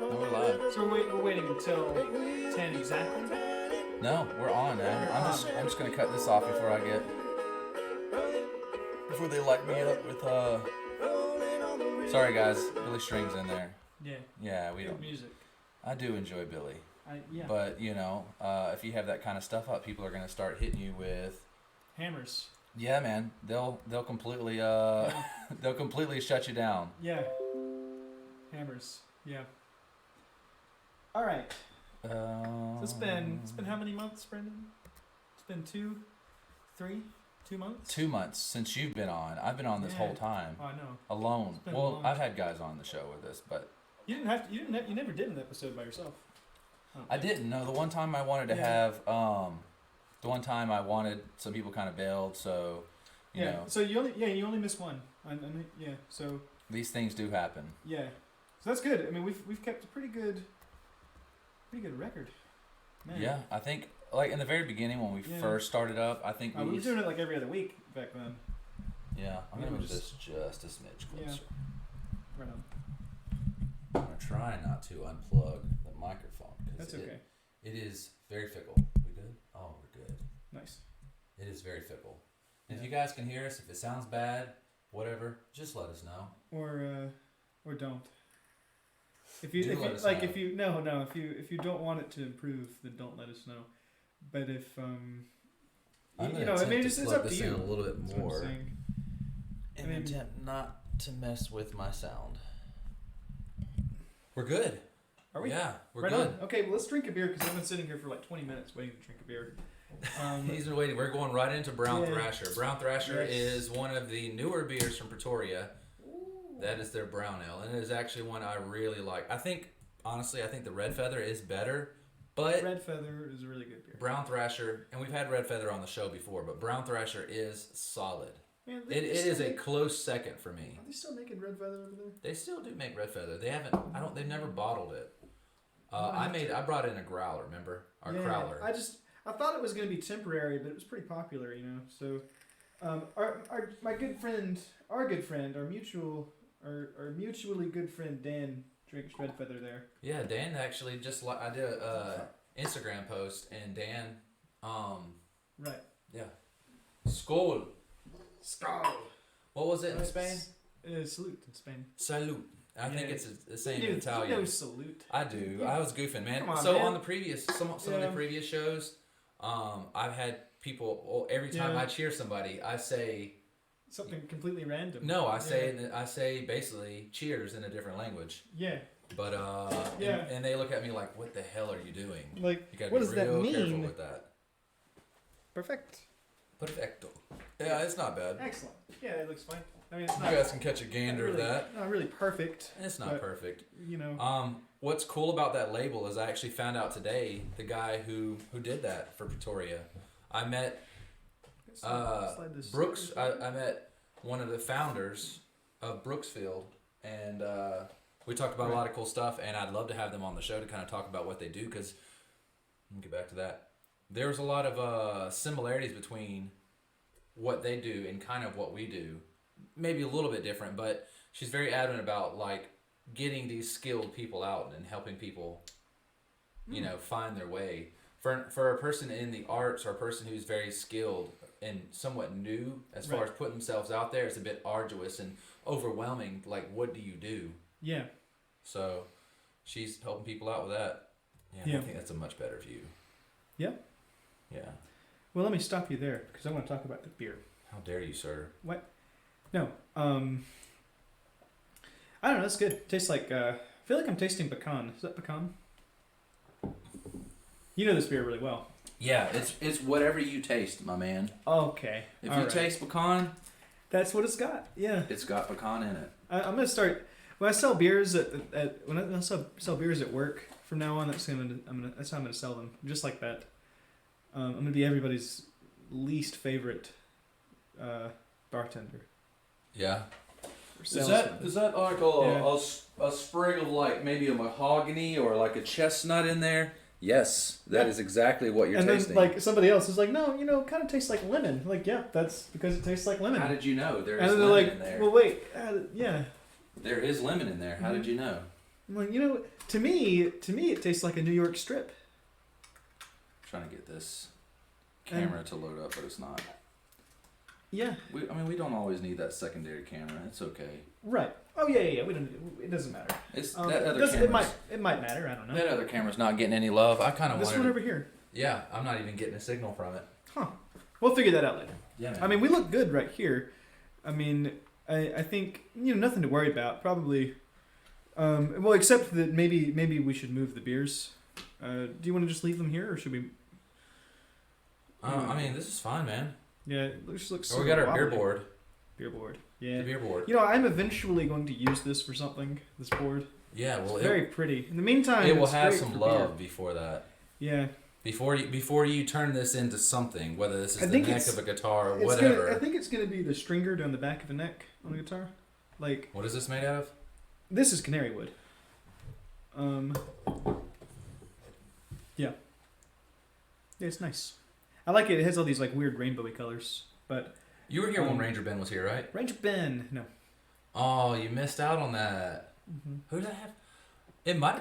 No, we're live. So we're waiting until 10 exactly? No, we're on, man. I'm just gonna cut this off before they light me up with Sorry guys, Billy String's in there. Yeah. Yeah, we Good don't. music. I do enjoy Billy. Yeah. But if you have that kind of stuff up, people are gonna start hitting you with hammers. Yeah, man. They'll completely they'll completely shut you down. Yeah. Hammers. Yeah. All right. So it's been how many months, Brendan? It's been 2 months. 2 months since you've been on. I've been on this whole time. Oh, I know. Alone. Well, I've had guys on the show with us, but you didn't have to. You never did an episode by yourself. I didn't. No, the one time I wanted to have the one time I wanted, some people kind of bailed, so you know. So you only missed one. So these things do happen. Yeah. So that's good. I mean, we've kept a pretty good record. Man. Yeah, I think like in the very beginning when we first started up, I think we were doing it like every other week back then. Yeah, I'm gonna move this just a smidge closer. Yeah. Right on. I'm gonna try not to unplug the microphone because it is very fickle. We good? Oh, we're good. Nice. It is very fickle. And if you guys can hear us, if it sounds bad, whatever, just let us know. Or don't. If you don't want it to improve, then don't let us know. But if it's up to you. A little bit more. And attempt not to mess with my sound. We're good. Are we? Yeah, we're right good. On. Okay, well, let's drink a beer because I've been sitting here for like 20 minutes waiting to drink a beer. He's been waiting. We're going right into Brown Thrasher. Brown Thrasher is one of the newer beers from Pretoria. Ooh. That is their brown ale, and it is actually one I really like. Honestly, I think the Red Feather is better, but Red Feather is a really good beer. Brown Thrasher, and we've had Red Feather on the show before, but Brown Thrasher is solid. Man, it is a close second for me. Are they still making Red Feather over there? They still do make Red Feather. They haven't. They've never bottled it. I brought in a growler. Remember our growler? I thought it was going to be temporary, but it was pretty popular, you know. So, our mutually good friend Dan drinks Red Feather there. Yeah, Dan actually I did a Instagram post, and Dan, right. Yeah, Skol. What was it in Spain? Salute in Spain. Salute. I think it's the same in Italian. You know salute. I do. Yeah. I was goofing, man. On the previous some of the previous shows, I've had people. Every time I cheer somebody, I say something completely random. No, I say basically cheers in a different language. Yeah. But and they look at me like, "What the hell are you doing?" Like, you gotta what be does that mean? Careful with that. Perfecto. Yeah, it's not bad. Excellent. Yeah, it looks fine. I mean, it's not. You guys can catch a gander of that. Not really perfect. It's not perfect. You know. What's cool about that label is I actually found out today the guy who did that for Pretoria. I met Brooks. I met one of the founders of Brooksfield, and we talked about a lot of cool stuff. And I'd love to have them on the show to kind of talk about what they do, because let me get back to that. There's a lot of similarities between what they do and kind of what we do. Maybe a little bit different, but she's very adamant about like getting these skilled people out and helping people, find their way. For a person in the arts, or a person who's very skilled and somewhat new as far as putting themselves out there, it's a bit arduous and overwhelming. Like, what do you do? Yeah. So she's helping people out with that. Yeah. I think that's a much better view. Yeah. Yeah. Well, let me stop you there because I want to talk about the beer. How dare you, sir? What? No. I don't know. It's good. It tastes like. I feel like I'm tasting pecan. Is that pecan? You know this beer really well. Yeah, it's whatever you taste, my man. Okay. If you taste pecan, that's what it's got. Yeah. It's got pecan in it. I'm gonna start when I sell beers when I sell beers at work from now on. That's how I'm gonna sell them, just like that. I'm gonna be everybody's least favorite bartender. Yeah. Is that like a sprig of like maybe a mahogany or like a chestnut in there? Yes, that is exactly what you're and tasting. then like somebody else is like, no, it kind of tastes like lemon. Like, yeah, that's because it tastes like lemon. How did you know there and is then they're lemon like, in there? well, wait, yeah. There is lemon in there. How did you know? I'm like, to me, it tastes like a New York strip. I'm trying to get this camera to load up, but it's not. Yeah. We don't always need that secondary camera. It's okay. Right. Oh yeah. We don't. It doesn't matter. It's that other camera. It might matter. I don't know. That other camera's not getting any love. I kind of wanted. This one over here. Yeah, I'm not even getting a signal from it. Huh. We'll figure that out later. Yeah. Man. I mean, we look good right here. I mean, I think nothing to worry about. Probably. Well, except that maybe we should move the beers. Do you want to just leave them here, or should we? I mean, this is fine, man. Yeah, it looks. Oh, we got our beer board. Beer board. Yeah. The beer board. I'm eventually going to use this for something. This board. Yeah, well, it's very pretty. In the meantime, it will have some love beer. before that. Yeah. Before you turn this into something, whether this is the neck of a guitar or whatever. I think it's gonna be the stringer down the back of a neck on a guitar. Like. What is this made out of? This is canary wood. Yeah. Yeah, it's nice. I like it. It has all these like weird rainbowy colors. But you were here when Ranger Ben was here, right? Ranger Ben, no. Oh, you missed out on that. Mm-hmm. Who did I have?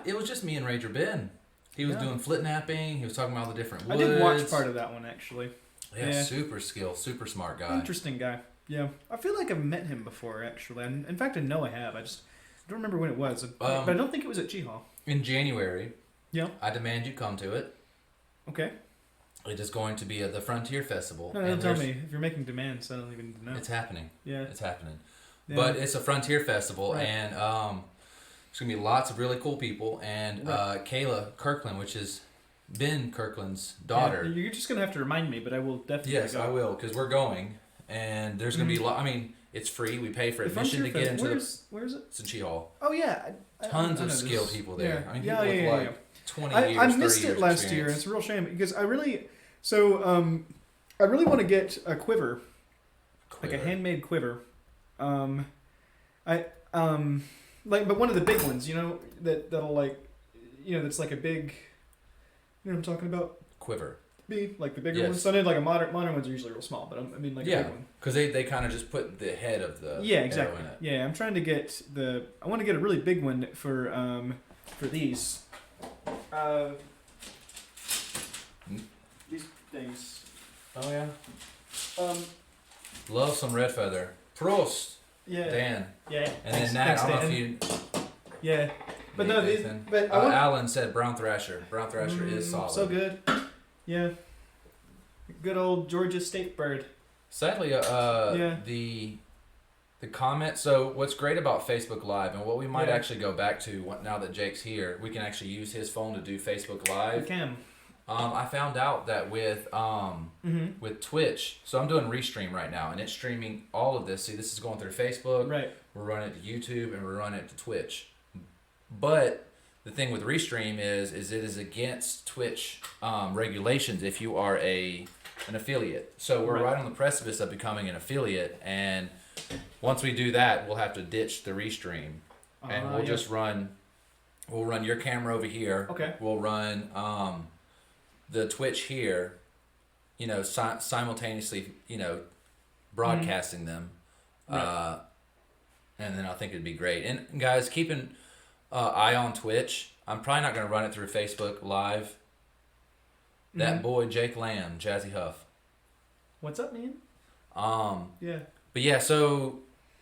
It was just me and Ranger Ben. He was doing flit napping. He was talking about all the different woods. I did watch part of that one actually. Yeah, super skilled, super smart guy. Interesting guy. Yeah, I feel like I've met him before actually. And in fact, I know I have. I just don't remember when it was. But I don't think it was at G-Hall. In January. Yeah. I demand you come to it. Okay. It is going to be at the Frontier Festival. No, don't tell me. If you're making demands, I don't even know. It's happening. Yeah. It's happening. Yeah. But it's a Frontier Festival, right. and there's going to be lots of really cool people. And Kayla Kirkland, which is Ben Kirkland's daughter. Yeah, you're just going to have to remind me, but I will definitely Yes, go. I will, because we're going. And there's going to be I mean, it's free. We pay for admission to get into Where is it? It's in Chi-Hall. Oh, yeah. Tons of skilled people there. Yeah. I mean, people with like 20 years, 30 I missed years it last experience. year, and it's a real shame because I really want to get a quiver, like a handmade quiver. But one of the big ones, that'll like, that's like a big, you know what I'm talking about? Quiver. Like the bigger ones. So I need like a modern ones are usually real small, but I mean like a big one. Because they kind of just put the head of the exactly. arrow in it. Yeah, I'm trying to get I want to get a really big one for these. These things. Oh yeah. Um. Love some red feather. Prost. Yeah. Dan. Yeah. And then Nat, I don't know if you. Yeah. But no, Nathan. Alan said Brown Thrasher. Brown Thrasher is solid. So good. Yeah. Good old Georgia State bird. Sadly, the comment. So what's great about Facebook Live, and what we might actually go back to now that Jake's here, we can actually use his phone to do Facebook Live. We can. I found out that with Twitch, so I'm doing Restream right now, and it's streaming all of this. See, this is going through Facebook. Right. We're running it to YouTube, and we're running it to Twitch. But the thing with Restream is it is against Twitch regulations if you are an affiliate. So we're right on the precipice of becoming an affiliate, and once we do that, we'll have to ditch the Restream, and we'll just run. We'll run your camera over here. Okay. We'll run the Twitch here. Simultaneously, broadcasting them, and then I think it'd be great. And guys, keep an eye on Twitch. I'm probably not going to run it through Facebook Live. That boy Jake Lamb, Jazzy Huff. What's up, man? Yeah. But yeah, so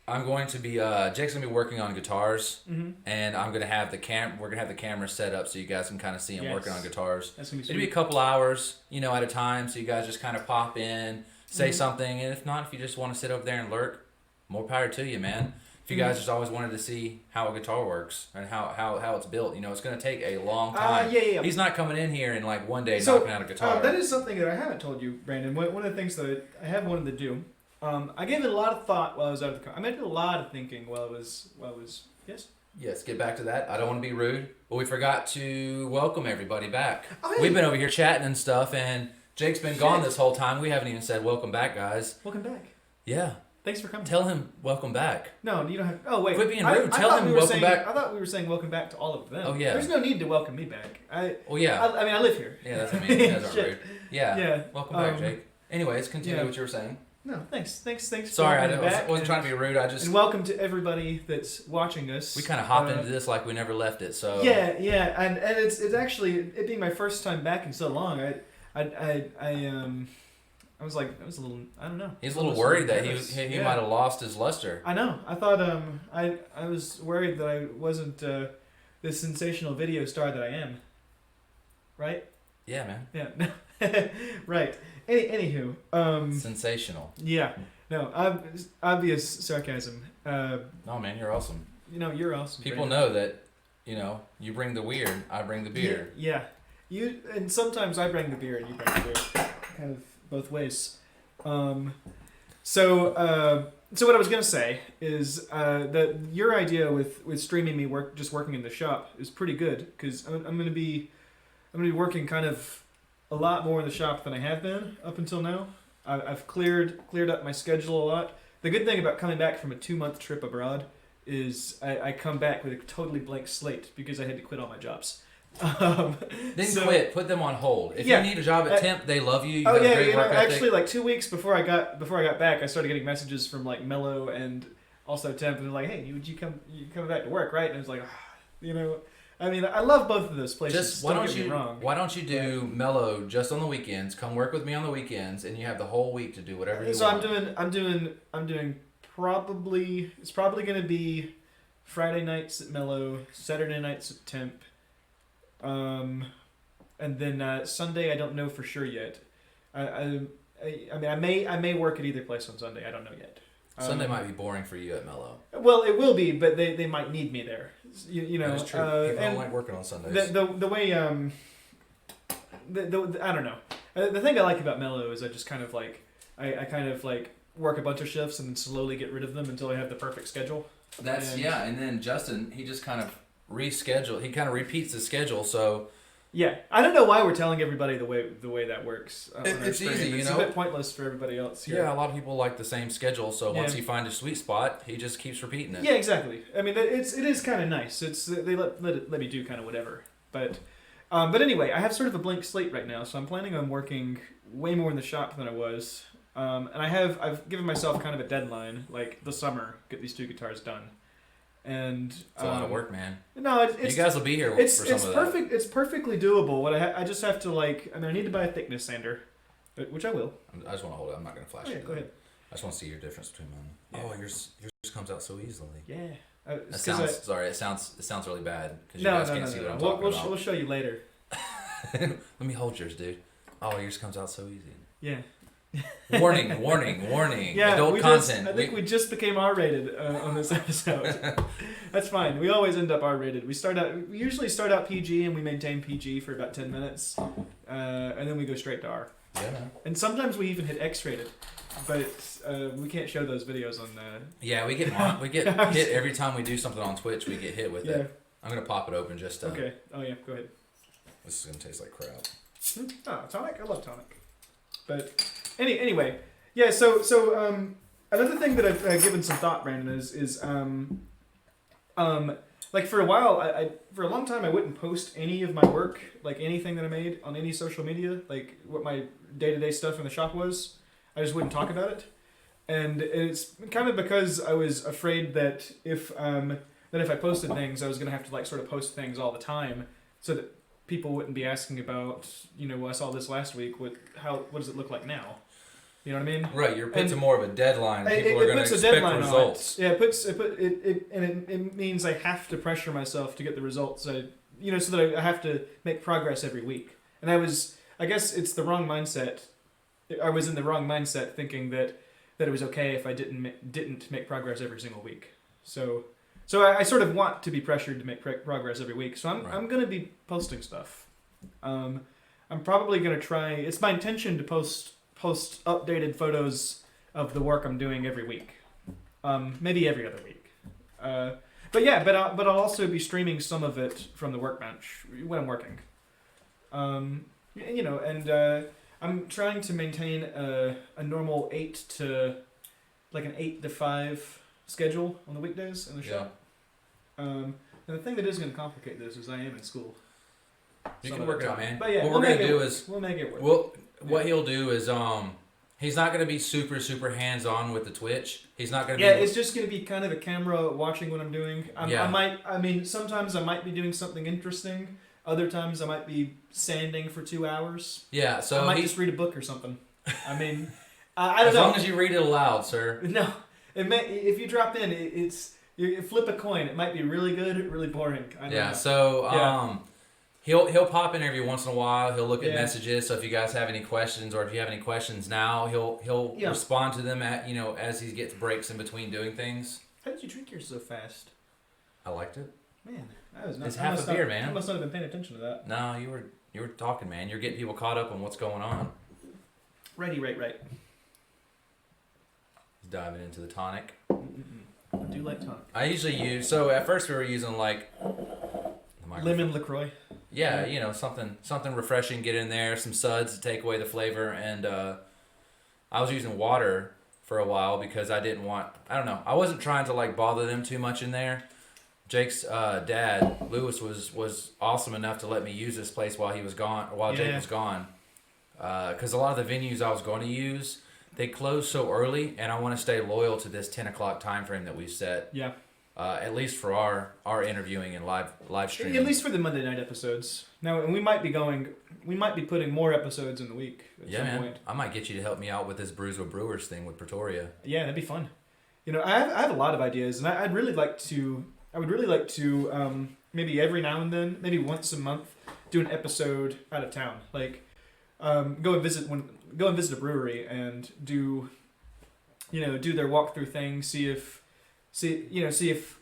I'm going to be Jake's gonna be working on guitars, and I'm gonna have we're gonna have the camera set up so you guys can kind of see him working on guitars. That's gonna be sweet. It'll be a couple hours, at a time, so you guys just kind of pop in, say something, and if not, if you just want to sit over there and lurk, more power to you, man. If you guys just always wanted to see how a guitar works and how it's built, it's going to take a long time. Yeah. He's not coming in here in like one day knocking out a guitar. That is something that I haven't told you, Brandon. One of the things that I have wanted to do, I gave it a lot of thought while I was out of the car. I did a lot of thinking while I was yes. Yes, get back to that. I don't want to be rude, but we forgot to welcome everybody back. Oh, hey. We've been over here chatting and stuff, and Jake's been gone this whole time. We haven't even said welcome back, guys. Welcome back. Yeah. Thanks for coming. Tell him welcome back. No, you don't have. Oh wait. Quit being rude. Tell thought him we were welcome saying, back. I thought we were saying welcome back to all of them. Oh, yeah. There's no need to welcome me back. Well, yeah. I mean, I live here. Yeah, that's what I mean. You guys aren't Shit. rude. Yeah. Yeah. Welcome back, Jake. Anyways, continue what you were saying. No, thanks. Sorry, for I coming back, wasn't trying to be rude. And welcome to everybody that's watching us. We kind of hopped into this like we never left it. So Yeah, and it's actually it being my first time back in so long. I was like, I was a little, I don't know. He's a little worried that he Yeah. might have lost his luster. I know. I thought I was worried that I wasn't the sensational video star that I am. Right? Yeah, man. Yeah. Right. Anywho. Sensational. Yeah. No. Obvious sarcasm. No, man, you're awesome. You're awesome. People Brandon. know that. You bring the weird, I bring the beer. Yeah. And sometimes I bring the beer and you bring the beer. Kind of both ways. So what I was gonna say is that your idea with streaming me working in the shop is pretty good because I'm gonna be working kind of a lot more in the shop than I have been up until now. I've cleared up my schedule a lot. The good thing about coming back from a 2-month trip abroad is I come back with a totally blank slate because I had to quit all my jobs. Quit. Put them on hold. If you need a job at Temp, they love you. You have a great work ethic. Actually, like 2 weeks before I got back, I started getting messages from like Mello and also Temp, and they're like, "Hey, you coming back to work, right?" And I was like, I mean, I love both of those places. Why don't you do Mello just on the weekends? Come work with me on the weekends, and you have the whole week to do whatever you want. So I'm doing probably it's probably gonna be Friday nights at Mello, Saturday nights at Temp. And then Sunday I don't know for sure yet. I mean I may work at either place on Sunday. I don't know yet. Sunday might be boring for you at Mello. Well, it will be, but they might need me there. You know. That's true. People don't like working on Sundays. The way I don't know. The thing I like about Mello is I just kind of like I kind of like work a bunch of shifts and then slowly get rid of them until I have the perfect schedule. And then Justin, he just kind of reschedule. He kind of repeats the schedule, so yeah, I don't know why we're telling everybody the way that works. It's easy, It's a bit pointless for everybody else here. Yeah, a lot of people like the same schedule, so once he finds a sweet spot, he just keeps repeating it. Yeah, exactly. I mean, it is kind of nice. It's they let me do kind of whatever. But anyway, I have sort of a blank slate right now, so I'm planning on working way more in the shop than I was. And I've given myself kind of a deadline, like the summer, get these 2 guitars done. And it's a lot of work, man. No, it's you guys will be here for some of perfect. It's perfectly doable. What I just have to I need to buy a thickness sander, which I will. I just want to hold it. I'm not going to flash it. Go ahead. I just want to see your difference between mine. Yeah. Oh, yours comes out so easily. Yeah. It sounds really bad because you guys can't see what I'm talking about. We'll show you later. Let me hold yours, dude. Oh, yours comes out so easy. Yeah. Warning. Yeah, adult content. I think we just became R-rated on this episode. That's fine. We always end up R-rated. We usually start out PG and we maintain PG for about 10 minutes, and then we go straight to R. Yeah. And sometimes we even hit X-rated, but we can't show those videos on the. Yeah, we get hit every time we do something on Twitch. We get hit with it. I'm gonna pop it open just. Okay. Oh yeah. Go ahead. This is gonna taste like crap. Oh, tonic. I love tonic. But anyway, yeah. So another thing that I've given some thought, Brandon, is like for a while, I for a long time I wouldn't post any of my work, like anything that I made on any social media, like what my day-to-day stuff in the shop was. I just wouldn't talk about it, and it's kind of because I was afraid that if I posted things, I was gonna have to sort of post things all the time, so that people wouldn't be asking about, I saw this last week. What does it look like now? You know what I mean? Right, you're put to more of a deadline. People are going to expect results. Yeah, it means I have to pressure myself to get the results. So that I have to make progress every week. And I guess it's the wrong mindset. I was in the wrong mindset thinking that it was okay if I didn't make progress every single week. So I sort of want to be pressured to make progress every week. So I'm going to be posting stuff. I'm probably going to try. It's my intention to post updated photos of the work I'm doing every week. Maybe every other week. But I'll also be streaming some of it from the workbench when I'm working. I'm trying to maintain a normal 8 to like an 8 to 5 schedule on the weekdays in the shop. And the thing that is going to complicate this is I am in school. You can work it out, man. But yeah, what we're gonna do is we'll make it work. Well, what he'll do is he's not gonna be super hands on with the Twitch. He's not gonna be. Yeah, it's just gonna be kind of a camera watching what I'm doing. Yeah. Sometimes I might be doing something interesting. Other times I might be sanding for 2 hours. Yeah, so I might just read a book or something. I mean, I don't as know. long as you read it aloud, sir. No, if you drop in, you flip a coin. It might be really good, really boring. I don't know. So he'll pop in every once in a while. He'll look at messages. So if you guys have any questions, or if you have any questions now, he'll respond to them as he gets breaks in between doing things. How did you drink yours so fast? I liked it. Man, that was not. It's half a beer, man. I must not have been paying attention to that. No, you were talking, man. You're getting people caught up on what's going on. Right. He's diving into the tonic. I do like tonic. I usually use. So at first we were using like lemon LaCroix. Yeah, something refreshing. Get in there, some suds to take away the flavor, and I was using water for a while because I didn't want. I don't know. I wasn't trying to like bother them too much in there. Jake's dad, Lewis, was awesome enough to let me use this place while he was gone, while Jake was gone. Because a lot of the venues I was going to use, they close so early, and I want to stay loyal to this 10 o'clock time frame that we've set. Yeah. At least for our interviewing and live streaming. At least for the Monday night episodes. Now, and we might be putting more episodes in the week at some point. I might get you to help me out with this Brews with Brewers thing with Pretoria. Yeah, that'd be fun. I have a lot of ideas, and I would really like to maybe every now and then, maybe once a month, do an episode out of town. Like, go and visit a brewery and do their walkthrough thing. See if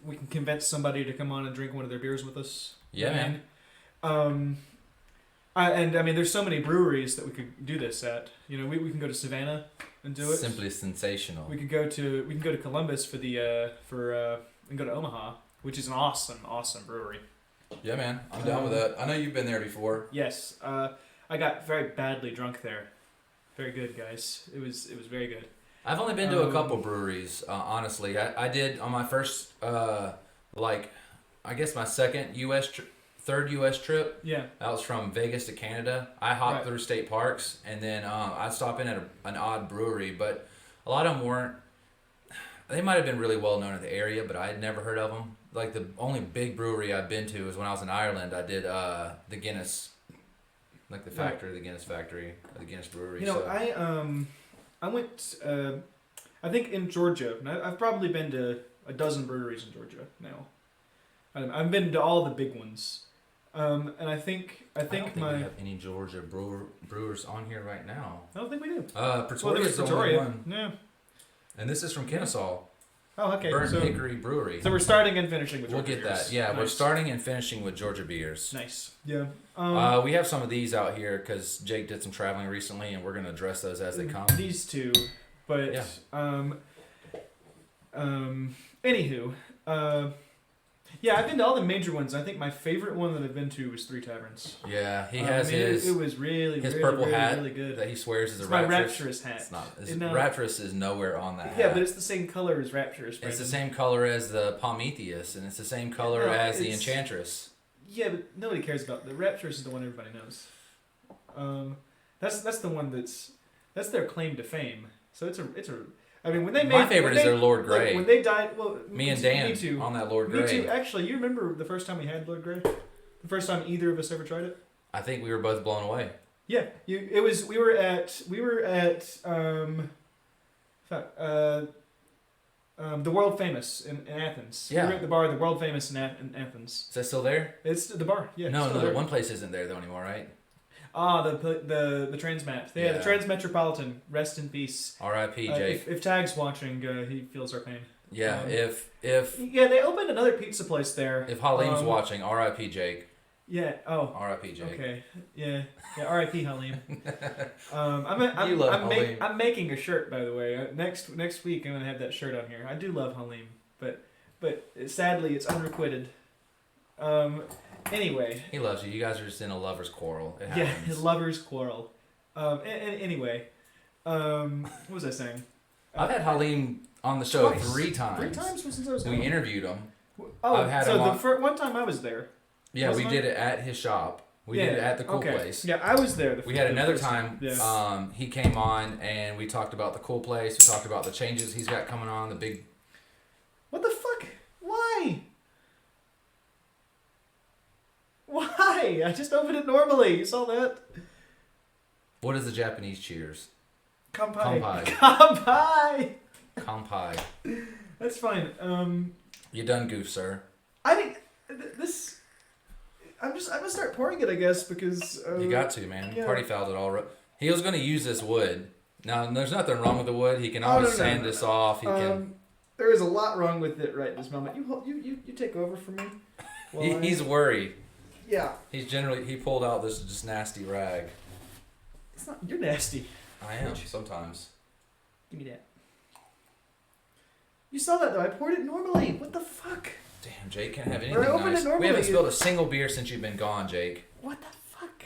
we can convince somebody to come on and drink one of their beers with us. Yeah, man. There's so many breweries that we could do this at. We can go to Savannah and do it. Simply sensational. We can go to Columbus for and go to Omaha, which is an awesome brewery. Yeah, man. I'm down with that. I know you've been there before. Yes. I got very badly drunk there. Very good, guys. It was very good. I've only been to a couple breweries, honestly. I did on my first, I guess my third U.S. trip. Yeah. That was from Vegas to Canada. I hopped through state parks, and then I'd stop in at an odd brewery, but a lot of them weren't. They might have been really well known in the area, but I had never heard of them. Like the only big brewery I've been to was when I was in Ireland. I did the Guinness, like the factory, the Guinness factory, or the Guinness brewery. I went, I think in Georgia. I've probably been to a dozen breweries in Georgia now. I've been to all the big ones. And I think we have any Georgia brewers on here right now. I don't think we do. Pretoria is the only one. Yeah. And this is from Kennesaw. Oh, okay. Burnt Hickory Brewery. So we're starting and finishing with Georgia beers. We'll get that. Yeah, nice. We're starting and finishing with Georgia beers. Nice. Yeah. We have some of these out here because Jake did some traveling recently, and we're going to address those as they come. These two. But, anywho, I've been to all the major ones. I think my favorite one that I've been to was Three Taverns. Yeah, he has his. It was really his purple hat really good. that he swears is a my Rapturous. Rapturous hat. It's not. Rapturous is nowhere on that hat. Yeah, but it's the same color as Rapturous. It's the same color as the Prometheus, and it's the same color as the Enchantress. Yeah, but nobody cares about the Rapturous. Is the one everybody knows. That's the one that's their claim to fame. So it's a. I mean, when they made my favorite is their Lord Grey. When they died, well, me and Dan on that Lord Grey. Me too. Actually, you remember the first time we had Lord Grey? The first time either of us ever tried it? I think we were both blown away. Yeah, we were at the World Famous in Athens. Yeah. We were at the bar, the World Famous in Athens. Is that still there? It's the bar. Yeah. No, the one place isn't there though anymore, right? The Transmat. Yeah, the Transmetropolitan. Rest in peace. R.I.P. Jake. If Tag's watching, he feels our pain. Yeah, if they opened another pizza place there. If Halim's watching, R.I.P. Jake. Yeah. Oh. R.I.P. Jake. Okay. Yeah. R.I.P. Halim. I'm making a shirt, by the way. Next week I'm gonna have that shirt on here. I do love Halim, but sadly it's unrequited. Anyway. He loves you. You guys are just in a lover's quarrel. It happens. Yeah, lover's quarrel. Anyway, what was I saying? I've had Halim on the show Twice. 3 times. 3 times since I was We gone. interviewed him. Oh, I've had so him the on- one time I was there. Yeah, we Wasn't did it at his shop. We did it at the cool okay. place. Yeah, I was there. We had another first time. Yeah. He came on and we talked about the cool place. We talked about the changes he's got coming on. The big. What the fuck? Why? Why? I just opened it normally. You saw that? What is the Japanese cheers? Kampai. Kampai. Kampai. Kampai. That's fine. You done goof, sir. I think this. I'm gonna start pouring it, I guess, because You got to, man. yeah. Party fouled it all. He was going to use this wood. Now, there's nothing wrong with the wood. He can always sand this off. He can. There is a lot wrong with it right this moment. You take over for me. He's worried. Yeah. He pulled out this just nasty rag. It's not. You're nasty. I am sometimes. Give me that. You saw that though. I poured it normally. What the fuck? Damn, Jake can't have I anything opened it nice. We normally. haven't spilled a single beer since you've been gone, Jake. What the fuck?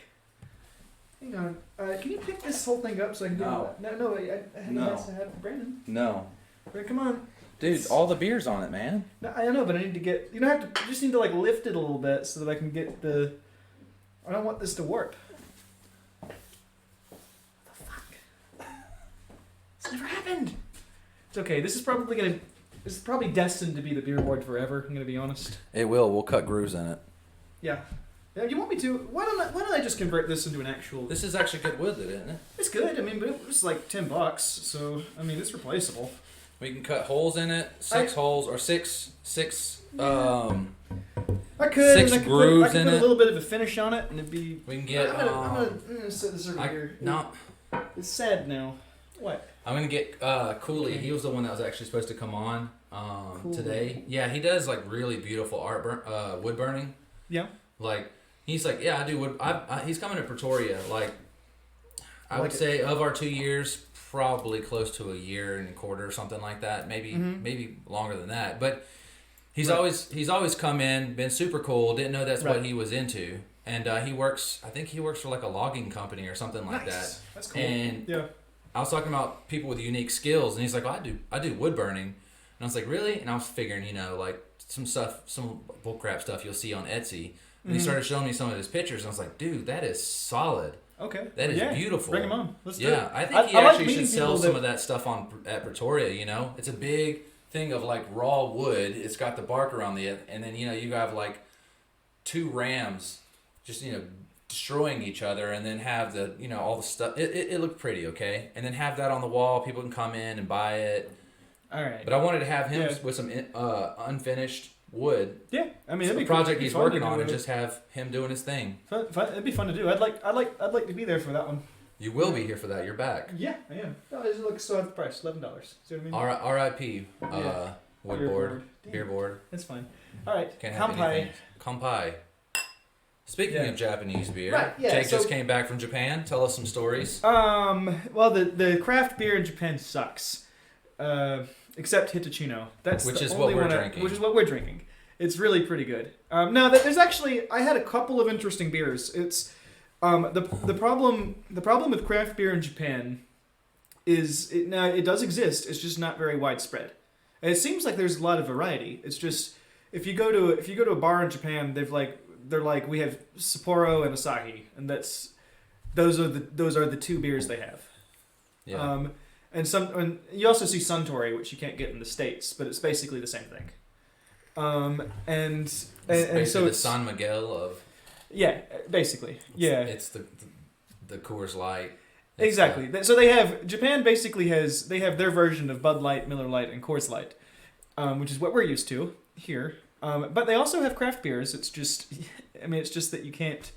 Hang on. Can you pick this whole thing up so I can No. get it? No. I No. has to have Brandon. No. Right, come on. Dude, all the beer's on it, man. No, I know, but I need to get. You don't have to. You just need to like lift it a little bit so that I can get the. I don't want this to warp. What the fuck? It's never happened. It's okay. This is probably destined to be the beer board forever. I'm gonna be honest. It will. We'll cut grooves in it. Yeah. Yeah. You want me to? Why don't I just convert this into an actual? This is actually good wood, isn't it? It's good. I mean, but it was like $10, so I mean, it's replaceable. We can cut holes in it, 6 holes or six. I could. 6 and I could grooves put in a it. little bit of a finish on it, and it'd be. We can get. I'm gonna set this over here. No, It's sad now. What? I'm gonna get Cooley. He was the one that was actually supposed to come on Cooley. today. Yeah, he does like really beautiful wood burning. Yeah. Like he's like, yeah, I do wood. He's coming to Pretoria. Like I like would it. say of our 2 years, probably close to a year and a quarter or something like that. Maybe longer than that. But he's always come in, been super cool. Didn't know that's what he was into. And he works. I think he works for like a logging company or something like that. That's cool. And yeah. I was talking about people with unique skills, and he's like, well, I do wood burning. And I was like, really? And I was figuring, like some bullcrap stuff you'll see on Etsy. And he started showing me some of his pictures, and I was like, dude, that is solid. Okay. That is beautiful. Bring him on. Let's do it. Yeah, I think he I like actually meeting should sell people some of that stuff at Pretoria, It's a big thing of like raw wood. It's got the bark around it, and then, you have like 2 rams just, destroying each other, and then have the, all the stuff. It looked pretty, okay? And then have that on the wall. People can come in and buy it. All right. But I wanted to have him with some unfinished wood. Yeah, I mean, It's it'd a be project it'd be he's fun to working do on, and it. just have him doing his thing. Fun, it'd be fun to do. I'd like to be there for that one. You will be here for that. You're back. Yeah, I am. No, just look, still have the price, $11. See what I mean? R.I.P. Wood Beer board, board. beer board. That's fine. All right. Can't have Kampai. anything. Kampai. Speaking of Japanese beer, Right, yeah, Jake so- just came back from Japan. Tell us some stories. Well, the craft beer in Japan sucks. Except Hitachino. That's Which the is only what we're one drinking. which is what we're drinking. It's really pretty good. No, there's actually I had a couple of interesting beers. It's the problem with craft beer in Japan is now it does exist. It's just not very widespread. And it seems like there's a lot of variety. It's just if you go to a bar in Japan, they're like we have Sapporo and Asahi, and those are the 2 beers they have. Yeah. And you also see Suntory, which you can't get in the States, but it's basically the same thing. And It's so basically the it's San Miguel of. yeah, basically yeah. It's the Coors Light. It's Exactly. So Japan basically they have their version of Bud Light, Miller Lite, and Coors Light, which is what we're used to here. But they also have craft beers. It's just that you can't.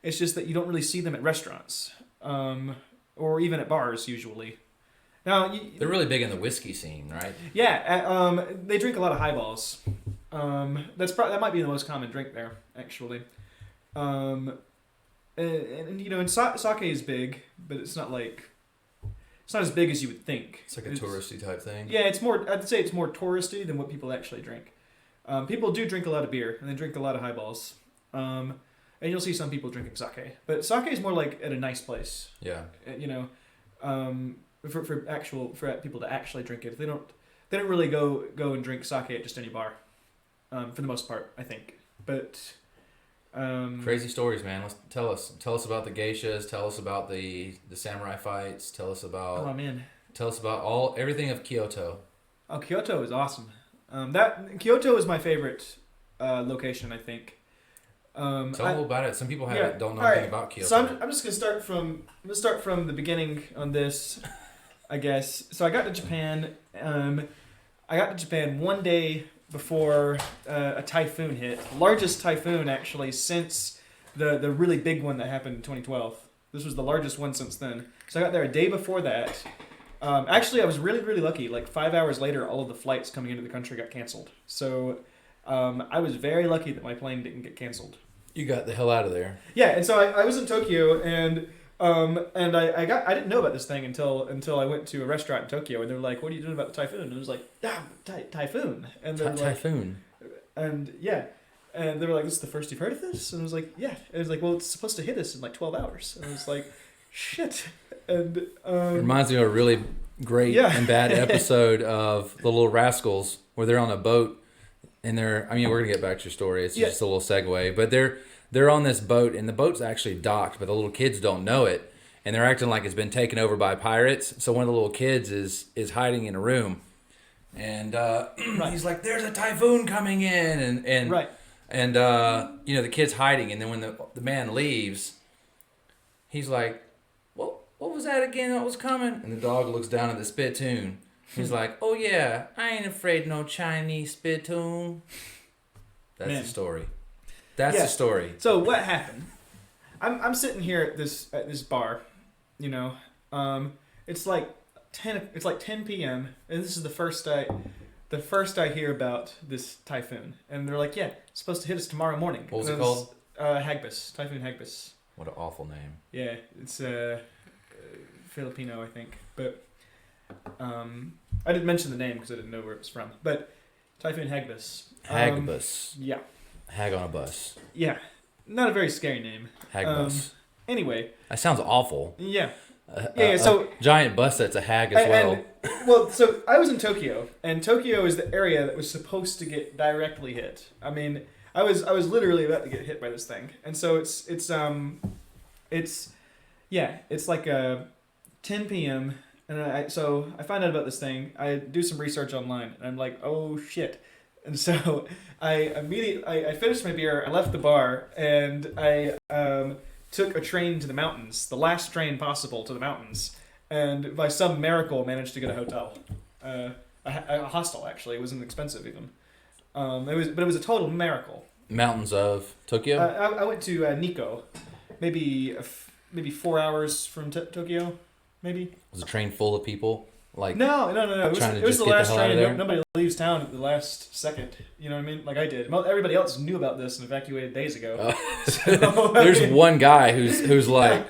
It's just that you don't really see them at restaurants, or even at bars usually. Now They're really big in the whiskey scene, right? yeah, they drink a lot of highballs. That might be the most common drink there actually. And sake is big, but it's not as big as you would think. It's like a touristy type thing. Yeah, I'd say it's more touristy than what people actually drink. People do drink a lot of beer, and they drink a lot of highballs. And you'll see some people drinking sake. But sake is more like at a nice place. Yeah. For people to actually drink it. They don't they don't really go and drink sake at just any bar, for the most part, I think. But crazy stories, man. Tell us about the geishas. Tell us about the samurai fights. Tell us about everything of Kyoto. Oh, Kyoto is awesome. Kyoto is my favorite location, I think. Tell me a little about it. Some people don't know anything about Kyoto. So I'm just gonna start from the beginning on this, I guess. So I got to Japan. I got to Japan one day before a typhoon hit. Largest typhoon actually since the really big one that happened in 2012. This was the largest one since then. So I got there a day before that. Actually, I was really, really lucky. Like 5 hours later, all of the flights coming into the country got canceled. So I was very lucky that my plane didn't get canceled. You got the hell out of there. Yeah, and so I was in Tokyo, and I didn't know about this thing until I went to a restaurant in Tokyo, and they were like, "What are you doing about the typhoon?" And I was like, typhoon." And they're like, typhoon. And yeah, and they were like, "This is the first you've heard of this?" And I was like, "Yeah." And it was like, "Well, it's supposed to hit us in like 12 hours." And I was like, "Shit." And it reminds me of a really great and bad episode of The Little Rascals, where they're on a boat, and we're gonna get back to your story. It's just a little segue, but they're on this boat, and the boat's actually docked, but the little kids don't know it, and they're acting like it's been taken over by pirates. So one of the little kids is hiding in a room, and he's like, "There's a typhoon coming in," and the kid's hiding, and then when the man leaves, he's like, "Well, what was that again that was coming?" And the dog looks down at the spittoon. He's like, "Oh yeah, I ain't afraid no Chinese spittoon." That's the story. That's the story. So what happened? I'm sitting here at this bar, you know. It's like 10 p.m. and this is the first I hear about this typhoon. And they're like, "Yeah, it's supposed to hit us tomorrow morning." What was it called? Hagbus. Typhoon Hagbus. What an awful name. Yeah, it's Filipino, I think. But I didn't mention the name because I didn't know where it was from. But Typhoon Hagbus. Hagbus. Yeah. Hag on a bus. Yeah. Not a very scary name. Hagbus. Anyway. That sounds awful. Yeah. So a giant bus that's a hag as well. So I was in Tokyo, and Tokyo is the area that was supposed to get directly hit. I mean, I was literally about to get hit by this thing. And so it's like 10 p.m. and I find out about this thing. I do some research online, and I'm like, "Oh shit." And so I finished my beer, I left the bar, and I took a train to the mountains, the last train possible to the mountains, and by some miracle managed to get a hotel. A hostel, actually. It wasn't expensive even. It was a total miracle. Mountains of Tokyo? I went to Nikko, maybe 4 hours from Tokyo, maybe. Was the train full of people? No. It was the last train. Nobody leaves town at the last second. You know what I mean? Like I did. Everybody else knew about this and evacuated days ago. There's one guy who's like,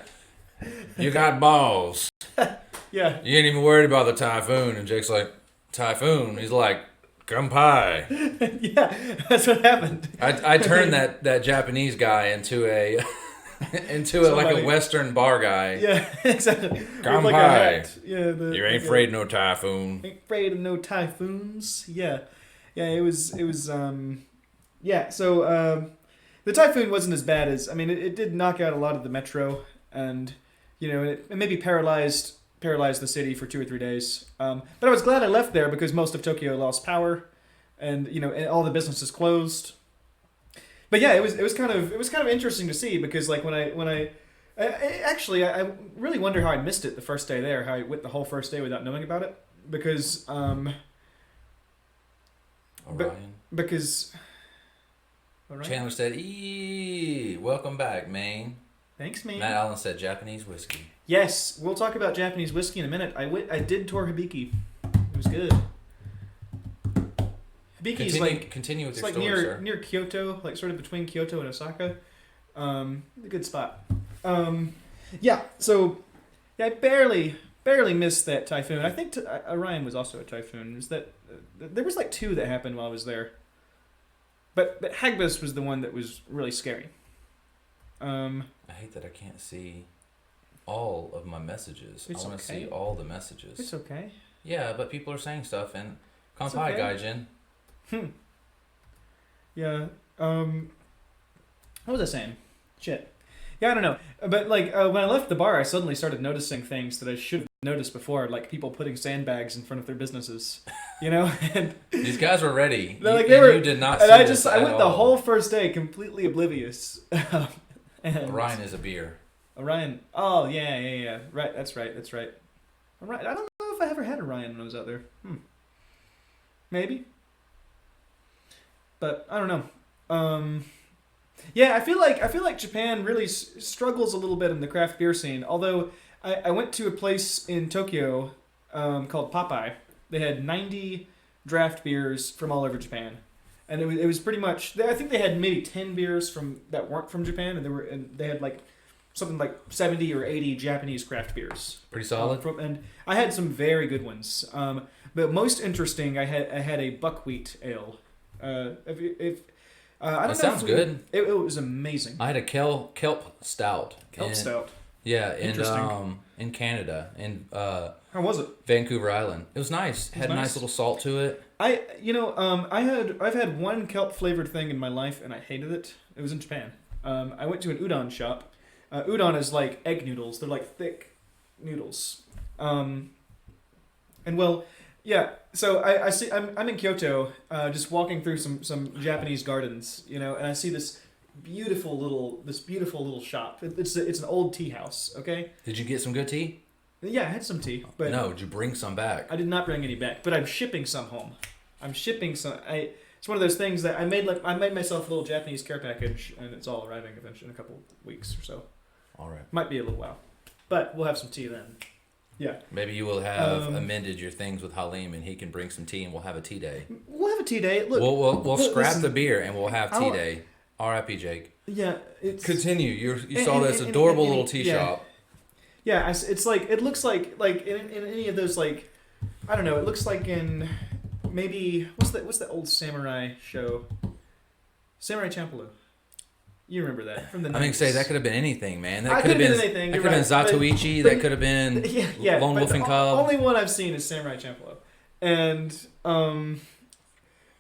"You got balls." Yeah. You ain't even worried about the typhoon. And Jake's like, "Typhoon?" He's like, "Kampai." Yeah, that's what happened. I turned that Japanese guy into a Western bar guy. Yeah, exactly. Kampai. Yeah, you ain't afraid of no typhoon. Ain't afraid of no typhoons. Yeah. It was yeah, so the typhoon wasn't as bad as, it did knock out a lot of the metro, and it maybe paralyzed the city for 2 or 3 days. But I was glad I left there because most of Tokyo lost power, and and all the businesses closed. But yeah, it was kind of interesting to see because like when I really wonder how I missed it the first day there, how I went the whole first day without knowing about it because because Orion. Chandler said, welcome back, Maine." Thanks, Maine. Matt Allen said Japanese whiskey. Yes, we'll talk about Japanese whiskey in a minute. I did tour Hibiki. It was good. Hibiki's continue with it's your like story, near Kyoto, like sort of between Kyoto and Osaka. A good spot. So I barely missed that typhoon. I think Orion was also a typhoon. Is that there was like 2 that happened while I was there. But Hagbus was the one that was really scary. I hate that I can't see all of my messages. I want to see all the messages. It's okay. Yeah, but people are saying stuff, and Kanpai, okay. Gaijin. Yeah. What was I saying? Shit. Yeah, I don't know. But like when I left the bar, I suddenly started noticing things that I should have noticed before, like people putting sandbags in front of their businesses. You know, and These guys were ready. like they were. You did not. And See I this I at went the all. whole first day completely oblivious. And Orion is a beer. Orion. Oh yeah. Right. That's right. Orion. I don't know if I ever had Orion when I was out there. Maybe. But I don't know. Yeah, I feel like Japan really struggles a little bit in the craft beer scene. Although I went to a place in Tokyo called Popeye. They had 90 draft beers from all over Japan, and it was pretty much. I think they had maybe 10 beers from that weren't from Japan, and they had like something like 70 or 80 Japanese craft beers. Pretty solid. And I had some very good ones. But most interesting, I had a buckwheat ale. If I don't know. Sounds good. It was amazing. I had a kelp stout. Stout. Yeah, Interesting. in Canada, in How was it? Vancouver Island. It was nice. Had a nice little salt to it. I've had one kelp flavored thing in my life and I hated it. It was in Japan. I went to an udon shop. Udon is like egg noodles. They're like thick noodles. And well, yeah. So I see. I'm in Kyoto, just walking through some Japanese gardens, you know, and I see this beautiful little shop. It's an old tea house. Okay. Did you get some good tea? Yeah, I had some tea, but No, did you bring some back? I did not bring any back. But I'm shipping some home. It's one of those things that I made myself a little Japanese care package, and it's all arriving eventually in a couple weeks or so. All right. Might be a little while, but we'll have some tea then. Yeah. Maybe you will have amended your things with Halim, and he can bring some tea, and we'll have a tea day. We'll have a tea day. Look, We'll scrap listen, the beer, and we'll have tea day. R.I.P. Jake. Yeah. It's, Continue. You saw this adorable little tea shop. Yeah. It looks like in any of those, like, I don't know. It looks like in maybe what's the old samurai show? Samurai Champloo. You remember that from the 90s. I mean, that could have been anything, man. That could have been anything. That could have been Zatoichi. That could have been Lone Wolf and Cub. Only one I've seen is Samurai Champloo, and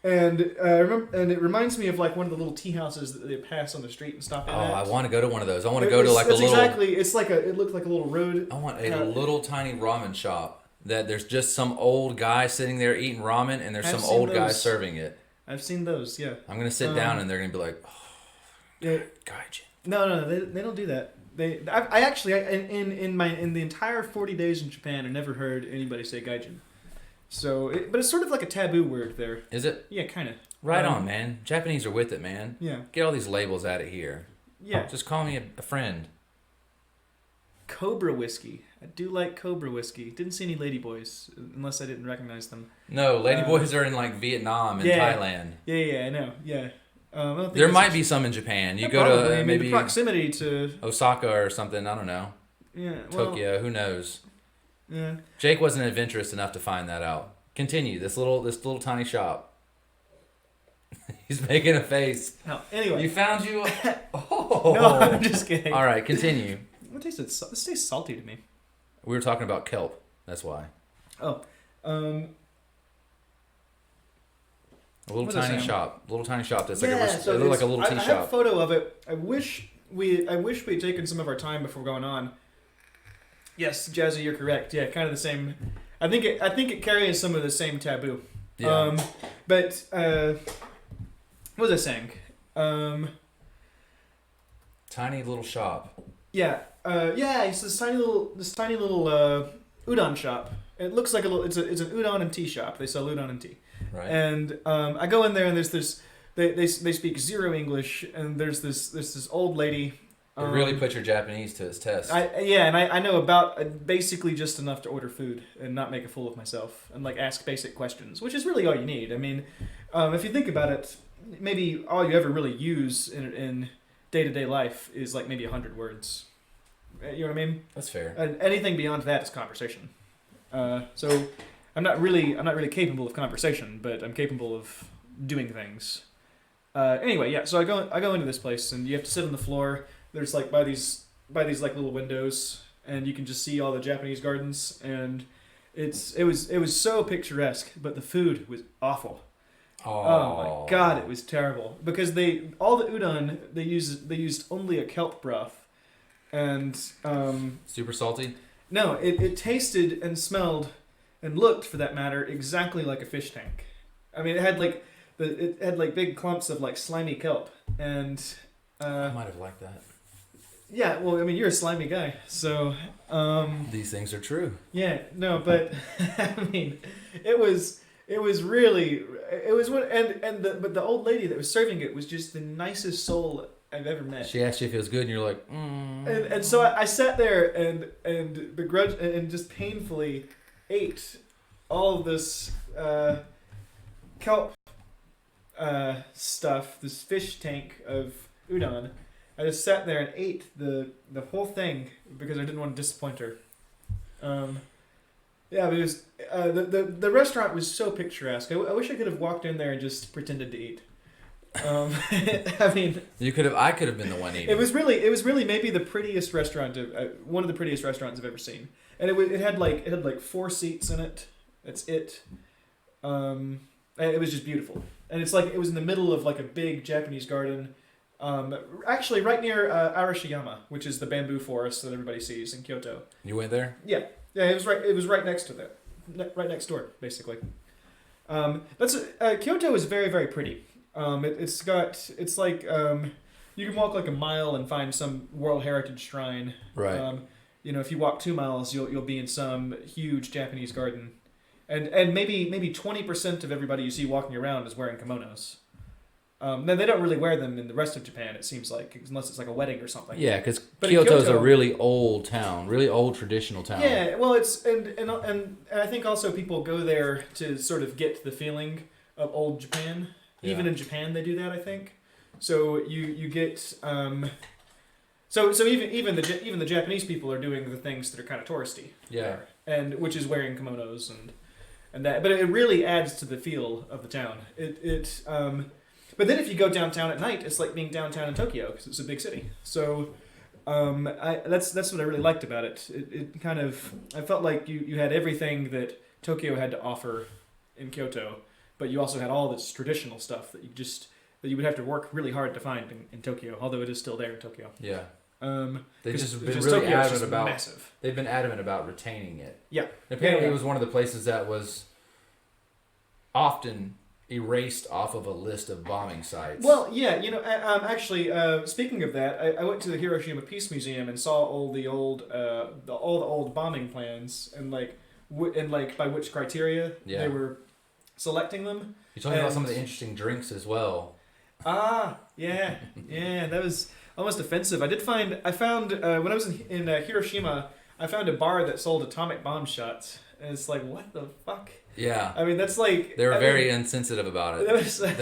it reminds me of like one of the little tea houses that they pass on the street and stop in at. I want to go to one of those. I want to go to like a little. Exactly. It's like it looked like a little road. I want a little tiny ramen shop that there's just some old guy sitting there eating ramen, and there's some old guy serving it. I've seen those. Yeah. I'm gonna sit down, and they're gonna be like, "Oh, yeah. Gaijin." No, they don't do that. I actually in the entire 40 days in Japan, I never heard anybody say gaijin. So, but it's sort of like a taboo word there. Is it? Yeah, kind of. Right on, man. Japanese are with it, man. Yeah. Get all these labels out of here. Yeah. Just call me a friend. Cobra whiskey. I do like Cobra whiskey. Didn't see any ladyboys, unless I didn't recognize them. No, ladyboys are in like Vietnam and Thailand. Yeah, I know. Yeah. There might be some in Japan. You go probably. to maybe the proximity to Osaka or something. I don't know. Yeah. Well, Tokyo. Who knows? Yeah. Jake wasn't adventurous enough to find that out. Continue. This little tiny shop. He's making a face. No, anyway. You found you. Oh. No, I'm just kidding. All right, continue. This tastes salty to me. We were talking about kelp. That's why. Oh. A little tiny shop. That's like it looked like a little tea shop. I have a photo of it. I wish we'd taken some of our time before going on. Yes, Jazzy, you're correct. Yeah, kind of the same. I think it carries some of the same taboo. Yeah. But what was I saying? Tiny little shop. Yeah. It's this tiny little udon shop. It looks like it's an udon and tea shop. They sell udon and tea. Right. And I go in there and there's this. They speak zero English and there's this old lady. It really put your Japanese to its test. I know about basically just enough to order food and not make a fool of myself and like ask basic questions, which is really all you need. I mean, if you think about it, maybe all you ever really use in day-to-day life is like maybe 100 words. You know what I mean? That's fair. And anything beyond that is conversation. So I'm not really capable of conversation, but I'm capable of doing things. Anyway, yeah. So I go into this place and you have to sit on the floor. There's like by these like little windows, and you can just see all the Japanese gardens, and It was so picturesque, but the food was awful. Oh, Oh my god, it was terrible because all the udon they used only a kelp broth, and super salty. no, it tasted and smelled and looked, for that matter, exactly like a fish tank. I mean, it had like big clumps of like slimy kelp, and I might have liked that. yeah. Well, I mean, you're a slimy guy, so These things are true. yeah. No, but I mean, it was really what but the old lady that was serving it was just the nicest soul I've ever met. She asked you if it was good, and you're like, And so I sat there and begrudge and just painfully ate all of this kelp stuff, this fish tank of udon. I just sat there and ate the whole thing because I didn't want to disappoint her. Yeah, but it was the restaurant was so picturesque. I wish I could have walked in there and just pretended to eat. I mean, I could have been the one eating. it was really maybe the prettiest restaurant, one of the prettiest restaurants I've ever seen, and it had like 4 seats in it. That's it. And it was just beautiful, and it's like it was in the middle of like a big Japanese garden. Actually, right near Arashiyama, which is the bamboo forest that everybody sees in Kyoto. You went there? Yeah, it was right. It was right next to that, right next door, basically. Kyoto is very, very pretty. It's like you can walk like a mile and find some World Heritage Shrine. Right. If you walk 2 miles, you'll be in some huge Japanese garden, and maybe 20% of everybody you see walking around is wearing kimonos. Now they don't really wear them in the rest of Japan. It seems like, unless it's like a wedding or something. Yeah, because But Kyoto's a really old town, really old traditional town. Yeah, well, it's and I think also people go there to sort of get the feeling of old Japan. Yeah. Even in Japan, they do that, I think. So you get so even the Japanese people are doing the things that are kind of touristy. Yeah. There, and which is wearing kimonos and that, but it really adds to the feel of the town. But then if you go downtown at night, it's like being downtown in Tokyo because it's a big city. So that's what I really liked about it. It kind of, I felt like you had everything that Tokyo had to offer in Kyoto, but you also had all this traditional stuff that you would have to work really hard to find in Tokyo, although it is still there in Tokyo. Yeah. They've just been really Tokyo's adamant just about massive. They've been adamant about retaining it. Yeah. And apparently, Yeah. it was one of the places that was often erased off of a list of bombing sites. Well, yeah, actually, speaking of that, I went to the Hiroshima Peace Museum and saw all the old bombing plans and by which criteria they were selecting them. You told me about some of the interesting drinks as well. Yeah, that was almost offensive. I found when I was in Hiroshima, I found a bar that sold atomic bomb shots, and it's like, what the fuck? Yeah. I mean, that's like... They were very insensitive about it. They're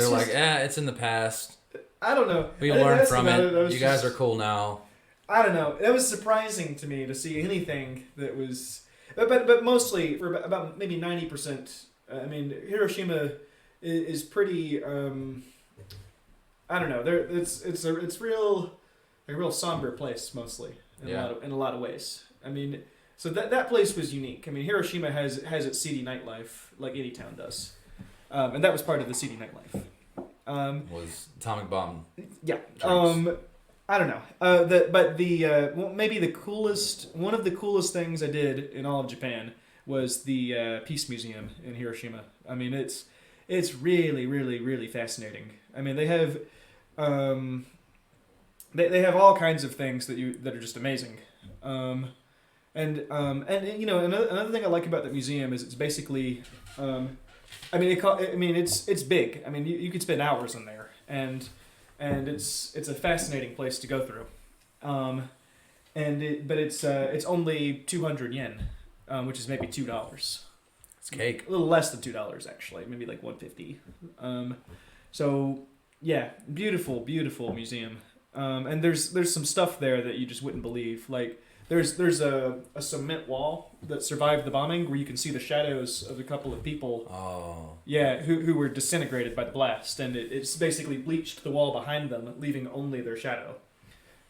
like, it's in the past. I don't know. We learned from it. You guys are cool now. I don't know. That was surprising to me to see anything that was... But mostly, for about maybe 90%, I mean, Hiroshima is pretty... I don't know. It's a real somber place, mostly, in a lot of ways. I mean... So that place was unique. I mean, Hiroshima has its seedy nightlife like any town does, and that was part of the seedy nightlife. Was atomic bomb? Yeah. Drinks. I don't know. Maybe one of the coolest things I did in all of Japan was the Peace Museum in Hiroshima. I mean, it's really, really, really fascinating. I mean, they have they have all kinds of things that are just amazing. And another thing I like about the museum is it's basically, it's big. I mean, you could spend hours in there, and it's a fascinating place to go through. But it's only 200 yen, which is maybe $2. It's cake. A little less than $2 actually, maybe like $1.50. So yeah, beautiful, beautiful museum. And there's some stuff there that you just wouldn't believe, like. There's a cement wall that survived the bombing where you can see the shadows of a couple of people. Oh. Yeah, who were disintegrated by the blast, and it's basically bleached the wall behind them, leaving only their shadow.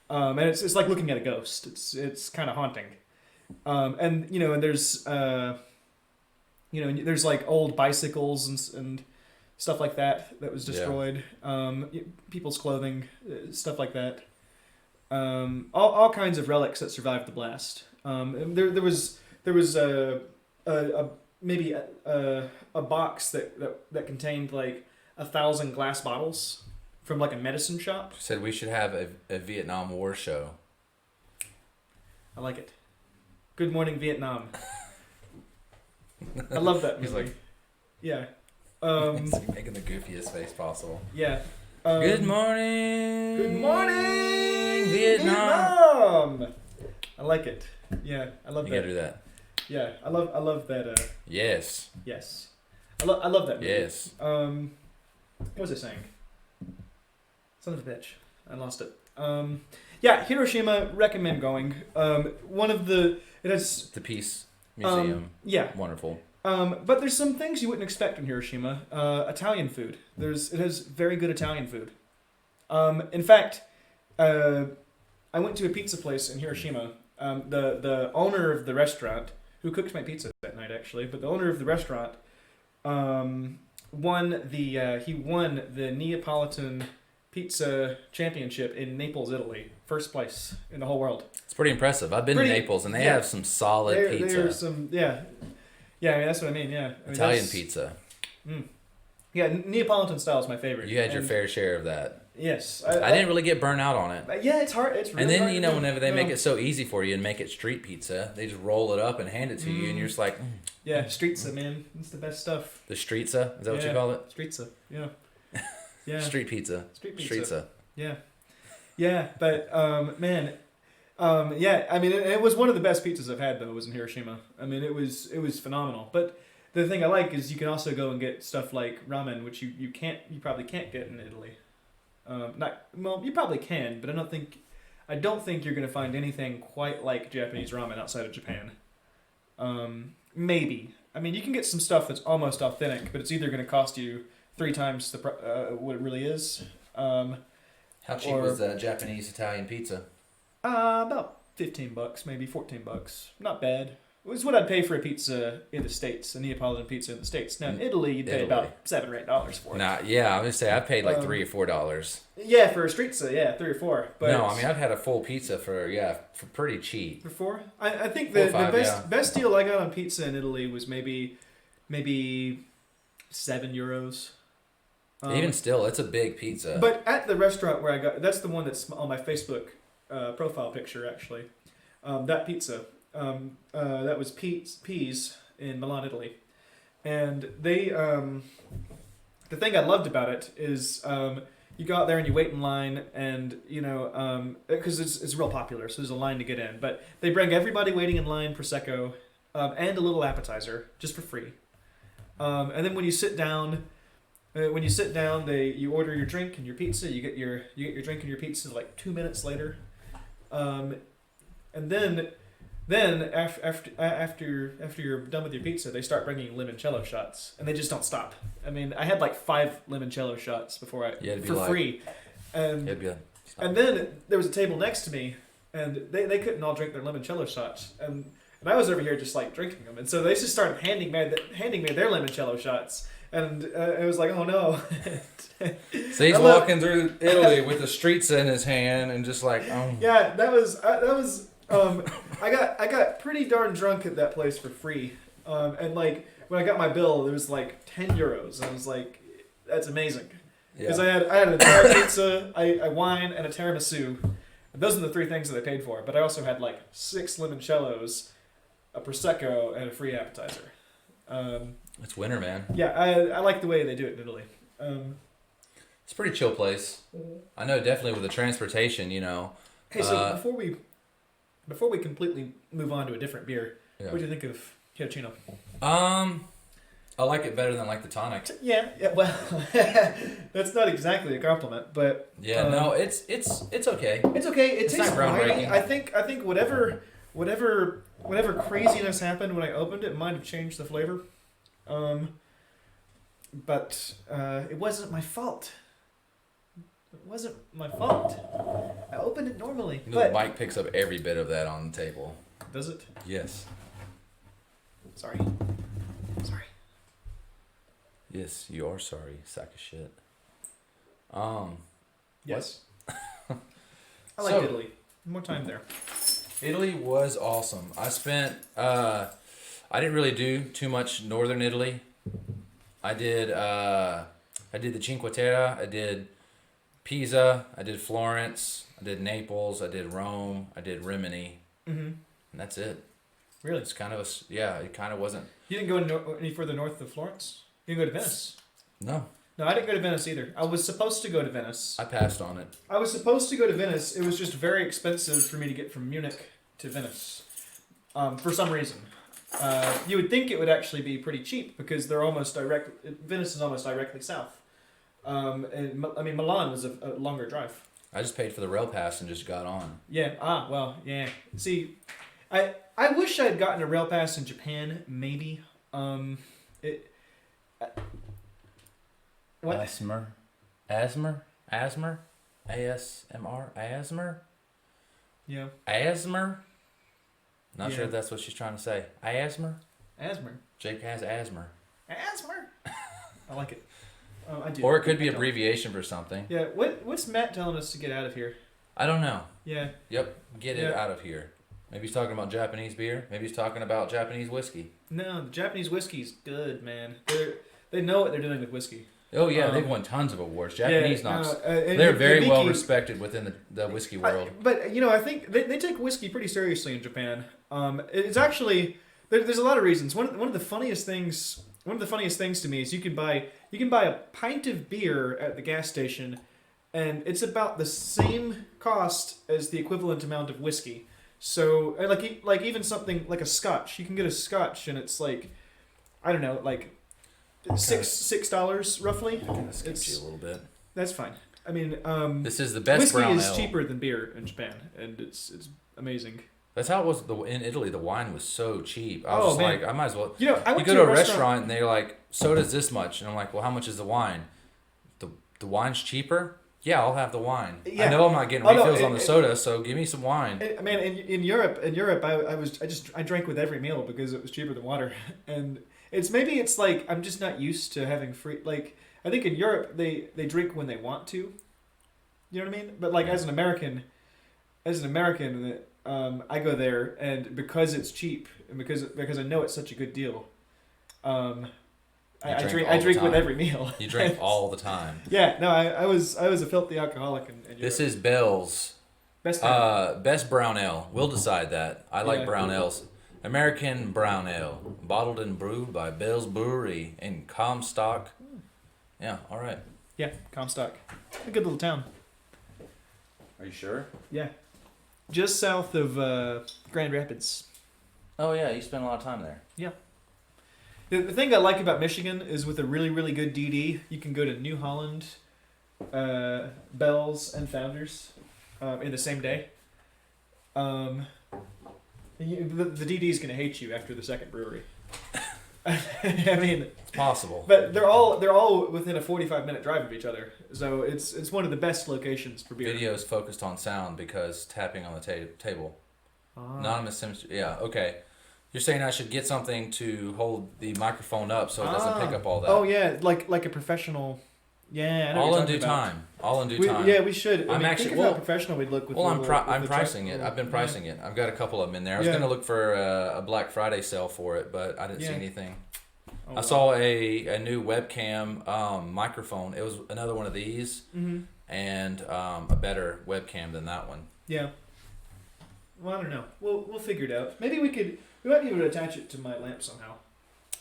And it's like looking at a ghost. It's kind of haunting. And there's there's like old bicycles and stuff like that was destroyed. People's clothing, stuff like that. All kinds of relics that survived the blast. There was maybe a box that contained like 1,000 glass bottles from like a medicine shop. Said we should have a Vietnam War show. I like it. Good Morning Vietnam. I love that movie. He's like, yeah. he's like making the goofiest face possible. Yeah. Good morning. Good morning, Vietnam. I like it. Yeah, I love You that. gotta do that. Yeah, I love that. Yes. Yes, I love that movie. Yes. What was I saying? Son of a bitch, I lost it. Yeah, Hiroshima. Recommend going. It has The Peace Museum. Yeah. Wonderful. But there's some things you wouldn't expect in Hiroshima. Italian food. It has very good Italian food. In fact, I went to a pizza place in Hiroshima. The owner of the restaurant, who cooked my pizza that night actually, but the owner of the restaurant, won the Neapolitan pizza championship in Naples, Italy. First place in the whole world. It's pretty impressive. I've been to Naples, and they have some solid pizza. There's some, yeah. Yeah, I mean, that's what I mean, yeah. I mean, Italian pizza. Yeah, Neapolitan style is my favorite. You had your fair share of that. Yes. I didn't really get burnt out on it. Yeah, it's hard. It's really and then, hard to do. whenever they make it so easy for you and make it street pizza, they just roll it up and hand it to you, and you're just like... Yeah, streetza, man. It's the best stuff. The streetza? Is that what you call it? Streetza, yeah. Yeah. Street pizza. Street pizza. Streetza. Yeah. Yeah, but, man... yeah, I mean, it was one of the best pizzas I've had, though, was in Hiroshima. I mean, it was phenomenal. But the thing I like is you can also go and get stuff like ramen, which you probably can't get in Italy. You probably can, but I don't think you're going to find anything quite like Japanese ramen outside of Japan. Maybe. I mean, you can get some stuff that's almost authentic, but it's either going to cost you 3 times what it really is. How cheap was the Japanese Italian pizza? About $15, maybe $14. Not bad. It was what I'd pay for a pizza in the States, a Neapolitan pizza in the States. Now in Italy, you'd pay about $7 or $8 for it. Nah, yeah, I was gonna say I paid like $3 or $4. Yeah, for a streetza, yeah, $3 or $4. But no, I mean I've had a full pizza for pretty cheap. For $4? I think the best deal I got on pizza in Italy was maybe €7. Even still, it's a big pizza. But at the restaurant where I got, that's the one that's on my Facebook profile picture actually. That pizza. That was Peas in Milan, Italy, and they. The thing I loved about it is you go out there and you wait in line, and because it's real popular, so there's a line to get in. But they bring everybody waiting in line prosecco and a little appetizer just for free, and then when you sit down. You order your drink and your pizza. You get your drink and your pizza like 2 minutes later, and then after you're done with your pizza, they start bringing limoncello shots, and they just don't stop. I mean, I had like 5 limoncello shots before free, and then there was a table next to me, and they couldn't all drink their limoncello shots, and I was over here just like drinking them, and so they just started handing me their limoncello shots. And it was like, oh no. So he's walking through Italy with the streetza in his hand and just like, oh. Yeah, that was. I got pretty darn drunk at that place for free. And like when I got my bill, there was like €10. And I was like, that's amazing. Because I had an entire pizza, a wine, and a tiramisu. And those are the 3 things that I paid for. But I also had like 6 limoncellos, a prosecco, and a free appetizer. It's winter, man. Yeah, I like the way they do it in Italy. It's a pretty chill place. I know definitely with the transportation, Hey, so before we completely move on to a different beer, what do you think of Hiroshima? I like it better than like the tonic. Yeah. Well, that's not exactly a compliment, but no, it's okay. It's okay. It tastes not groundbreaking. I think whatever craziness happened when I opened it might have changed the flavor. But it wasn't my fault. It wasn't my fault. I opened it normally. But Mike picks up every bit of that on the table. Does it? Yes. Sorry. Yes, you are sorry, sack of shit. Yes. I liked So- Italy. More time there. Italy was awesome. I spent. I didn't really do too much northern Italy. I did. I did the Cinque Terre. I did Pisa. I did Florence. I did Naples. I did Rome. I did Rimini, Mm-hmm. and that's it. Really? It's kind of yeah. It kind of wasn't. You didn't go any further north of Florence? You didn't go to Venice? No, No, I didn't go to Venice either. I was supposed to go to Venice. I passed on it. I was supposed to go to Venice. It was just very expensive for me to get from Munich to Venice. For some reason. You would think it would actually be pretty cheap because they're almost direct. Venice is almost directly south. Milan was a longer drive. I just paid for the rail pass and just got on. Yeah. Well, yeah. See, I wish I had gotten a rail pass in Japan. Maybe. What? ASMR, ASMR. Yeah. Asthma? Not Yeah. sure if that's what she's trying to say. Asthma? Asthma. Jake has asthma. Asthma. I like it. I do. Or it could be abbreviation for something. Yeah. What's Matt telling us to get out of here? I don't know. Yeah. Yep, get it Yeah. out of here. Maybe he's talking about Japanese beer. Maybe he's talking about Japanese whiskey. No, the Japanese whiskey's good, man. They know what they're doing with whiskey. Oh yeah, they've won tons of awards. Japanese yeah, knocks. and They're very Hibiki- well respected within the whiskey world. But I think they take whiskey pretty seriously in Japan. It's actually there's a lot of reasons. One of the funniest things to me is you can buy a pint of beer at the gas station, and it's about the same cost as the equivalent amount of whiskey. So like even something like a scotch, you can get a scotch and it's like, I don't know, like $6 roughly. Kind of skipped you a little bit. That's fine. I mean, This is the best whiskey brown is ale. cheaper than beer in Japan, and it's amazing. That's how it was in Italy. The wine was so cheap. I was just man. like, I might as well. You know, I You went go to to a restaurant and they're like, soda's this much, and I'm like, well, how much is the wine? The wine's cheaper. Yeah, I'll have the wine. Yeah. I know I'm not getting refills on the soda, so give me some wine. Man, in Europe, I drank with every meal because it was cheaper than water, and it's like I'm just not used to having free. Like I think in Europe they drink when they want to. You know what I mean? But like as an American, I go there and because it's cheap and because I know it's such a good deal, I drink with every meal. You drink all the time. Yeah, no, I was a filthy alcoholic in Europe. This is Bell's best. best brown ale. We'll decide that. I like Yeah. brown ales. American brown ale, bottled and brewed by Bell's Brewery in Comstock. Yeah, all right. Yeah, Comstock, a good little town. Are you sure? Yeah, just south of Grand Rapids. Oh yeah, you spent a lot of time there. Yeah. The thing I like about Michigan is with a really, really good DD, you can go to New Holland, Bell's, and Founders in the same day. The DD is going to hate you after the second brewery. I mean, It's possible. but they're all within a 45-minute drive of each other, so it's one of the best locations for beer. Videos focused on sound because tapping on the table. Ah. Anonymous Sims. Yeah, okay. You're saying I should get something to hold the microphone up so it doesn't pick up all that. Oh yeah, like a professional. Yeah, I know all what in you're due talking about. time. All in due time. Yeah, we should. I'm actually- think of how well- professional we'd look with. Well, little, I'm with the pricing truck- it. I've been pricing it. I've got a couple of them in there. I was Yeah. gonna look for a Black Friday sale for it, but I didn't see Yeah. anything. Oh, I wow. saw a new webcam microphone. It was another one of these Mhm. and a better webcam than that one. Yeah. Well, I don't know. We'll figure it out. Maybe we might be able to attach it to my lamp somehow.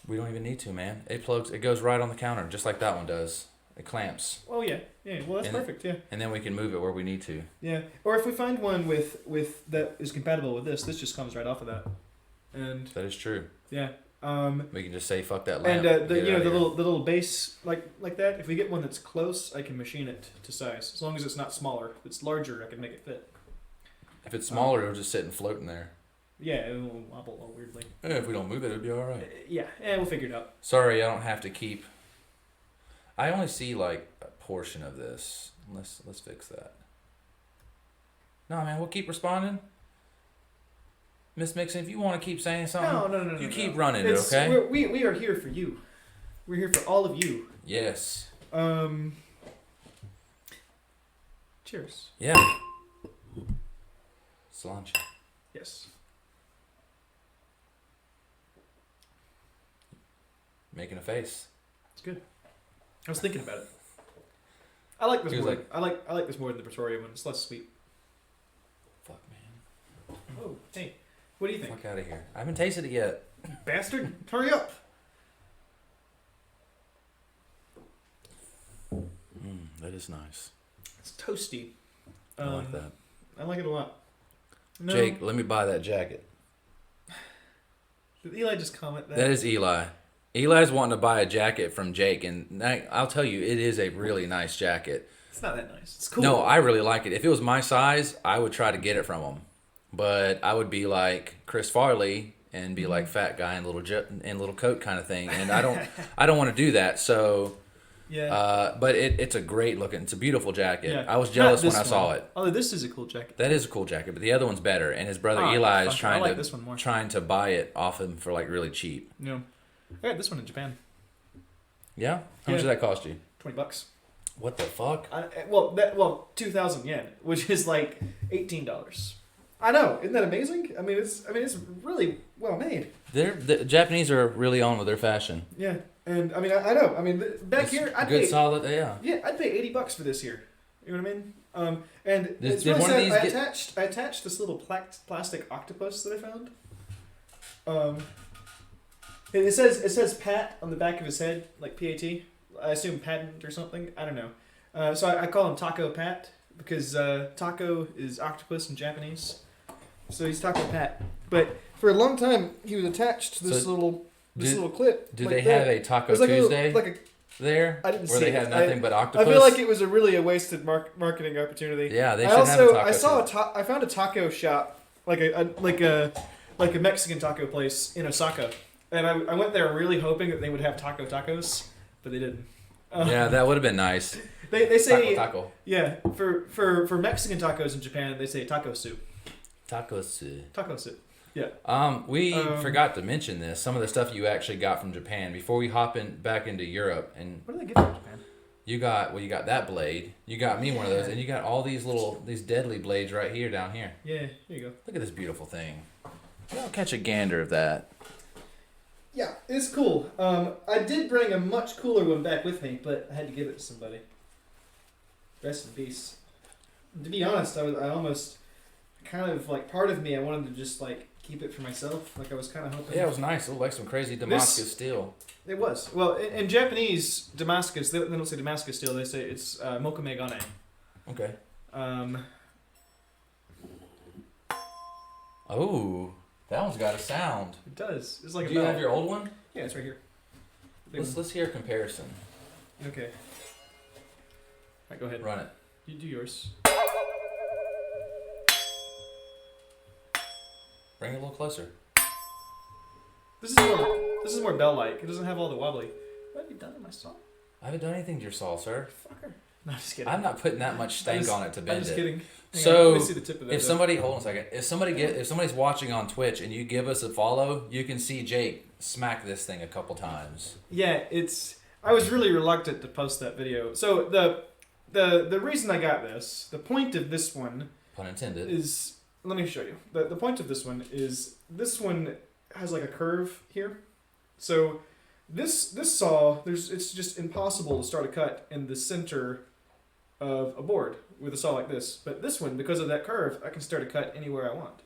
We don't even need to, man. It plugs. It goes right on the counter, just like that one does. It clamps, Oh yeah. Well, that's And- perfect. Yeah. and then we can move it where we need to. Yeah. Or if we find one with that is compatible with this just comes right off of that. And That is true. yeah. We can just say fuck that lamp. And and the get you know outta the here. little base like that. If we get one that's close, I can machine it to size. As long as it's not smaller. If it's larger, I can make it fit. If it's smaller, it'll just sit and float in there. Yeah, it will wobble all weirdly. If we don't move it, it'll be all right. Yeah, we'll figure it out. Sorry, I don't have to keep. I only see like a portion of this. Let's fix that. No, man, we'll keep responding. Miss Mixon, if you want to keep saying something, No. you no, keep no. running it, It's, okay? we are here for you. We're here for all of you. Yes. Cheers. Yeah. Cilantro. Yes. Making a face. It's good. I was thinking about it. I like this He was more. like- I like this more than the Pretoria one. It's less sweet. Fuck, man. Oh, hey. What do you think? Fuck out of here. I haven't tasted it yet. Bastard, hurry up. That is nice. It's toasty. I like that. I like it a lot. No, Jake, let me buy that jacket. did Eli just comment that? That is Eli. Eli's wanting to buy a jacket from Jake, and I'll tell you, it is a really nice jacket. It's not that nice. It's cool. No, I really like it. If it was my size, I would try to get it from him. But I would be like Chris Farley and be like fat guy in little coat kind of thing, and I don't want to do that. So, Yeah. but it's a great looking. It's a beautiful jacket. Yeah. I was jealous Not when I this saw one. it. Although this is a cool jacket. That is a cool jacket, but the other one's better. And his brother Oh, Eli is fuck, I like trying this one more. to buy it off him for like really cheap. No. I got this one in Japan. Yeah, how much did that cost you? $20. What the fuck? Well, 2,000 yen, which is like $18. I know, isn't that amazing? I mean, it's really well made. The Japanese are really on with their fashion. Yeah, and I mean, I know. I mean, back It's here, I'd good, pay, solid. Yeah. yeah, I'd pay $80 for this here. You know what I mean? And it's Did really one of sad. these I attached this little plastic octopus that I found. It says Pat on the back of his head, like PAT. I assume patent or something. I don't know. So I call him Taco Pat because taco is octopus in Japanese. So he's Taco Pat. But for a long time, he was attached to this little clip. Do like they that. have a Taco It was like Tuesday a there? I didn't where see they it. have nothing but octopus? I feel like it was a wasted marketing opportunity. Yeah, they I should also have a taco. I saw Tuesday. I found a taco shop like a Mexican taco place in Osaka, and I went there really hoping that they would have tacos, but they didn't. Yeah, that would have been nice. They say Taco. yeah for Mexican tacos in Japan they say taco soup. Tacos. Taco soup. Yeah. We forgot to mention this. Some of the stuff you actually got from Japan before we hop back into Europe, and What did they get from Japan? you got that blade. You got me one of those, and you got all these deadly blades right here down here. Yeah, here you go. Look at this beautiful thing. I'll catch a gander of that. Yeah, it's cool. I did bring a much cooler one back with me, but I had to give it to somebody. Rest in peace. To be honest, I almost kind of like part of me I wanted to just like keep it for myself. Like I was kind of hoping. Yeah, it was nice. It looked like some crazy Damascus steel. It was. Well, in Japanese, Damascus, they don't say Damascus steel, they say it's Mokame Gane. Okay. Um, Oh, that one's got a sound. it does. It's like Do a you bell. have your old one? Yeah, it's right here. Big Let's hear a comparison. one. Okay. Alright, go ahead. Run it. You do yours. Bring it a little closer. This is more bell-like. It doesn't have all the wobbly. What have you done to my song? I haven't done anything to your saw, sir. Fucker. No, just kidding. I'm not putting that much stank on it to I'm bend just it. kidding. Hang So, on, let me see the tip of that. If somebody, hold on a second. If somebody's watching on Twitch and you give us a follow, you can see Jake smack this thing a couple times. Yeah, I was really reluctant to post that video. So the reason I got this, the point of this one Pun intended. is, let me show you. The point of this one has like a curve here. So this saw, it's just impossible to start a cut in the center of a board with a saw like this. But this one, because of that curve, I can start a cut anywhere I want.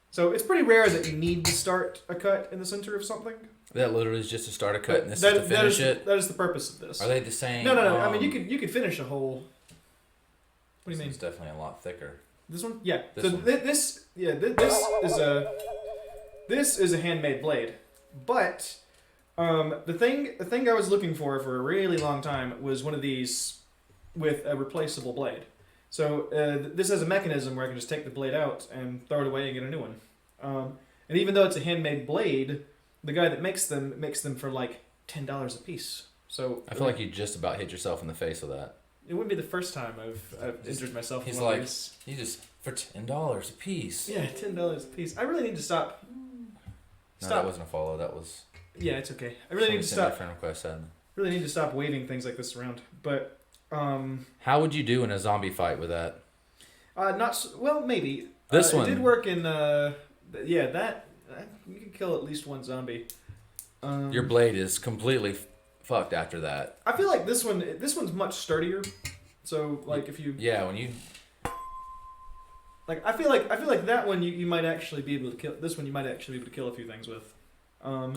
So it's pretty rare that you need to start a cut in the center of something. That literally is just to start a cut, and this That- is to finish it. That is the purpose of this. Are they the same? No. I mean, you could finish a whole. What do you mean? It's definitely a lot thicker. This one? Yeah. This So one. This is a handmade blade, but the thing I was looking for a really long time was one of these with a replaceable blade. So this has a mechanism where I can just take the blade out and throw it away and get a new one. And even though it's a handmade blade, the guy that makes them for like $10 a piece. So I feel like you just about hit yourself in the face with that. it wouldn't be the first time I've injured myself. He's in one of like, these. you just for $10 a piece. Yeah, $10 a piece. I really need to stop. No, that wasn't a follow. That was Yeah, it's okay. I really need to Somebody sent me a stop. friend request. Said. Really need to stop waving things like this around. But How would you do in a zombie fight with that? well, maybe. This It one. did work in yeah, that you can kill at least one zombie. Your blade is completely fucked after that. I feel like this one's much sturdier. So like if you Yeah, when you. like, I feel like that one you might actually be able to kill. This one you might actually be able to kill a few things with.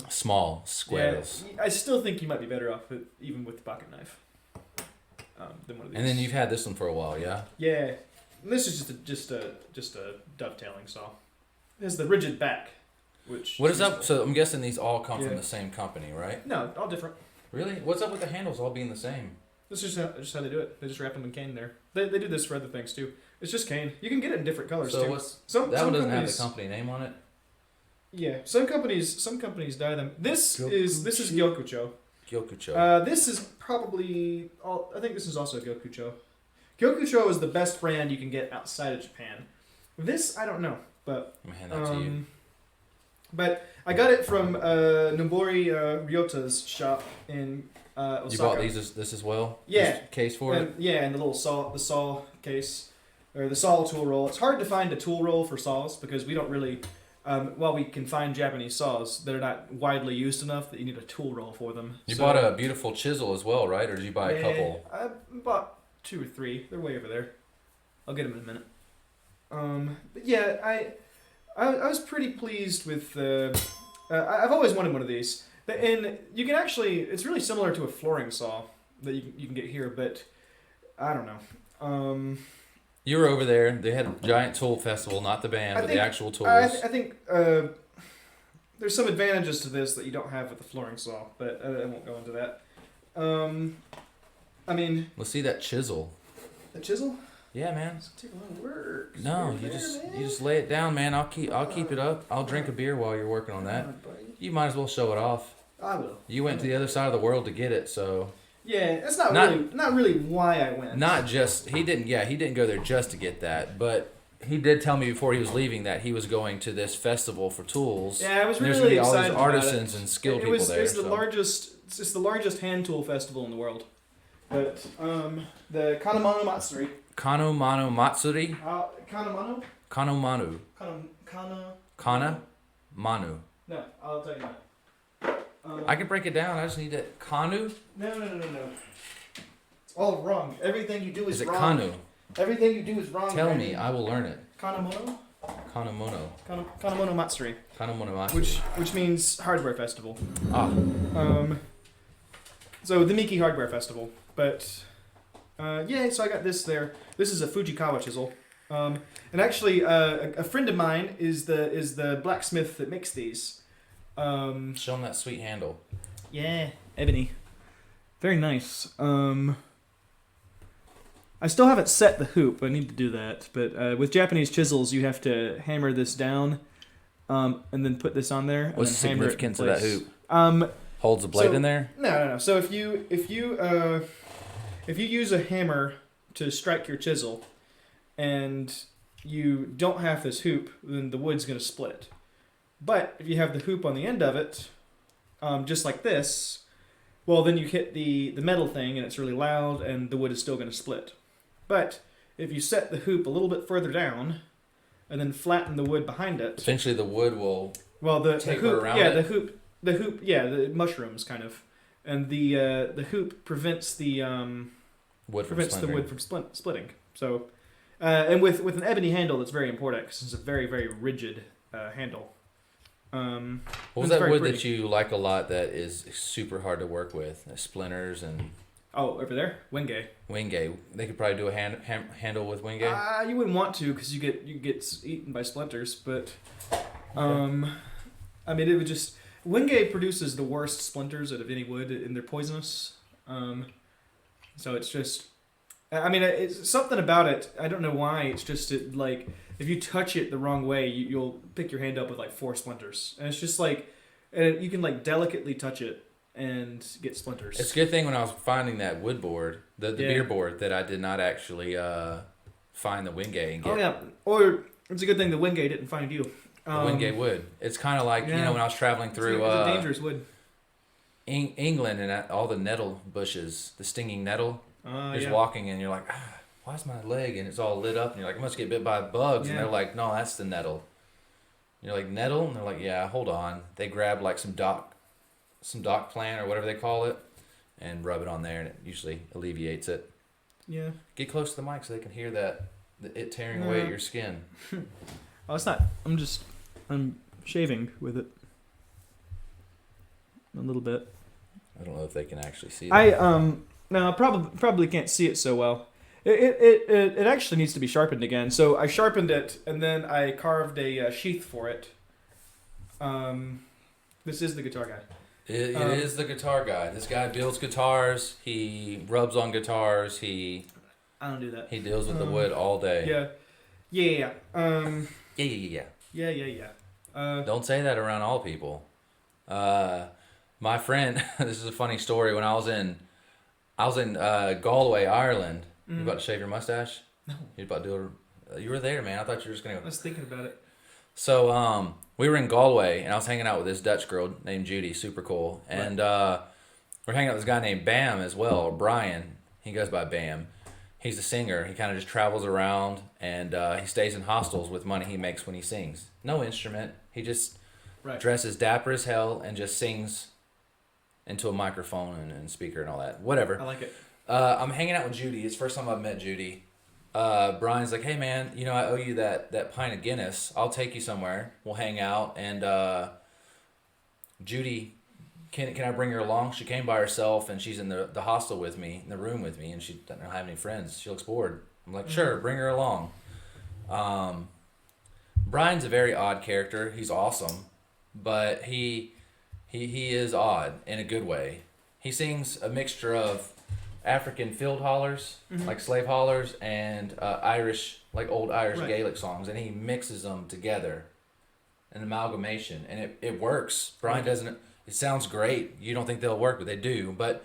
Small squares. Yeah, I still think you might be better off even with the pocket knife than one of these. And then you've had this one for a while, yeah? Yeah, and this is just a dovetailing saw. It has the rigid back, which. What is up? So I'm guessing these all come Yeah. from the same company, right? No, all different. Really? What's up with the handles all being the same? This is just how they do it. They just wrap them in cane there. They do this for other things too. It's just cane. You can get it in different colors So too. what's Some that one doesn't have companies, the company name on it? Yeah, some companies dye them. This is Gyokucho. Gyokucho. This is probably all. I think this is also Gyokucho. Gyokucho is the best brand you can get outside of Japan. This I don't know, but I'm gonna hand that to you. but I got it from Nobori Ryota's shop in Osaka. You bought this as well? Yeah. This case for it? Yeah, and the saw case, or the saw tool roll. It's hard to find a tool roll for saws because we don't really, while we can find Japanese saws, they're not widely used enough that you need a tool roll for them. You bought a beautiful chisel as well, right? Or did you buy a couple? I bought 2 or 3. They're way over there. I'll get them in a minute. But yeah, I was pretty pleased with. I've always wanted one of these. And you can actually, it's really similar to a flooring saw that you can get here, but I don't know. You were over there. They had a giant tool festival, not the band, but the actual tools. I think there's some advantages to this that you don't have with the flooring saw, but I won't go into that. I mean, Let's see that chisel. the chisel. Yeah, man. It's gonna take a lot of work. No, you just lay it down, man. I'll keep it up. I'll drink a beer while you're working on that. You might as well show it off. I will. You went to the other side of the world to get it, so Yeah, that's not really why I went. not just he didn't go there just to get that, but he did tell me before he was leaving that he was going to this festival for tools. Yeah, I was and really there's gonna be all excited these about artisans it. and skilled It people was, there. It's the so. largest. It's the largest hand tool festival in the world. But the Kanemano Matsuri. Kanomano Matsuri? Kanemano? Kanomanu. Kana Manu. No, I'll tell you that. I can break it down. I just need it. Kanu? No. It's all wrong. Everything you do is Is it wrong. Kanu? Everything you do is wrong. Tell Brandon. me. I will learn it. Kanemono? Kanemono. Kanemono Matsuri. Kanemono Matsuri. Which means hardware festival. Ah. So the Miki Hardware Festival. But yeah, so I got this there. This is a Fujikawa chisel. And actually, a friend of mine is the blacksmith that makes these. Show him that sweet handle. Yeah, ebony. Very nice. I still haven't set the hoop. I need to do that. But with Japanese chisels, you have to hammer this down, and then put this on there. And What's the then hammer it in significance of that place. hoop? Holds the blade so- in there? No. So if you use a hammer to strike your chisel, and you don't have this hoop, then the wood's gonna split. But if you have the hoop on the end of it, just like this, well, then you hit the metal thing and it's really loud, and the wood is still gonna split. But if you set the hoop a little bit further down, and then flatten the wood behind it, Eventually the wood will the taper hoop, around yeah, it? the hoop, yeah, the mushrooms kind of, and the hoop prevents the wood from prevents the splintering. wood from splitting. So, and with an ebony handle, that's very important because it's a very very rigid handle. What was it's that very wood pretty. that you like a lot that is super hard to work with? Splinters and Oh, over there, Wenge. wingay. They could probably do a handle with wingay. You wouldn't want to because you get eaten by splinters, but I mean it would just Wenge produces the worst splinters out of any wood, and they're poisonous. So it's just, I mean, it's something about it. I don't know why. It's just like if you touch it the wrong way, you'll pick your hand up with like 4 splinters, and it's just like, and you can like delicately touch it and get splinters. It's a good thing when I was finding that wood board, the Yeah. beer board, that I did not actually find the wingay and get Oh yeah, or it's a good thing the Wenge didn't find you. the wingay wood. It's kind of like, you yeah. know, when I was traveling through it's a dangerous wood. England and all the nettle bushes, the stinging nettle. You're just walking and you're like, why is my leg? And it's all lit up and you're like, I must get bit by bugs. And they're like, no, that's the nettle. And you're like, nettle? And they're like, yeah, hold on. They grab like some dock plant or whatever they call it and rub it on there, and it usually alleviates it. Yeah. Get close to the mic so they can hear it tearing away at your skin. Oh, it's not. I'm shaving with it a little bit. I don't know if they can actually see that. No, probably can't see it so well. It actually needs to be sharpened again. So I sharpened it and then I carved a sheath for it. This is the guitar guy. It is the guitar guy. This guy builds guitars. He rubs on guitars. I don't do that. He deals with the wood all day. Yeah. Yeah. Don't say that around all people. My friend, this is a funny story. When I was in Galway, Ireland. You about to shave your mustache? No. You about to do it? You were there, man. I thought you were just gonna. I was thinking about it. So we were in Galway, and I was hanging out with this Dutch girl named Judy, super cool, and we're hanging out with this guy named Bam as well, or Brian. He goes by Bam. He's a singer. He kind of just travels around, and he stays in hostels with money he makes when he sings. No instrument. He just dresses dapper as hell and just sings into a microphone and speaker and all that. Whatever. I like it. I'm hanging out with Judy. It's the first time I've met Judy. Brian's like, hey man, I owe you that pint of Guinness. I'll take you somewhere. We'll hang out. And Judy, can I bring her along? She came by herself and she's in the hostel with me, in the room with me, and she doesn't have any friends. She looks bored. I'm like, sure, bring her along. Brian's a very odd character. He's awesome, but he is odd in a good way. He sings a mixture of African field hollers, like slave hollers, and Irish, like old Irish Gaelic songs, and he mixes them together, an amalgamation, and it works. Brian doesn't. It sounds great. You don't think they'll work, but they do. But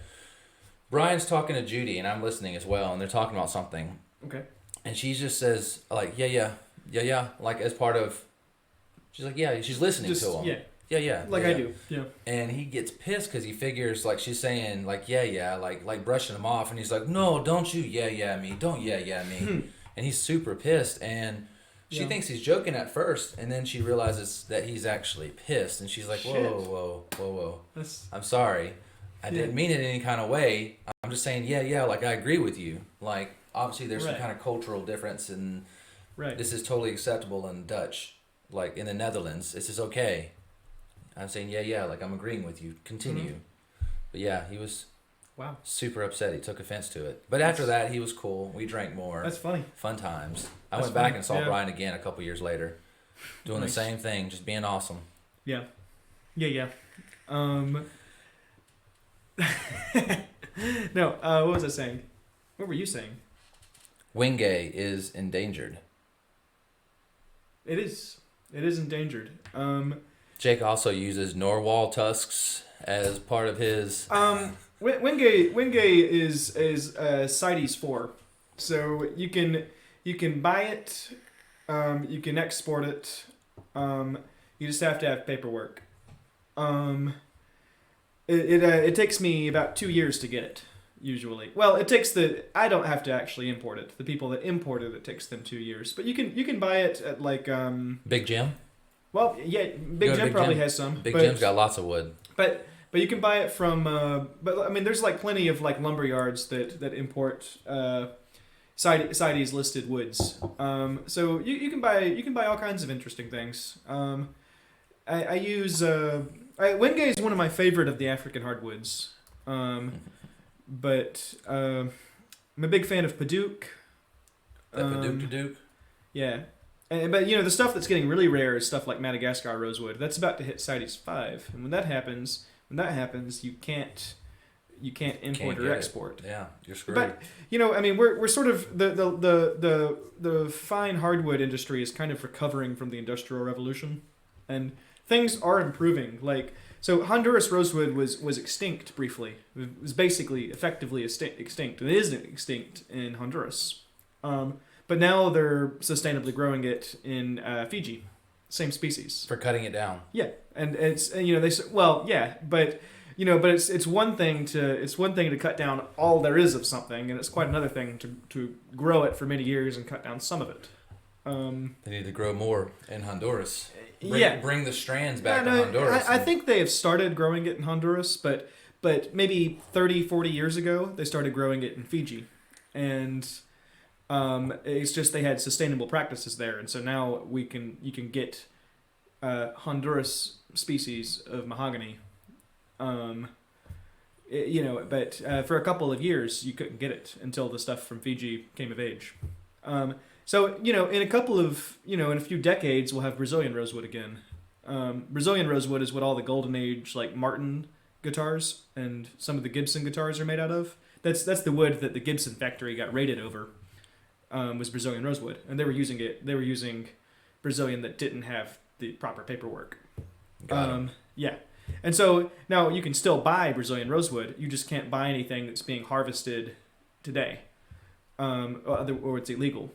Brian's talking to Judy, and I'm listening as well, and they're talking about something. Okay. And she just says like yeah, like as part of. She's like she's listening to him. Yeah. Like I do. Yeah. And he gets pissed because he figures like she's saying like like brushing him off, and he's like, no, don't you me, don't me, and he's super pissed, and she thinks he's joking at first, and then she realizes that he's actually pissed, and she's like, whoa, I'm sorry, I didn't mean it in any kind of way. I'm just saying like I agree with you. Like obviously there's some kind of cultural difference, and this is totally acceptable in Dutch, like in the Netherlands, this is okay. I'm saying, like I'm agreeing with you. Continue. But yeah, he was super upset. He took offense to it. But after that, he was cool. We drank more. That's funny. Fun times. I went back and saw Brian again a couple years later. Doing the same thing, just being awesome. Yeah. No, what was I saying? What were you saying? Wingay is endangered. It is endangered. Jake also uses narwhal tusks as part of his. Wingay is CITES 4, so you can buy it, you can export it, you just have to have paperwork. It takes me about 2 years to get it usually. Well, I don't have to actually import it. The people that import it takes them 2 years, but you can buy it at like Big Jim. Well, yeah, Big Jim probably has some. Big Jim's got lots of wood. But you can buy it from. But I mean, there's like plenty of like lumber yards that import CITES listed woods. So you can buy all kinds of interesting things. I use Wingay is one of my favorite of the African hardwoods. But I'm a big fan of Padouk. Padouk. Yeah. But the stuff that's getting really rare is stuff like Madagascar rosewood. That's about to hit CITES 5, and when that happens, you can't import or export. Yeah, you're screwed. But I mean, we're sort of the fine hardwood industry is kind of recovering from the Industrial Revolution, and things are improving. Like so, Honduras rosewood was extinct briefly. It was basically effectively extinct, and it is extinct in Honduras. But now they're sustainably growing it in Fiji, same species. For cutting it down. Yeah, and it's they say, well, yeah, but but it's one thing to cut down all there is of something, and it's quite another thing to grow it for many years and cut down some of it. They need to grow more in Honduras. Yeah. Bring the strands back to Honduras. I think they have started growing it in Honduras, but maybe 30, 40 years ago, they started growing it in Fiji. And it's just they had sustainable practices there. And so now you can get Honduras species of mahogany. But for a couple of years, you couldn't get it until the stuff from Fiji came of age. So, in a few decades, we'll have Brazilian rosewood again. Brazilian rosewood is what all the golden age, like Martin guitars and some of the Gibson guitars are made out of. That's the wood that the Gibson factory got raided over, was Brazilian rosewood. And they were using Brazilian that didn't have the proper paperwork. Yeah. And so now you can still buy Brazilian rosewood. You just can't buy anything that's being harvested today, or it's illegal.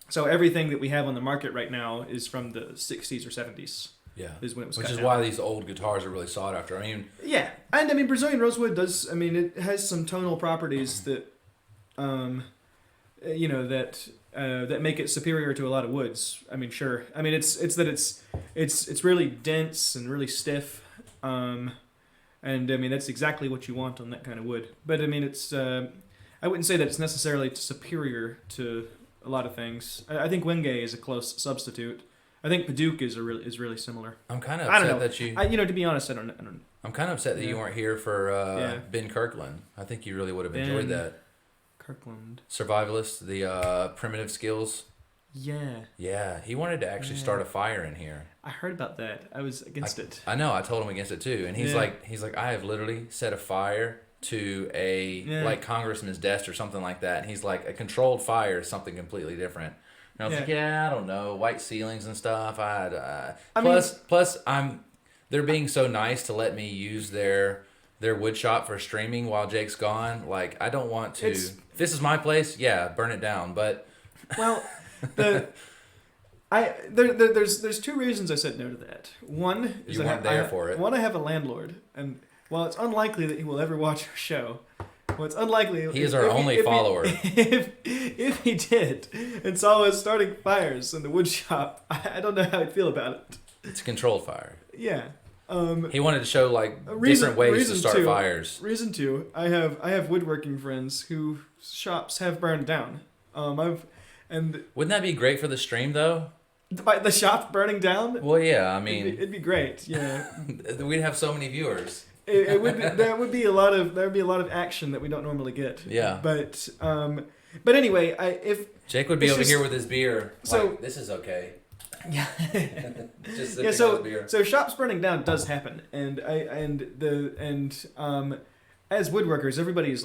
So everything that we have on the market right now is from the 60s or 70s. Yeah. Is when it was Which cut is down. why these old guitars are really sought after. Yeah. And Brazilian rosewood it has some tonal properties that, that make it superior to a lot of woods. Sure. It's really dense and really stiff. That's exactly what you want on that kind of wood. But I wouldn't say that it's necessarily superior to a lot of things. I think Wenge is a close substitute. I think Paduk is really similar. I'm kind of upset that you. To be honest, I don't. I'm kind of upset that you weren't here for Ben Kirkland. I think you really would have enjoyed that. Kirkland. Survivalist, the primitive skills. Yeah. Yeah, he wanted to actually start a fire in here. I heard about that. I was against it. I know. I told him against it too, and he's like, I have literally set a fire to a congressman's desk or something like that. And he's like, a controlled fire is something completely different. And I was like, I don't know, white ceilings and stuff. Plus, they're being so nice to let me use their wood shop for streaming while Jake's gone. Like, I don't want to. If this is my place, burn it down. But there's two reasons I said no to that. One is you weren't there for it. One, I have a landlord, and while it's unlikely that he will ever watch our show, it's unlikely he is our only follower. If he did and saw us starting fires in the wood shop, I don't know how I'd feel about it. It's a controlled fire. Yeah. He wanted to show different ways to start fires. Reason two, I have woodworking friends whose shops have burned down. Wouldn't that be great for the stream though? The shop burning down? Well, yeah. It'd be great. Yeah. We'd have so many viewers. It would be, there would be a lot of action that we don't normally get. Yeah. But anyway, if Jake would be over here with his beer. So this is okay. Yeah. Just sipping his beer. So shops burning down does happen, as woodworkers, everybody is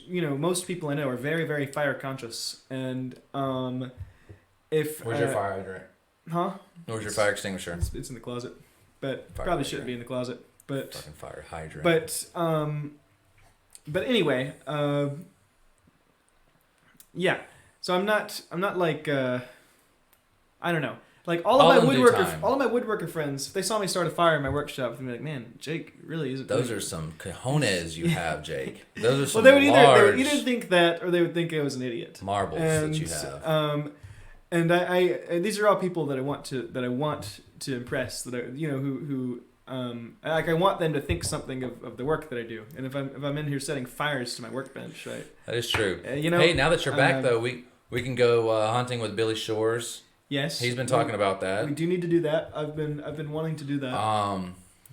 most people I know are very, very fire conscious, and where's your fire hydrant? Huh? Where's your fire extinguisher? It's in the closet, but fire probably hydrant. shouldn't be in the closet. But fucking fire hydrant. But anyway, yeah. So I'm not like I don't know. Like all of my woodworker friends, if they saw me start a fire in my workshop, they'd be like, "Man, Jake really isn't." Those are some cojones you have, Jake. Those are some they would either think that, or they would think I was an idiot. Marbles that you have. And I these are all people that I want to impress. That who I want them to think something of the work that I do. And if I'm in here setting fires to my workbench, right? That is true. Hey, now that you're back though, we can go hunting with Billy Shores. Yes, he's been talking about that. We do need to do that. I've been wanting to do that.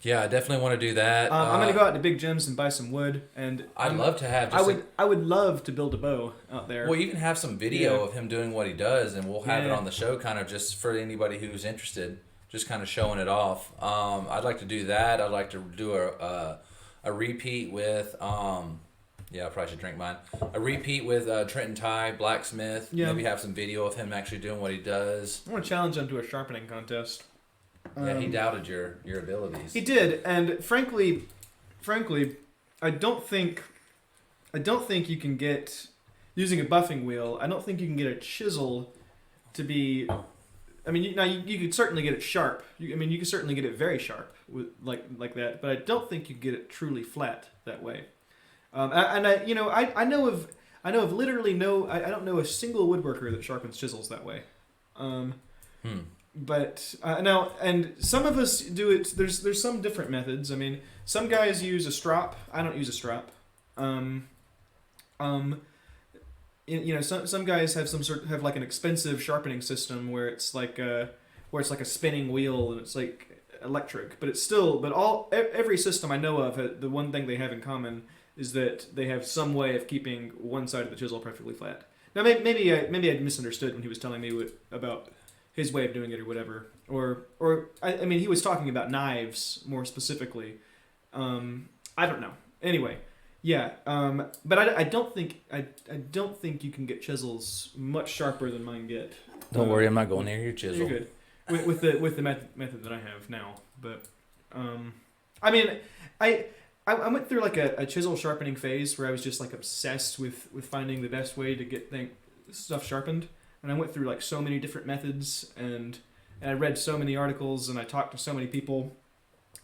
Yeah, I definitely want to do that. I'm gonna go out to Big Jim's and buy some wood, and I'd love to have. I would love to build a bow out there. We'll even have some video of him doing what he does, and we'll have it on the show, kind of just for anybody who's interested, just kind of showing it off. I'd like to do that. I'd like to do a repeat with. Yeah, I probably should drink mine. A repeat with Trenton Ty, blacksmith. Yeah. Maybe have some video of him actually doing what he does. I want to challenge him to a sharpening contest. Yeah, he doubted your abilities. He did, and frankly, I don't think you can get, using a buffing wheel, I don't think you can get a chisel to be. I mean, you could certainly get it sharp. You could certainly get it very sharp. with like that, but I don't think you get it truly flat that way. I know of literally I don't know a single woodworker that sharpens chisels that way. But now, and some of us do it. There's some different methods. I mean, some guys use a strop. I don't use a strop. Some guys have like an expensive sharpening system where it's like a spinning wheel and it's like electric. But every system I know of, the one thing they have in common is that they have some way of keeping one side of the chisel perfectly flat. Now, maybe I misunderstood when he was telling me about his way of doing it or whatever. I mean, he was talking about knives more specifically. I don't know. Anyway, yeah. But I don't think you can get chisels much sharper than mine get. Don't worry, I'm not going near your chisel. You're good with the method that I have now. But I mean, I went through like a chisel sharpening phase where I was just like obsessed with finding the best way to get stuff sharpened. And I went through like so many different methods and I read so many articles and I talked to so many people.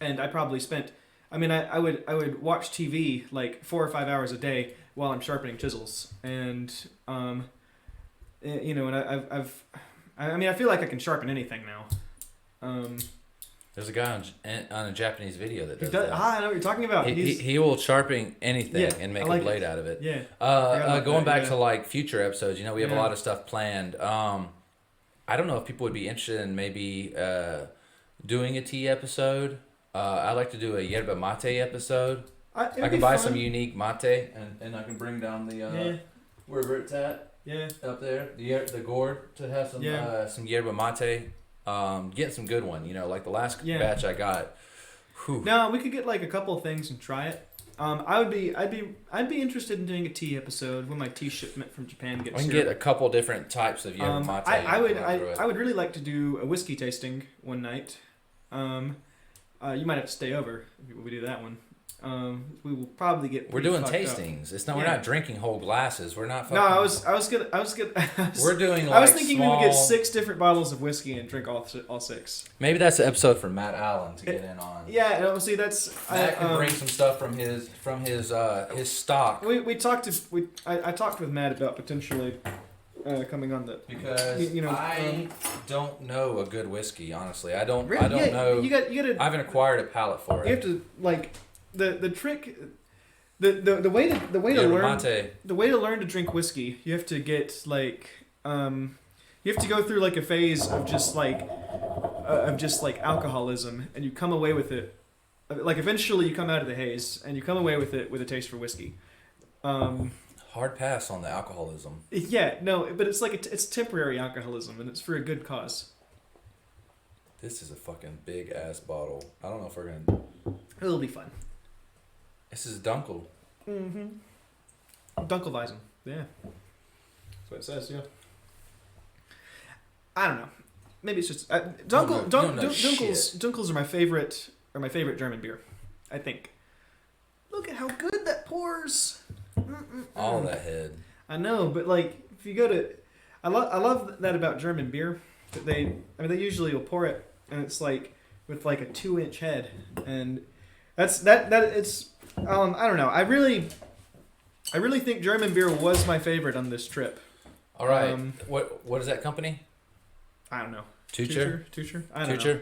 And I probably spent, I would watch TV like 4 or 5 hours a day while I'm sharpening chisels. And, and I feel like I can sharpen anything now. There's a guy on a Japanese video that does that. I know what you're talking about. He will sharpen anything and make a blade out of it. Yeah. Going back to like future episodes, we have a lot of stuff planned. I don't know if people would be interested in maybe doing a tea episode. I'd like to do a yerba mate episode. I can buy some unique mate and I can bring down the wherever it's at. Yeah. Up there, the gourd to have some yerba mate. Get some good one, like the last batch I got. Whew. No, we could get like a couple of things and try it. I'd be interested in doing a tea episode when my tea shipment from Japan gets here. We can get a couple different types of yerba mate. I would really like to do a whiskey tasting one night. You might have to stay over if we do that one. We will probably get. We're doing tastings. We're not drinking whole glasses. We're not. No, I was gonna. We're doing. Like I was thinking we would get 6 different bottles of whiskey and drink all 6. Maybe that's an episode for Matt Allen to get in on. Yeah, no, see, that's. Matt can bring some stuff from his stock. I talked with Matt about potentially coming on the because I don't know a good whiskey. Honestly, I don't. Really? I don't know. You got. I haven't acquired a palate for it. You have to like. The trick, the way to learn to drink whiskey, you have to get like you have to go through like a phase of just like alcoholism, and you come away with it. Like eventually you come out of the haze and you come away with it with a taste for whiskey. Hard pass on the alcoholism. Yeah, no, but it's like it's temporary alcoholism and it's for a good cause. This is a fucking big ass bottle. I don't know if we're gonna. It'll be fun. This is Dunkel. Mm-hmm. Dunkelweizen. Yeah. That's what it says, yeah. I don't know. Maybe it's just Dunkels are my favorite German beer, I think. Look at how good that pours. All that head. I know, but like if you go to I love that about German beer. That they usually will pour it and it's like with like a 2-inch head and it's I don't know. I really think German beer was my favorite on this trip. All right. What is that company? I don't know. Tucher? I don't know.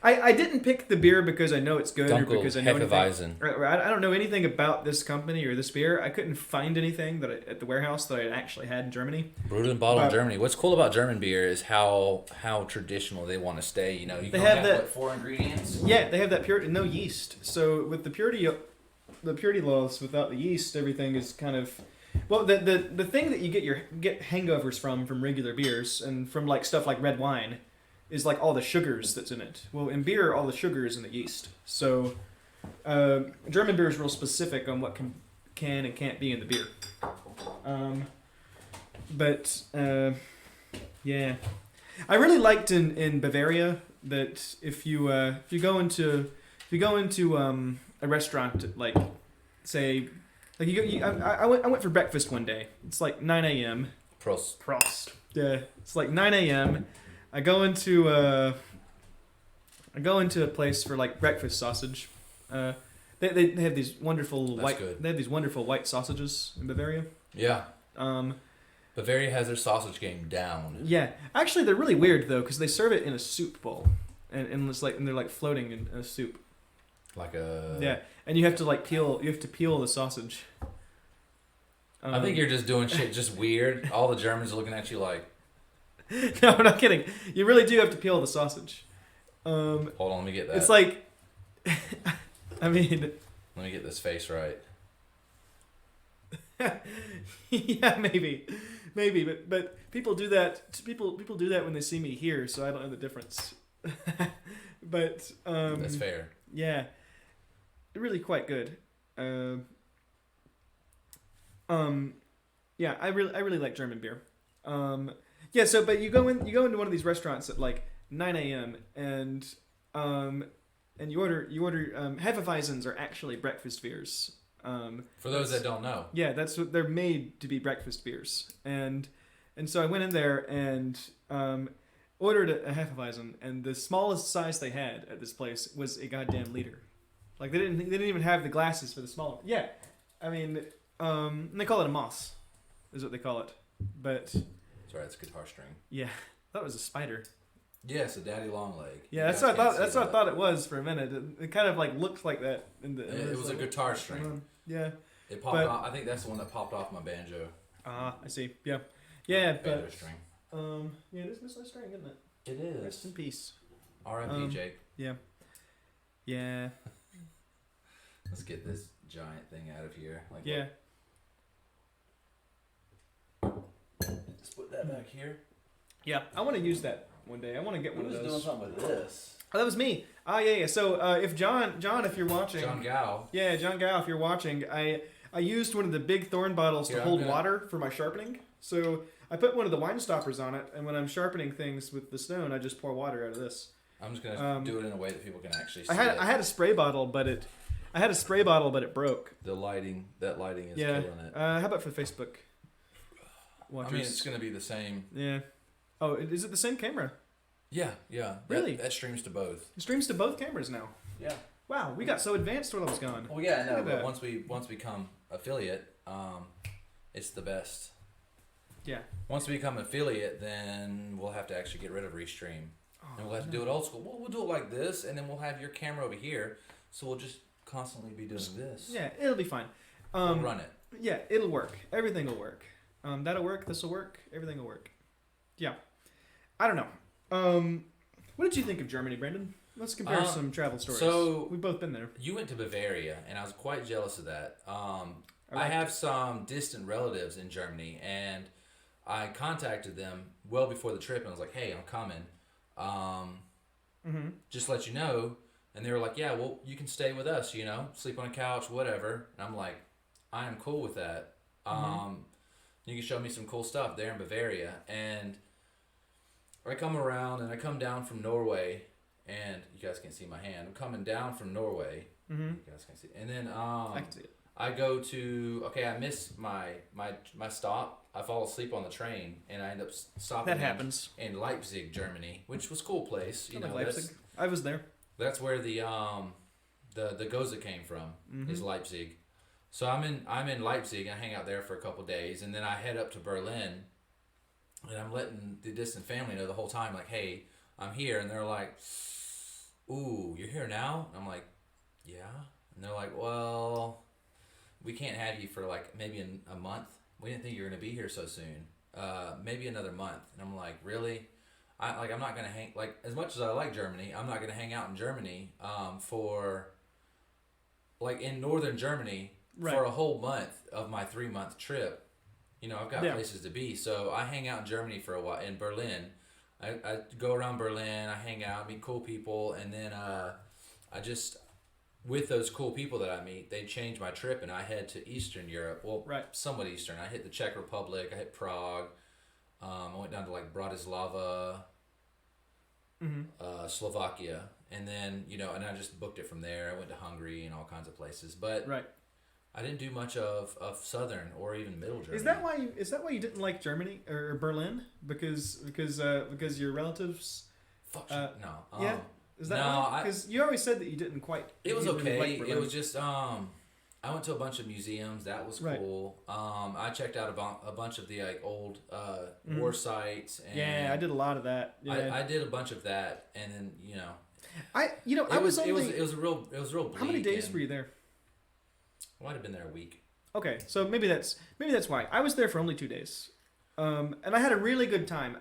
I didn't pick the beer because I know it's good Dunkel, or because I know anything. Hefeweizen. I don't know anything about this company or this beer. I couldn't find anything at the warehouse that I actually had in Germany. Brewed and bottled in Germany. What's cool about German beer is how traditional they want to stay. You can have 4 ingredients. Yeah, they have that purity, no yeast. So with the purity laws, without the yeast, everything is kind of. Well, the thing that you get hangovers from regular beers and from like stuff like red wine is like all the sugars that's in it. Well, in beer, all the sugar is in the yeast. So German beer is real specific on what can and can't be in the beer. Yeah, I really liked in Bavaria that if you go into a restaurant like say. Like I went for breakfast one day. It's like 9 a.m. Prost. Yeah, it's like 9 a.m. I go into I go into a place for like breakfast sausage. They have these wonderful That's good. They have these wonderful white sausages in Bavaria. Yeah. Um, Bavaria has their sausage game down. yeah, actually they're really weird though because they serve it in a soup bowl, and it's like and they're like floating in a soup. Like a. Yeah, and you have to peel the sausage. I think you're just doing shit just weird. All the Germans are looking at you like. No, I'm not kidding. You really do have to peel the sausage. Hold on, let me get that. It's like, I mean. Let me get this face right. Yeah, maybe, but people do that. People do that when they see me here, so I don't know the difference. But That's fair. Yeah, really quite good. Yeah, I really like German beer. Yeah, so but you go into one of these restaurants at like 9 a.m. and you order Hefeweizens are actually breakfast beers. For those that don't know. Yeah, that's what they're made to be breakfast beers. And so I went in there and ordered a Hefeweizen, and the smallest size they had at this place was a goddamn liter. Like they didn't even have the glasses for the smaller. Yeah, I mean, and they call it a moss, is what they call it. But Sorry, it's a guitar string. yeah, I thought it was a spider. Yes, a daddy long leg. Yeah, that's what I thought. That's what I thought it was for a minute. It kind of like looked like that. It was a guitar string. Yeah. It popped off. I think that's the one that popped off my banjo. Ah, I see. Yeah, yeah, Banjo but string. yeah, it is this nice string, isn't it? It is. Rest in peace. R.I.P. Jake. Yeah. Yeah. Let's get this giant thing out of here. Like Yeah. Just put that back here. Yeah. I want to use that one day. I want to get one of Who's those. doing something with this? Oh, that was me. Ah, yeah. So, if John, if you're watching, John Gow. Yeah, John Gow, if you're watching, I used one of the big thorn bottles to hold water for my sharpening. So I put one of the wine stoppers on it, and when I'm sharpening things with the stone, I just pour water out of this. I'm just gonna do it in a way that people can actually see. I had a spray bottle, but it broke. That lighting is Yeah. killing it. How about for Facebook watchers? I mean, it's gonna be the same. Yeah. Oh, is it the same camera? Yeah. Really? That streams to both. It streams to both cameras now. Yeah. Wow, we got so advanced while I was gone. Well, yeah, no, Look at but that. once we become affiliate, it's the best. Yeah. Once we become affiliate, then we'll have to actually get rid of Restream. And we'll have to do it old school. Well, we'll do it like this, and then we'll have your camera over here, so we'll just constantly be doing this. Yeah, it'll be fine. We'll run it. Yeah, it'll work. Everything will work. That'll work. This'll work. Everything will work. Yeah. I don't know. What did you think of Germany, Brandon? Let's compare some travel stories. So we've both been there. You went to Bavaria, and I was quite jealous of that. I have some distant relatives in Germany, and I contacted them well before the trip, and I was like, "Hey, I'm coming. Just let you know." And they were like, "Yeah, well, you can stay with us. You know, sleep on a couch, whatever." And I'm like, "I am cool with that. You can show me some cool stuff there in Bavaria." And I come around, and I come down from Norway, and you guys can see my hand. I'm coming down from Norway. You guys can see, and then I can see it. I go to I miss my stop. I fall asleep on the train, and I end up stopping. That happens in Leipzig, Germany, which was a cool place. You know, Leipzig. I was there. That's where the Goza came from. Is Leipzig. So I'm in Leipzig. And I hang out there for a couple days, and then I head up to Berlin, and I'm letting the distant family know the whole time, like, "Hey, I'm here," and they're like, "Ooh, you're here now?" And I'm like, "Yeah," and they're like, "Well, we can't have you for like maybe in a month. We didn't think you were gonna be here so soon. Maybe another month." And I'm like, "Really? I'm not gonna hang, like, as much as I like Germany, I'm not gonna hang out in Germany for like in northern Germany for a whole month of my 3-month trip. You know, I've got places to be, so I hang out in Germany for a while. In Berlin, I go around Berlin, I hang out, meet cool people, and then I just, with those cool people that I meet, they change my trip, and I head to Eastern Europe. Well, somewhat Eastern. I hit the Czech Republic. I hit Prague. I went down to like Bratislava, Slovakia, and then and I just booked it from there. I went to Hungary and all kinds of places, but I didn't do much of southern or even middle Germany. Is that why you didn't like Germany or Berlin? Because your relatives? Fuck no. Yeah. Is that No, because you always said that you didn't quite. it was you really okay. liked It Berlin. was just I went to a bunch of museums. That was Right. cool. I checked out a bunch of the like old Mhm. war sites. And Yeah, I did a lot of that. Yeah. I did a bunch of that, and then I it was was only. it was real bleak. How many days and were you there? I might have been there a week. Okay, so maybe that's why I was there for only 2 days, and I had a really good time.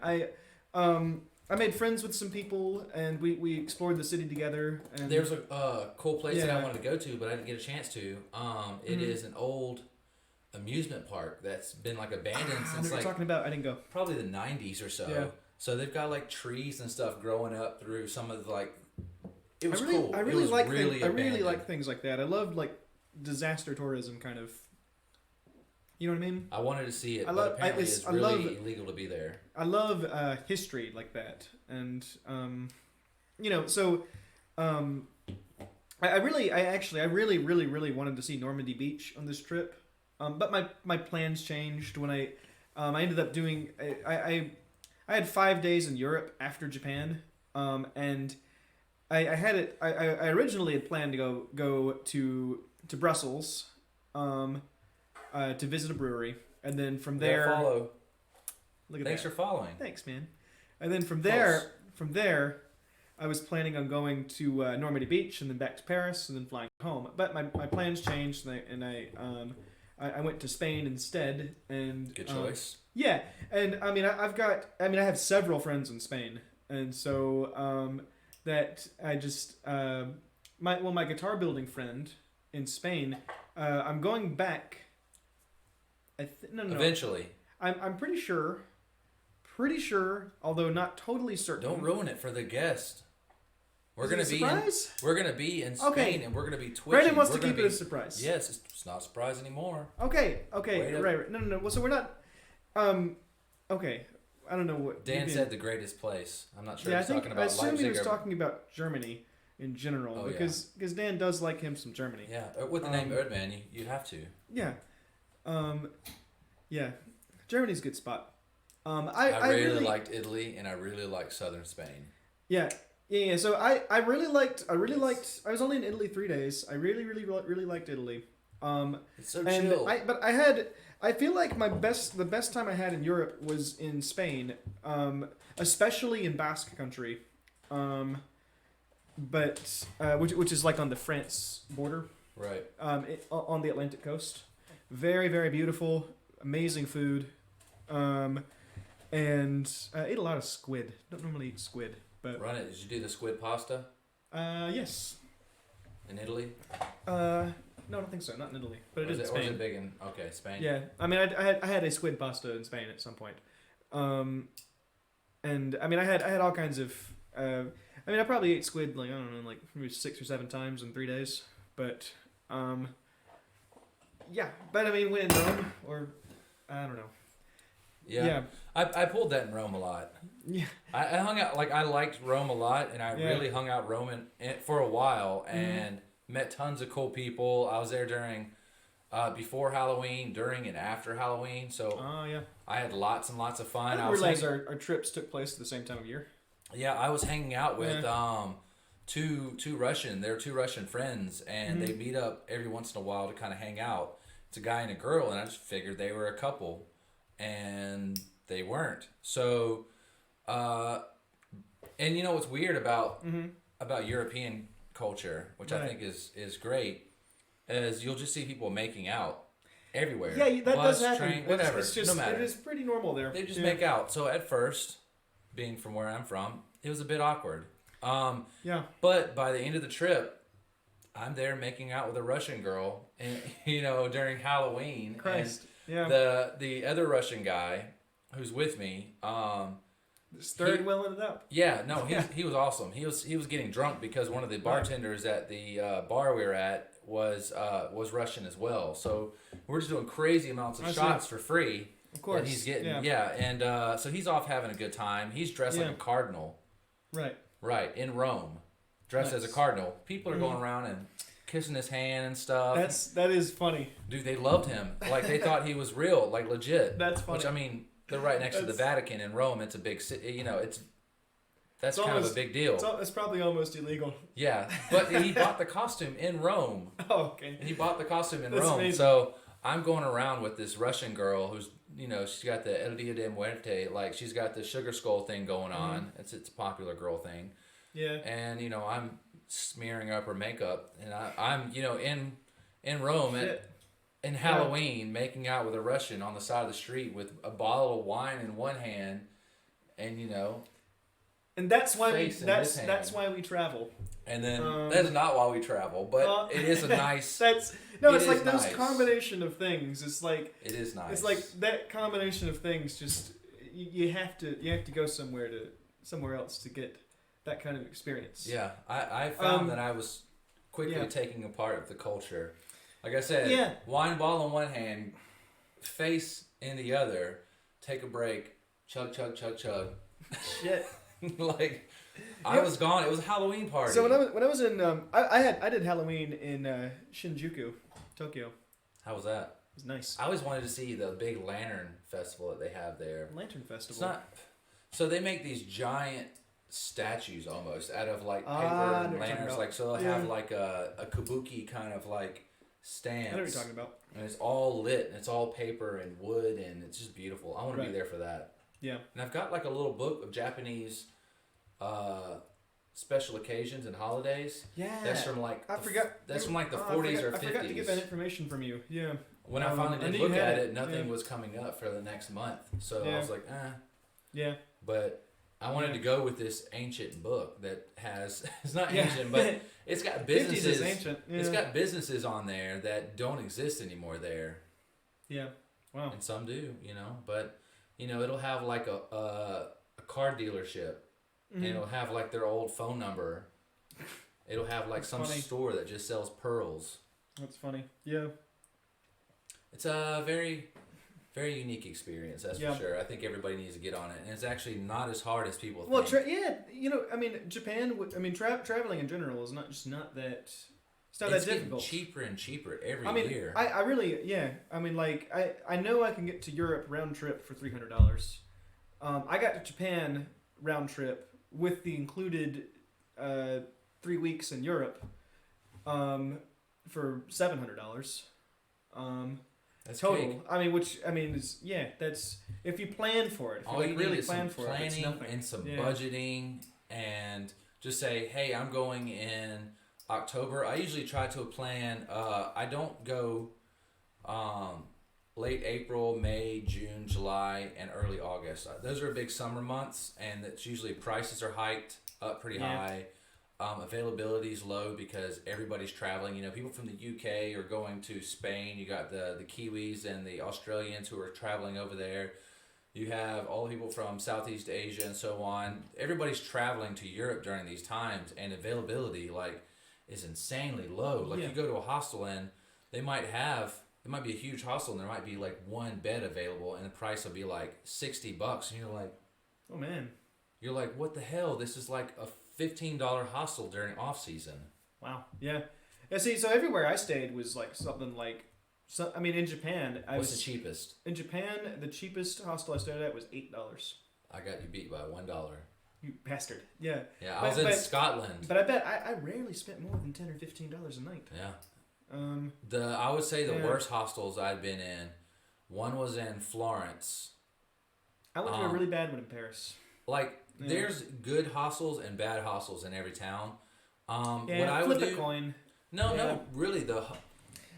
I made friends with some people, and we explored the city together. And There's a cool place that I Yeah. wanted to go to, but I didn't get a chance to. It Mhm. is an old amusement park that's been like abandoned I know since what you're like talking about. I didn't go. probably the 90s or so. Yeah. So they've got like trees and stuff growing up through some of the like. It was I really, cool. I It really was like really things, I really abandoned. like things like that. I love like disaster tourism kind of. You know what I mean? I wanted to see it, I but love- apparently it's- it's I really love- illegal to be there. I love history like that, and so I really wanted to see Normandy Beach on this trip, but my plans changed when I ended up doing I had 5 days in Europe after Japan, and I had it I originally had planned to go to Brussels, to visit a brewery, and then from there. Follow. Look at Thanks that. for following. Thanks, man. And then from Close. there, I was planning on going to Normandy Beach and then back to Paris and then flying home. But my plans changed, and I went to Spain instead. And Good choice. yeah, and I mean I have several friends in Spain, and so that I just my guitar building friend in Spain. I'm going back. No. Eventually. I'm pretty sure, although not totally certain. Don't ruin it for the guest. We're Is it gonna a be surprise? we're gonna be in Spain, Okay. and we're gonna be twitching. Brandon wants We're to gonna keep it be- a surprise. Yes, it's not a surprise anymore. Okay. Wait up. Right. No. Well, so we're not. Okay. I don't know what Dan maybe- said the greatest place. I'm not sure Yeah, I he's think talking I about assume Leipzig he was or talking about Germany in general, Oh, yeah. because Dan does like him some Germany. yeah, with the name Erdman, you have to. Yeah. Yeah. Germany's a good spot. I really liked Italy, and I really liked southern Spain. Yeah. So I really liked. I was only in Italy 3 days. I really liked Italy. It's so And chill. I feel like the best time I had in Europe was in Spain, especially in Basque Country, but which is like on the France border, Right. on the Atlantic coast. Very, very beautiful, amazing food, and I ate a lot of squid. Don't normally eat squid, but Run it. Did you do the squid pasta yes. in Italy? No, I don't think so. Not in Italy, but it Or is in or is Spain. it big in Spain? Yeah, I mean, I had a squid pasta in Spain at some point, and I mean, I had all kinds of. I mean, I probably ate squid like I don't know, like maybe 6 or 7 times in 3 days, but yeah. But I mean, when in Rome, or I don't know. Yeah. I pulled that in Rome a lot. Yeah. I hung out I liked Rome a lot, and I Yeah. really hung out Rome for a while, and met tons of cool people. I was there during before Halloween, during and after Halloween, so Oh yeah. I had lots and lots of I fun. didn't I was realize our trips took place at the same time of year. Yeah, I was hanging out with two Russian friends, and they meet up every once in a while to kind of hang out. It's a guy and a girl, and I just figured they were a couple, and they weren't. So, and you know what's weird about European culture, which I Right. think is great, is you'll just see people making out everywhere. Yeah, that Bus, does happen. train, whatever. It's just, no matter. It is pretty normal there. They just Yeah. make out. So at first, being from where I'm from, it was a bit awkward. Yeah. But by the end of the trip, I'm there making out with a Russian girl, and during Halloween. Christ. And Yeah. the other Russian guy who's with me, Third well ended up. yeah, no, he was awesome. He was getting drunk because one of the bartenders at the bar we were at was Russian as well. So we're just doing crazy amounts of I see. shots for free. Of course. That he's getting, Yeah. and so he's off having a good time. He's dressed like Yeah. a cardinal, Right. right, in Rome, dressed as a Nice. cardinal. People are going around and kissing his hand and stuff. That is funny. Dude, they loved him. Like they thought he was real, like legit. That's funny. Which I mean, they're right next to the That's- Vatican in Rome. It's a big city. that's It's kind of almost- a big deal. It's probably almost illegal. Yeah, but he bought the costume in Rome. Oh, okay. And he bought the costume in That's Rome. amazing. So I'm going around with this Russian girl who's, she's got the El Dia de Muerte, like she's got the sugar skull thing going on. It's a popular girl thing. Yeah. And I'm smearing up her makeup, and I'm in Rome in Halloween making out with a Russian on the side of the street with a bottle of wine in one hand, and And that's why face in this hand. that's why we travel. And then that's not why we travel, but it is a nice. It's is like those nice. combination of things. It's like It is nice. it's like that combination of things. Just you have to go somewhere else to get that kind of experience. Yeah, I found that I was quickly taking a part of the culture. Like I said, wine bottle in one hand, face in the other. Take a break. Chug, chug, chug, chug. Shit. Like. I was gone. It was a Halloween party. So when I was in I did Halloween in Shinjuku, Tokyo. How was that? It was nice. I always wanted to see the big lantern festival that they have there. Lantern festival. It's not. So they make these giant statues almost out of like paper I know and what you're talking lanterns. about. Like so they'll have like a kabuki kind of like stamps. I know what you're talking about. And it's all lit and it's all paper and wood and it's just beautiful. I want to be there for that. Yeah. And I've got like a little book of Japanese special occasions and holidays. Yeah. That's from like I forgot. That's from like the 40s or 50s. I forgot to get that information from you. Yeah. When I finally I did knew look you had at it. it, nothing Yeah. was coming up for the next month. So I Yeah. was like, Yeah. But I wanted to go with this ancient book that has it's not Yeah. ancient, but it's got 50s businesses. is ancient. Yeah. It's got businesses on there that don't exist anymore there. Yeah. Wow. And some do, but it'll have like a car dealership. And it'll have like their old phone number. It'll have like That's some funny. store that just sells pearls. That's funny. Yeah. It's a very, very unique experience, that's Yeah. for sure. I think everybody needs to get on it. And it's actually not as hard as people Well, think. Japan. Traveling in general is not that. It's not It's that getting difficult. cheaper and cheaper every year. I really, I know I can get to Europe round trip for $300. I got to Japan round trip with the included 3 weeks in Europe for $700. That's Total. cake. That's if you plan for it. If All you really need is plan some for it, it's planning nothing. and some Yeah. budgeting and just say, hey, I'm going in October. I usually try to plan. I don't go late April, May, June, July, and early August. Those are big summer months, and it's usually prices are hiked up pretty high. Availability is low because everybody's traveling. People from the UK are going to Spain. You got the Kiwis and the Australians who are traveling over there. You have all the people from Southeast Asia and so on. Everybody's traveling to Europe during these times, and availability is insanely low. Like you go to a hostel and it might be a huge hostel and there might be like one bed available and the price will be like $60 and you're like, Oh man. you're like, what the hell? This is like a $15 hostel during off season. Wow. Yeah. Yeah. See, so everywhere I stayed was like something like. In Japan, What's the cheapest? In Japan, the cheapest hostel I stayed at was $8. I got you beat by $1. You bastard. Yeah. Yeah, I was in Scotland. But I bet I rarely spent more than $10 or $15 a night. Yeah. I would say the worst hostels I'd been in. One was in Florence. I went to a really bad one in Paris. There's good hostels and bad hostels in every town. What I flip would a do. coin. No, really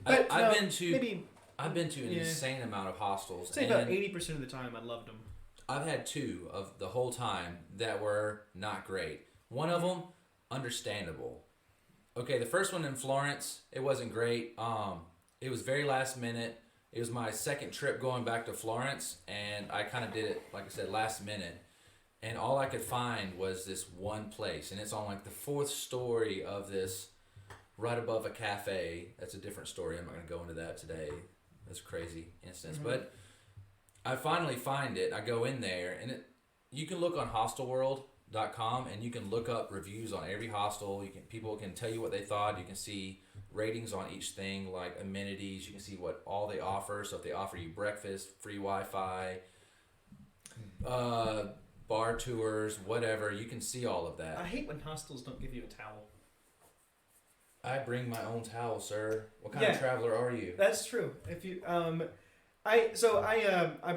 I've been to an insane amount of hostels. I'd say about 80% of the time I loved them. I've had two of the whole time that were not great. One of them, understandable. Okay, the first one in Florence, it wasn't great. It was very last minute. It was my second trip going back to Florence, and I kind of did it, like I said, last minute. And all I could find was this one place, and it's on like the fourth story of this, right above a cafe. That's a different story. I'm not going to go into that today. That's a crazy instance. Mm-hmm. But I finally find it. I go in there, and you can look on hostelworld.com, and you can look up reviews on every hostel. People can tell you what they thought. You can see ratings on each thing, like amenities. You can see what all they offer. So if they offer you breakfast, free Wi-Fi, bar tours, whatever. You can see all of that. I hate when hostels don't give you a towel. I bring my own towel, sir. What kind of traveler are you? That's true. If you I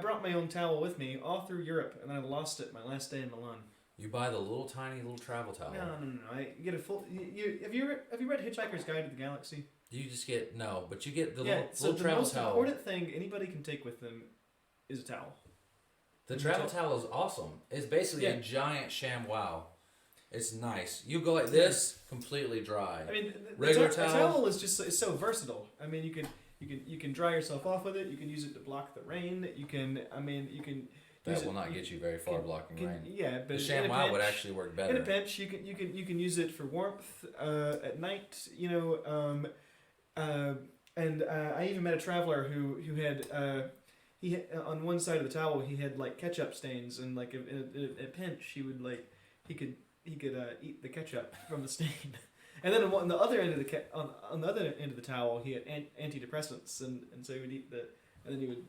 brought my own towel with me all through Europe, and then I lost it my last day in Milan. You buy the little tiny little travel towel. No. I get a full. Have you read Hitchhiker's Guide to the Galaxy? You just get but you get the So little the travel most towel. important thing anybody can take with them is a towel. The travel towel is awesome. It's basically a giant ShamWow. It's nice. You go like this, completely dry. I mean, regular a towel is just it's so versatile. I mean, you can dry yourself off with it. You can use it to block the rain. You can. That will not get you very far blocking rain. Yeah, but the ShamWow would actually work better. In a pinch, you can use it for warmth at night. And I even met a traveler who had on one side of the towel he had like ketchup stains, and like in a pinch he could eat the ketchup from the stain. And then on the other end of on the other end of the towel he had antidepressants, and so he would eat and then he would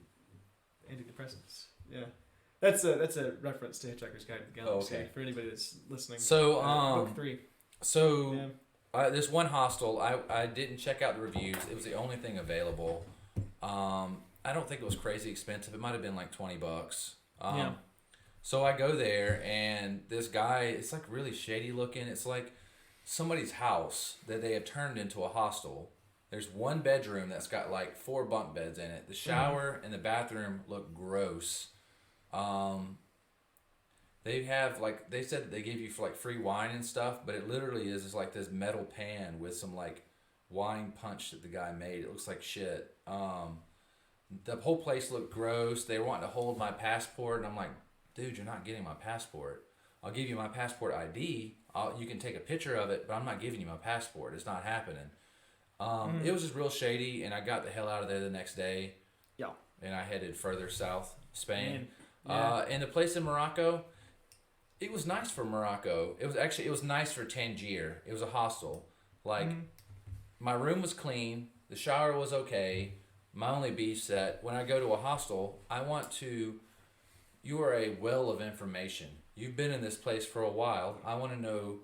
antidepressants. Yeah. That's a reference to Hitchhiker's Guide to the Galaxy for anybody that's listening. So book 3. So this one hostel, I didn't check out the reviews. It was the only thing available. I don't think it was crazy expensive. It might have been like $20. So I go there, and this guy, it's like really shady looking. It's like somebody's house that they have turned into a hostel. There's one bedroom that's got like 4 bunk beds in it. The shower and the bathroom look gross. They have like, they said that they give you for like free wine and stuff, but it literally is like this metal pan with some like wine punch that the guy made. It looks like shit. The whole place looked gross. They were wanting to hold my passport, and I'm like, dude, you're not getting my passport. I'll give you my passport ID. You can take a picture of it, but I'm not giving you my passport. It's not happening. It was just real shady, and I got the hell out of there the next day. Yeah. And I headed further south, Spain. Yeah. And the place in Morocco, it was nice for Morocco. It was nice for Tangier. It was a hostel. Like, my room was clean. The shower was okay. My only beef set, when I go to a hostel, you are a well of information. You've been in this place for a while. I want to know,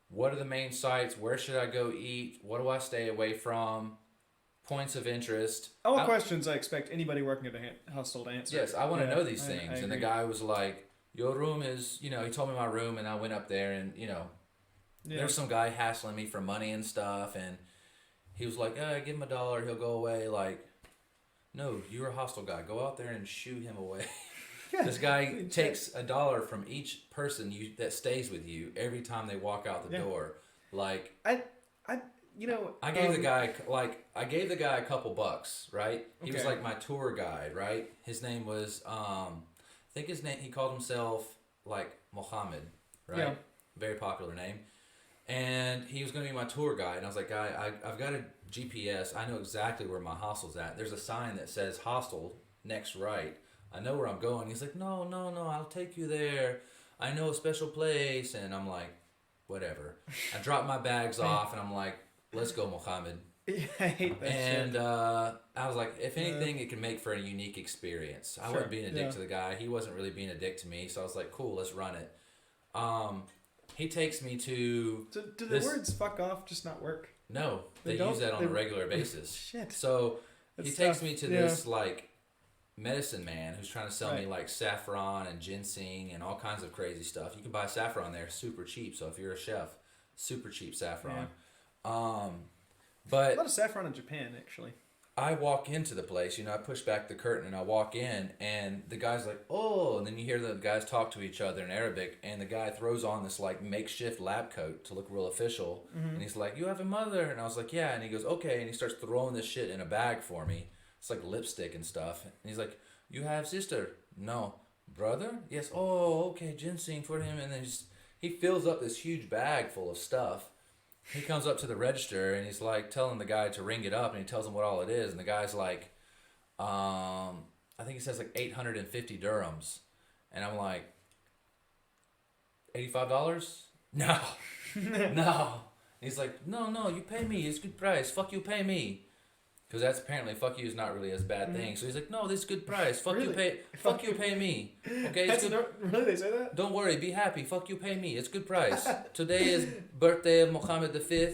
what are the main sites? Where should I go eat? What do I stay away from? Points of interest. All questions I expect anybody working at a hostel to answer. Yes, I want to know these things. And the guy was like, your room is, he told me my room, and I went up there, and, there's some guy hassling me for money and stuff, and he was like, give him $1, he'll go away. Like, no, you're a hostel guy. Go out there and shoo him away. This guy takes $1 from each person that stays with you every time they walk out the door. Like, I gave the guy a couple bucks, right? He was like my tour guide, right? His name was he called himself like Mohammed, right? Yeah. Very popular name. And he was going to be my tour guide, and I was like, guy, I've got a GPS. I know exactly where my hostel's at. There's a sign that says hostel next right. I know where I'm going. He's like, no, I'll take you there. I know a special place. And I'm like, whatever. I drop my bags off, and I'm like, let's go, Mohammed. I hate that shit. And I was like, if anything, it can make for a unique experience. I wasn't being a dick to the guy. He wasn't really being a dick to me. So I was like, cool, let's run it. He takes me to... Do the words fuck off just not work? No, they use that on a regular basis. Shit. So he takes me to this like medicine man who's trying to sell me like saffron and ginseng and all kinds of crazy stuff. You can buy saffron there super cheap. So if you're a chef, super cheap saffron. Yeah. But a lot of saffron in Japan, actually. I walk into the place, I push back the curtain and I walk in, and the guy's like, oh, and then you hear the guys talk to each other in Arabic, and the guy throws on this like makeshift lab coat to look real official, and he's like, you have a mother? And I was like, yeah, and he goes, okay, and he starts throwing this shit in a bag for me. It's like lipstick and stuff, and he's like, you have sister? No. Brother? Yes. Oh, okay, ginseng for him, and then he fills up this huge bag full of stuff. He comes up to the register, and he's like telling the guy to ring it up, and he tells him what all it is, and the guy's like, I think he says like 850 dirhams, and I'm like, $85? No. No. And he's like, no, you pay me, it's good price, fuck you, pay me. Because that's apparently fuck you is not really as bad thing. So he's like, no, this is good price. Fuck you, Really? fuck you, pay me. Okay, it's That's good. really, they say that? Don't worry, be happy. Fuck you, pay me. It's good price. Today is birthday of Mohammed V.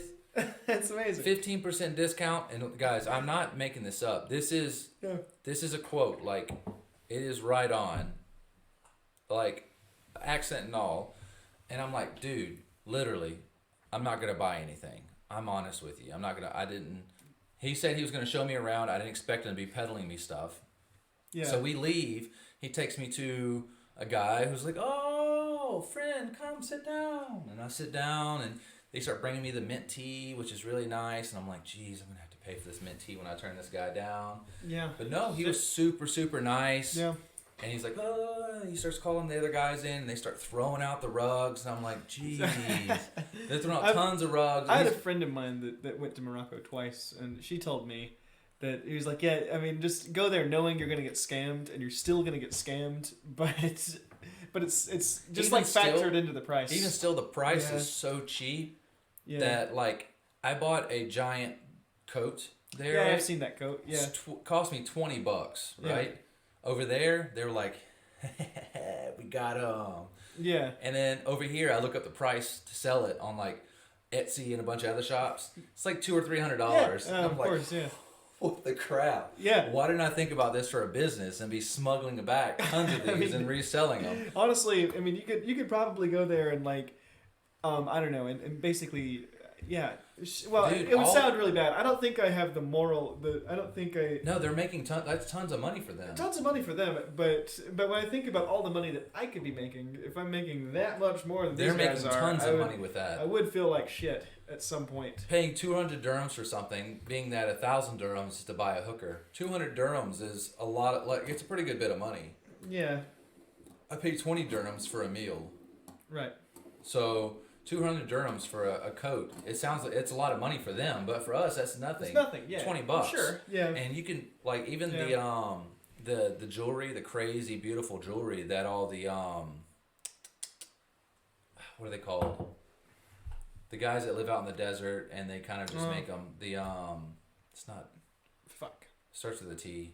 That's amazing. 15% discount. And guys, I'm not making this up. This is a quote. Like, it is right on. Like, accent and all. And I'm like, dude, literally, I'm not gonna buy anything. I'm honest with you. He said he was gonna show me around. I didn't expect him to be peddling me stuff. Yeah. So we leave. He takes me to a guy who's like, oh, friend, come sit down. And I sit down, and they start bringing me the mint tea, which is really nice. And I'm like, geez, I'm going to have to pay for this mint tea when I turn this guy down. Yeah. But no, he was super, super nice. Yeah. And he's like, oh, he starts calling the other guys in, and they start throwing out the rugs. And I'm like, geez. They're throwing out tons of rugs. I had a friend of mine that went to Morocco twice, and she told me that he was like, yeah, I mean, just go there knowing you're going to get scammed, and you're still going to get scammed, but it's just Even like still, factored into the price. Even still, the price is so cheap that, like, I bought a giant coat there. Yeah, right? I've seen that coat. Yeah. Cost me $20, right? Yeah. Over there, they were like, we got them. Yeah. And then over here, I look up the price to sell it on, like, Etsy and a bunch of other shops. It's like $200 or $300. Yeah, I'm of like, course, yeah. what the crap? Yeah. Why didn't I think about this for a business and be smuggling back tons of these and reselling them? Honestly, I mean, you could probably go there and like, I don't know, and basically, yeah. Well, Dude, it would sound really bad. I don't think I have the moral. I don't think I. No, they're making that's tons of money for them. Tons of money for them, but when I think about all the money that I could be making, if I'm making that much more than these guys are, tons of money with that. I would feel like shit at some point. Paying 200 dirhams for something, being that 1,000 dirhams is to buy a hooker. 200 dirhams is a lot of, like, it's a pretty good bit of money. Yeah. I paid 20 dirhams for a meal. Right. So 200 dirhams for a coat. It sounds like it's a lot of money for them, but for us that's nothing. It's nothing. Yeah. $20. Sure. Yeah. And you can, like, even the jewelry, the crazy beautiful jewelry that all the what are they called? The guys that live out in the desert and they kind of just make them it's not starts with a T.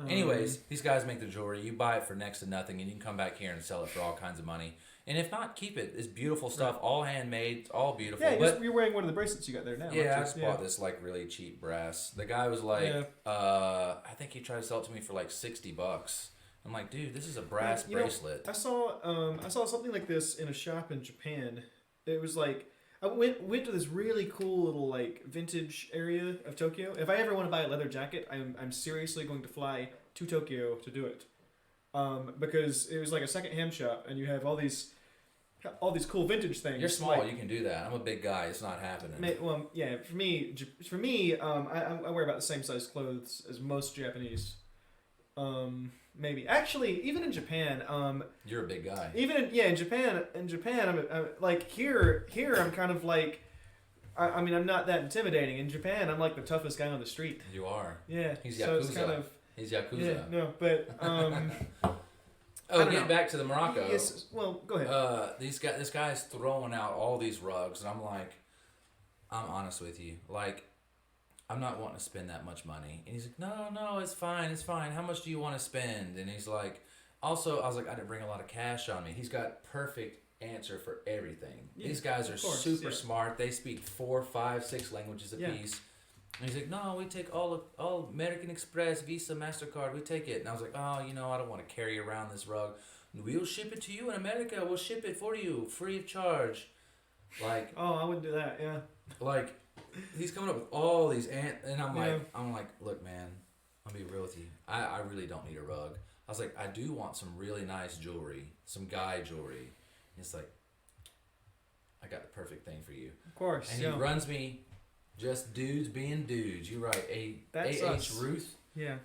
Anyways, these guys make the jewelry. You buy it for next to nothing, and you can come back here and sell it for all kinds of money. And if not, keep it. It's beautiful stuff, all handmade, all beautiful. Yeah, you're wearing one of the bracelets you got there now. Yeah, I just bought this like really cheap brass. The guy was like, I think he tried to sell it to me for like $60. I'm like, dude, this is a brass bracelet. I saw something like this in a shop in Japan. It was like I went to this really cool little like vintage area of Tokyo. If I ever want to buy a leather jacket, I'm seriously going to fly to Tokyo to do it. Because it was like a second-hand shop, and you have all these cool vintage things. You're small, like, you can do that. I'm a big guy. It's not happening. Well, yeah. For me, I wear about the same size clothes as most Japanese. Maybe actually, even in Japan. You're a big guy. Even in Japan, I'm like here. I'm kind of like. I mean, I'm not that intimidating. In Japan, I'm like the toughest guy on the street. You are. Yeah. He's Yakuza. Yakuza. So it's kind of. He's Yakuza. Yeah, no, but getting back to the Morocco. Yes, well, go ahead. This guy's throwing out all these rugs, and I'm like, I'm honest with you, like, I'm not wanting to spend that much money. And he's like, no, it's fine. How much do you want to spend? And he's like, also, I was like, I didn't bring a lot of cash on me. He's got perfect answer for everything. Yeah, these guys are super smart. They speak 4, 5, 6 languages apiece. And he's like, no, we take all American Express, Visa, MasterCard, we take it. And I was like, oh, I don't want to carry around this rug. We'll ship it to you in America. We'll ship it for you, free of charge. Like, oh, I wouldn't do that, yeah. Like, he's coming up with all these, and I'm like, look, man, I'll be real with you. I really don't need a rug. I was like, I do want some really nice jewelry, some guy jewelry. And he's like, I got the perfect thing for you. Of course, and he runs me. Just dudes being dudes. You're right. A.H. Ruth. Yeah.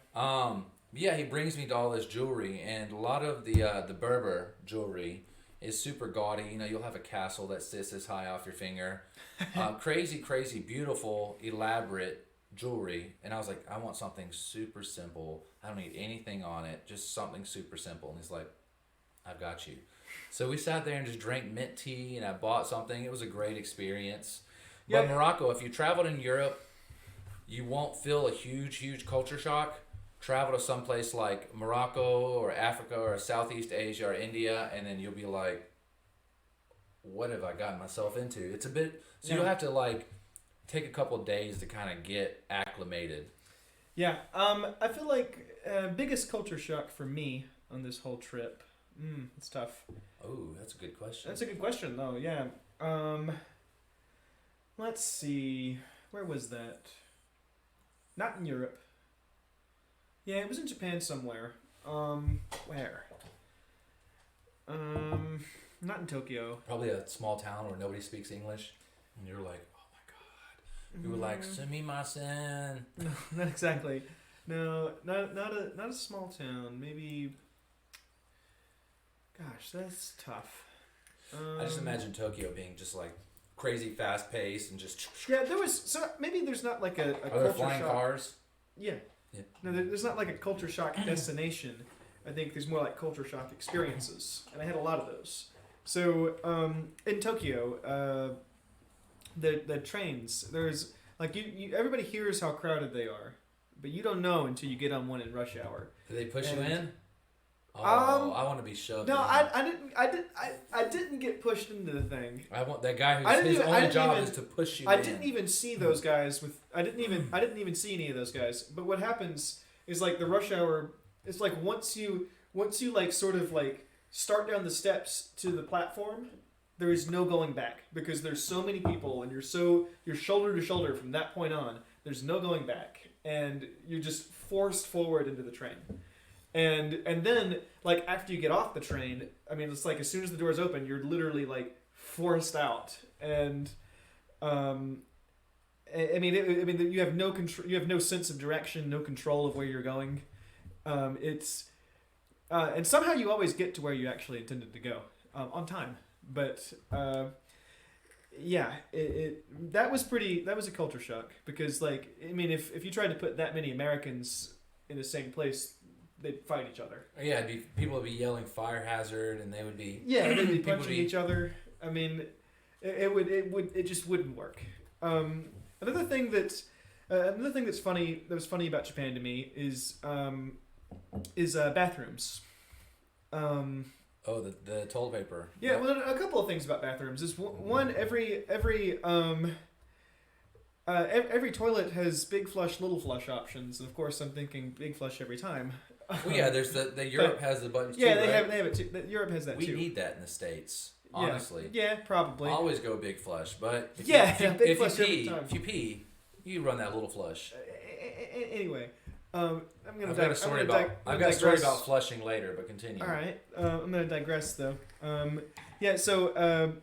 Yeah, he brings me to all this jewelry, and a lot of the Berber jewelry is super gaudy. You'll have a castle that sits this high off your finger. Crazy, beautiful, elaborate jewelry. And I was like, I want something super simple. I don't need anything on it. Just something super simple. And he's like, I've got you. So we sat there and just drank mint tea, and I bought something. It was a great experience. But Morocco, if you traveled in Europe, you won't feel a huge culture shock. Travel to someplace like Morocco or Africa or Southeast Asia or India, and then you'll be like, what have I gotten myself into? It's a bit, so you'll have to like take a couple of days to kind of get acclimated. Yeah. I feel like biggest culture shock for me on this whole trip. It's tough. Oh, that's a good question. That's a good question, though. Yeah. Let's see. Where was that? Not in Europe. Yeah, it was in Japan somewhere. Where? Not in Tokyo. Probably a small town where nobody speaks English, and you're like, oh my god. You were like, sumimasen. No, not exactly. No, not a small town. Maybe. Gosh, that's tough. I just imagine Tokyo being just like crazy fast paced and just. Yeah, there was so maybe there's not like a Are there culture flying shock. cars? Yeah. Yeah. No, there's not like a culture shock destination. I think there's more like culture shock experiences, and I had a lot of those. So in Tokyo, the trains, there's like you everybody hears how crowded they are, but you don't know until you get on one in rush hour. Do they push you And- in? Oh, I want to be shoved. No, in. I didn't get pushed into the thing. I want that guy I whose didn't his even- I only didn't job even- is to push you I in. didn't even see those guys with. I didn't even see any of those guys. But what happens is like the rush hour. It's like once you like sort of like start down the steps to the platform, there is no going back because there's so many people and you're shoulder to shoulder from that point on. There's no going back, and you're just forced forward into the train. And then like after you get off the train, I mean it's like as soon as the doors open, you're literally like forced out. And I mean you have no control, you have no sense of direction, no control of where you're going. And somehow you always get to where you actually intended to go on time. But yeah, that was a culture shock because like I mean if you tried to put that many Americans in the same place, they'd fight each other. Yeah, people would be yelling fire hazard, and they would be Yeah, they'd be people punching each other. I mean, it just wouldn't work. Another thing that's funny that was funny about Japan to me is bathrooms. Oh, the toilet paper. Yeah, well, a couple of things about bathrooms is one every toilet has big flush, little flush options, and of course I'm thinking big flush every time. Well, yeah, there's the Europe has the buttons Yeah, too, they right? have it too. Europe has that We too. need that in the States, honestly. Yeah, probably. Always go big flush, but if Yeah, you, big if flush you every pee, time. if you pee, you run that little flush. Anyway, I'm gonna. I've got a story about flushing later, but continue. All right, I'm gonna digress though. Yeah, so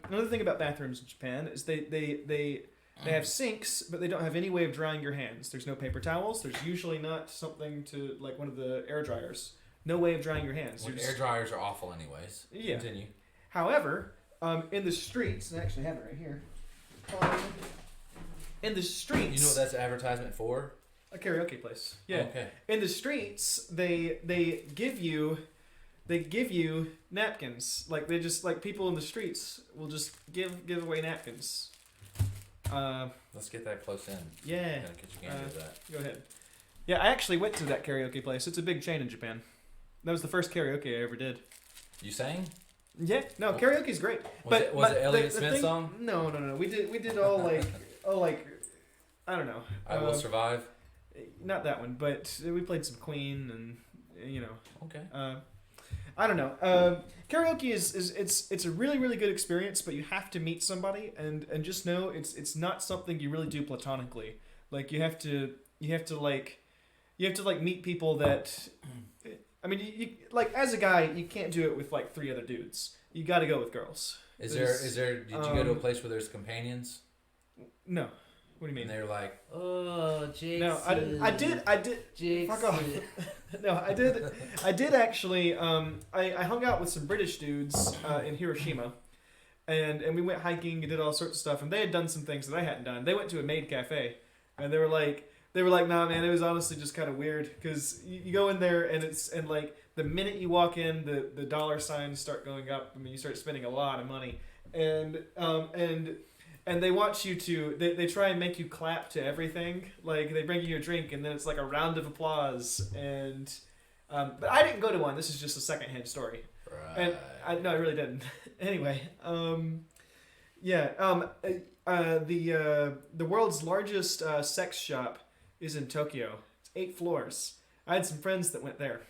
another thing about bathrooms in Japan is they have sinks, but they don't have any way of drying your hands. There's no paper towels. There's usually not something to like one of the air dryers. No way of drying your hands. Well, air dryers are awful, anyways. Yeah. Continue. However, in the streets, and I actually have it right here. In the streets, You know what that's an advertisement for? a karaoke place. Yeah. Okay. In the streets, they give you napkins. Like they just like people in the streets will just give away napkins. Let's get that close in. Yeah. Gotta get your hands into that. Go ahead. Yeah, I actually went to that karaoke place. It's a big chain in Japan. That was the first karaoke I ever did. You sang? Yeah. No, karaoke's great. Was it but Elliott the Smith thing- song? No. We did all like I don't know. I Will Survive? Not that one, but we played some Queen and you know. Okay. I don't know. Karaoke is it's a really really good experience, but you have to meet somebody and just know it's not something you really do platonically. Like you have to meet people that. I mean, you like as a guy, you can't do it with like 3 other dudes. You got to go with girls. Is there? Did you go to a place where there's companions? No. What do you mean? And they're like, oh, Jake's. No, I did. Jake's. Fuck off. No, I did actually. I hung out with some British dudes in Hiroshima, and we went hiking and did all sorts of stuff. And they had done some things that I hadn't done. They went to a maid cafe, and they were like, nah, man, it was honestly just kind of weird because you go in there and like the minute you walk in, the dollar signs start going up. I mean, you start spending a lot of money, and and they want you to. They try and make you clap to everything. Like they bring you a drink, and then it's like a round of applause. And but I didn't go to one. This is just a secondhand story. Right. And I really didn't. Anyway, the world's largest sex shop is in Tokyo. It's 8 floors. I had some friends that went there.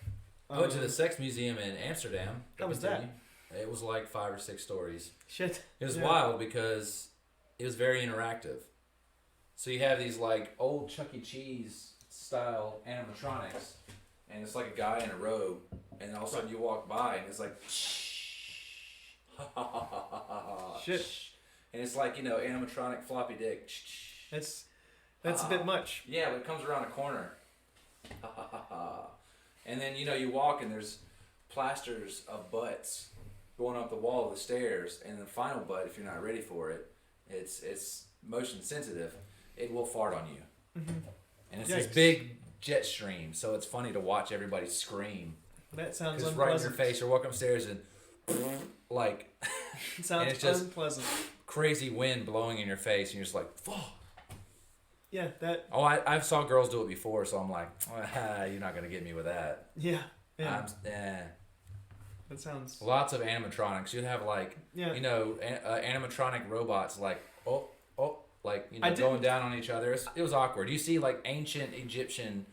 I went to the sex museum in Amsterdam. How was that? It was like 5 or 6 stories. Shit. It was wild because it was very interactive. So you have these like old Chuck E. Cheese style animatronics, and it's like a guy in a robe, and then all of a sudden you walk by, and it's like, shit. And it's like, animatronic floppy dick. That's a bit much. Yeah, but it comes around a corner. And then, you walk and there's plasters of butts going up the wall of the stairs, and the final butt, if you're not ready for it, it's motion sensitive. It will fart on you. Mm-hmm. And it's this big jet stream, so it's funny to watch everybody scream. That sounds unpleasant. Right in your face. You're walking upstairs and like... It sounds and it's just unpleasant. Crazy wind blowing in your face, and you're just like, fuck. Yeah, that... Oh, I saw girls do it before, so I'm like, you're not going to get me with that. Yeah. That sounds... Lots of animatronics. You'd have like, animatronic robots like, going down on each other. It was awkward. You see like ancient Egyptian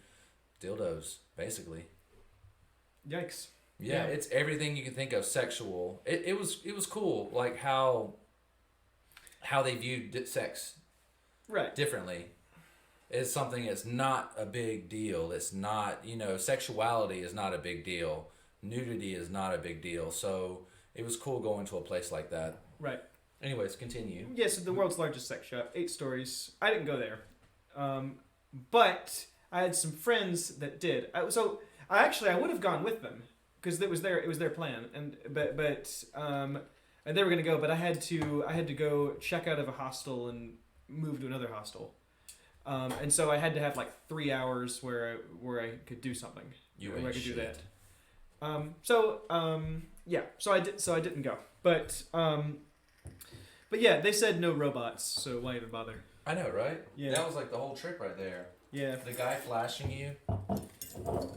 dildos, basically. Yikes. Yeah, it's everything you can think of sexual. It was cool, like how they viewed sex differently. It's something that's not a big deal. It's not, sexuality is not a big deal. Nudity is not a big deal. So it was cool going to a place like that. Right. Anyways, continue. Yeah, so the world's largest sex shop, 8 stories. I didn't go there. But I had some friends that did. I would have gone with them because it was their plan. And they were going to go, but I had to go check out of a hostel and move to another hostel. And so I had to have like 3 hours where I could do something. Where I could do that. So I didn't go. But yeah, they said no robots, so why even bother? I know, right? Yeah. That was like the whole trip right there. Yeah. The guy flashing you.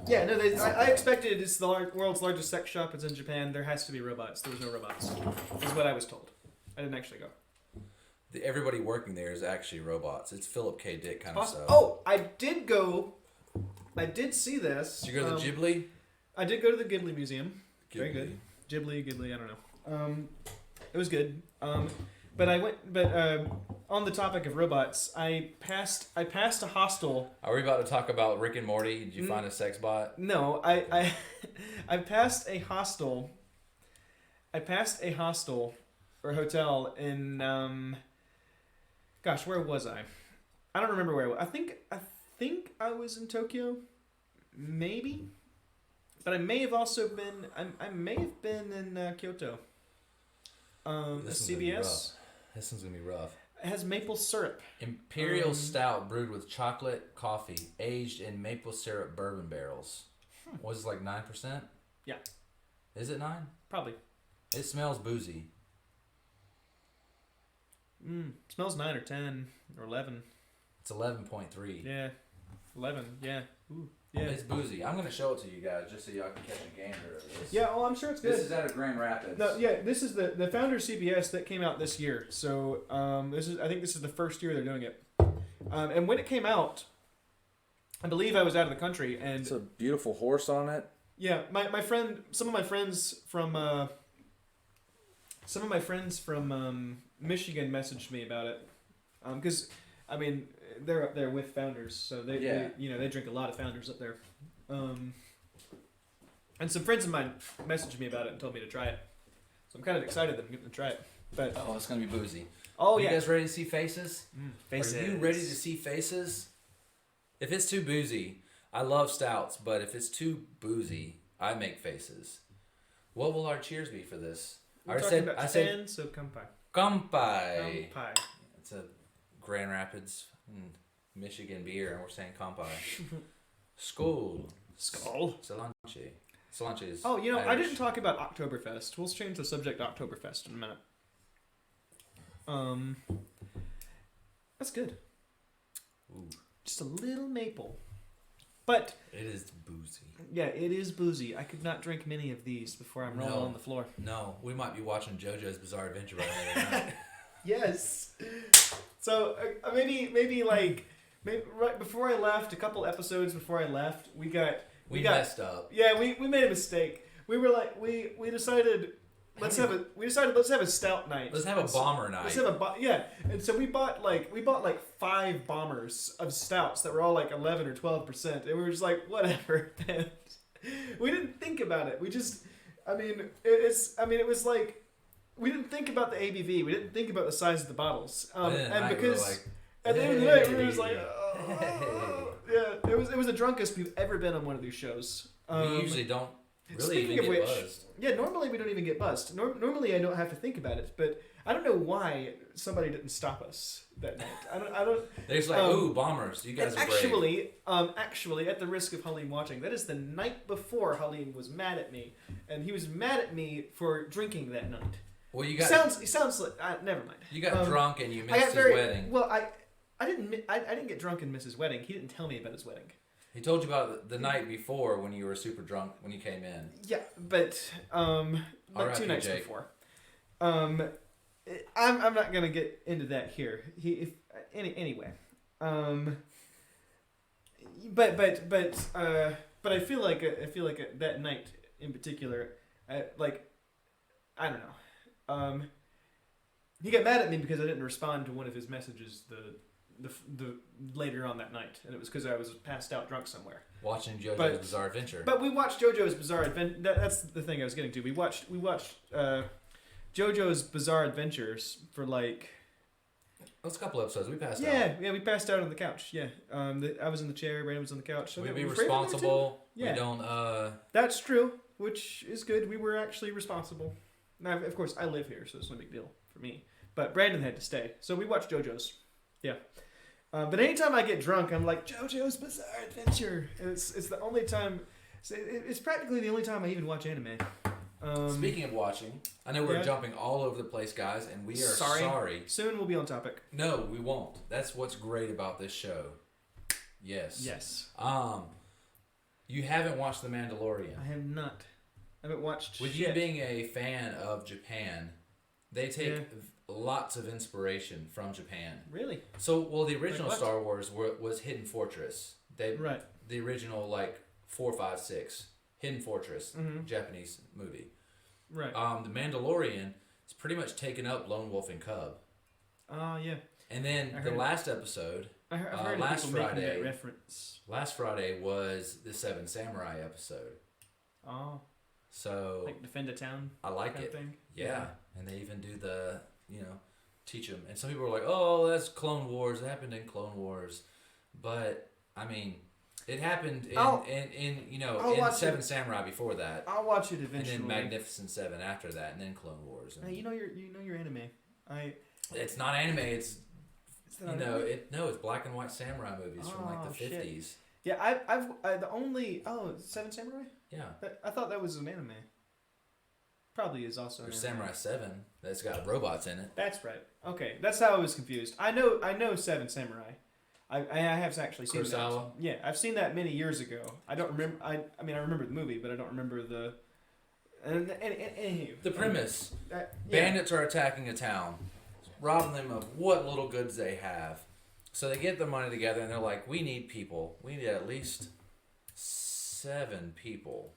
Yeah, no, I expected it's the world's largest sex shop. It's in Japan. There has to be robots. There was no robots. Is what I was told. I didn't actually go. Everybody working there is actually robots. It's Philip K. Dick kind of stuff. Oh, I did go. I did see this. Did you go to the Ghibli? I did go to the Ghibli Museum. Very good. Ghibli, I don't know. It was good. But on the topic of robots, I passed a hostel. Are we about to talk about Rick and Morty? Did you find a sex bot? No, I passed a hostel. Or hotel in gosh, where was I? I don't remember where I was. I think I was in Tokyo, maybe, but I may have also been. I may have been in Kyoto. CBS. This one's gonna be rough. It has maple syrup. Imperial stout brewed with chocolate coffee, aged in maple syrup bourbon barrels. Was it like 9%? Yeah. Is it 9? Probably. It smells boozy. Smells 9 or 10 or 11. It's 11.3. Yeah. 11. Yeah. Ooh. Yeah. It's boozy. I'm gonna show it to you guys just so y'all can catch a gander of this. Yeah. Oh, I'm sure it's good. This is out of Grand Rapids. No. Yeah. This is the Founder CBS that came out this year. So I think this is the first year they're doing it. And when it came out, I believe I was out of the country, and it's a beautiful horse on it. Yeah. Some of my friends from Michigan messaged me about it, because I mean they're up there with Founders, so they drink a lot of Founders up there, and some friends of mine messaged me about it and told me to try it, so I'm kind of excited that I'm getting to try it. But it's gonna be boozy. Oh, you guys ready to see faces? Faces. Are you ready to see faces? If it's too boozy, I love stouts, but if it's too boozy, I make faces. What will our cheers be for this? I said Japan, so kampai. Kampai. It's a Grand Rapids, Michigan beer, and we're saying kampai. Skål. Skål. Solanche. Solanche is I Irish. didn't talk about Oktoberfest. We'll change the subject to Oktoberfest in a minute. That's good. Ooh. Just a little maple. But It is boozy. yeah, it is boozy. I could not drink many of these before I'm rolling on the floor. No, we might be watching JoJo's Bizarre Adventure by the end of the night. Yes. So maybe right before I left, a couple episodes before I left, we messed up. Yeah, we made a mistake. We were like we decided let's have a stout night. Let's have a bomber night. Let's have yeah. And so we bought like 5 bombers of stouts that were all like 11 or 12%, and we were just like whatever. And we didn't think about it. We just it was like we didn't think about the ABV. We didn't think about the size of the bottles. And because at the end of the night we were just like yeah, it was the drunkest we've ever been on one of these shows. We usually don't really even get buzzed. Yeah, normally we don't even get buzzed. Normally I don't have to think about it, but I don't know why somebody didn't stop us that night. I don't. They're just like, ooh, bombers! You guys are brave. Actually, at the risk of Halim watching, that is the night before Halim was mad at me, and he was mad at me for drinking that night. Well, you got sounds like never mind. You got drunk and you missed his wedding. Well, I didn't get drunk and miss his wedding. He didn't tell me about his wedding. He told you about the night before when you were super drunk when you came in. Yeah, but like 2 nights before. I'm not gonna get into that here. Anyway. But I feel like that night in particular, like I don't know. He got mad at me because I didn't respond to one of his messages the later on that night, and it was because I was passed out drunk somewhere watching JoJo's Bizarre Adventure. But we watched JoJo's Bizarre Adventure. That's the thing I was getting to. We watched JoJo's Bizarre Adventures for like. That's a couple episodes. We passed out. Yeah, we passed out on the couch. Yeah, I was in the chair. Brandon was on the couch. So we be responsible. Yeah. We don't. That's true, which is good. We were actually responsible. Now, of course, I live here, so it's no big deal for me. But Brandon had to stay, so we watched JoJo's. Yeah. But anytime I get drunk, I'm like, JoJo's Bizarre Adventure. And it's the only time. It's practically the only time I even watch anime. Speaking of watching, I know we're jumping all over the place, guys, and we are sorry. Soon we'll be on topic. No, we won't. That's what's great about this show. Yes. Yes. You haven't watched The Mandalorian. I have not. I haven't watched. With you being a fan of Japan, they take lots of inspiration from Japan. Really? So, well, the original Star Wars was Hidden Fortress. The original 4, 5, 6 Hidden Fortress, Japanese movie. Right. The Mandalorian is pretty much taken up Lone Wolf and Cub. Oh yeah. And then the last episode, I've heard last people Friday, making that reference. Last Friday was the 7 Samurai episode. Oh. So like defend a town. I like it. Thing? Yeah, and they even do the teach them. And some people are like, "Oh, that's Clone Wars. It happened in Clone Wars," but I mean, it happened in 7 Samurai before that. I'll watch it eventually. And then Magnificent 7 after that, and then Clone Wars. And you know your anime. It's not anime. It's anime? It's black and white samurai movies from the 50s. Yeah, I've 7 Samurai. Yeah, I thought that was an anime. Probably is also. There's Samurai 7 that's got robots in it. That's right. Okay, that's how I was confused. I know 7 Samurai. I have actually seen that. Yeah, I've seen that many years ago. I don't remember. I remember the movie, but I don't remember the. The premise: bandits are attacking a town, robbing them of what little goods they have. So they get the money together, and they're like, "We need people. We need at least 7 people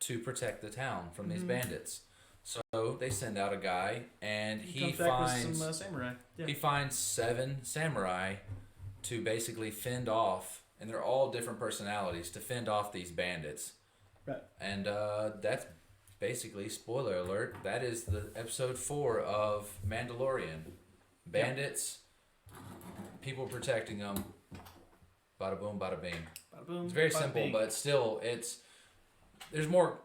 to protect the town from these bandits." So they send out a guy, and he finds some samurai. Yeah. He finds 7 samurai to basically fend off, and they're all different personalities, to fend off these bandits. Right. And that's basically, spoiler alert, that is the episode 4 of Mandalorian. Bandits, people protecting them. Bada boom, bada bing. Bada boom, it's very bada simple, bing. but still, there's more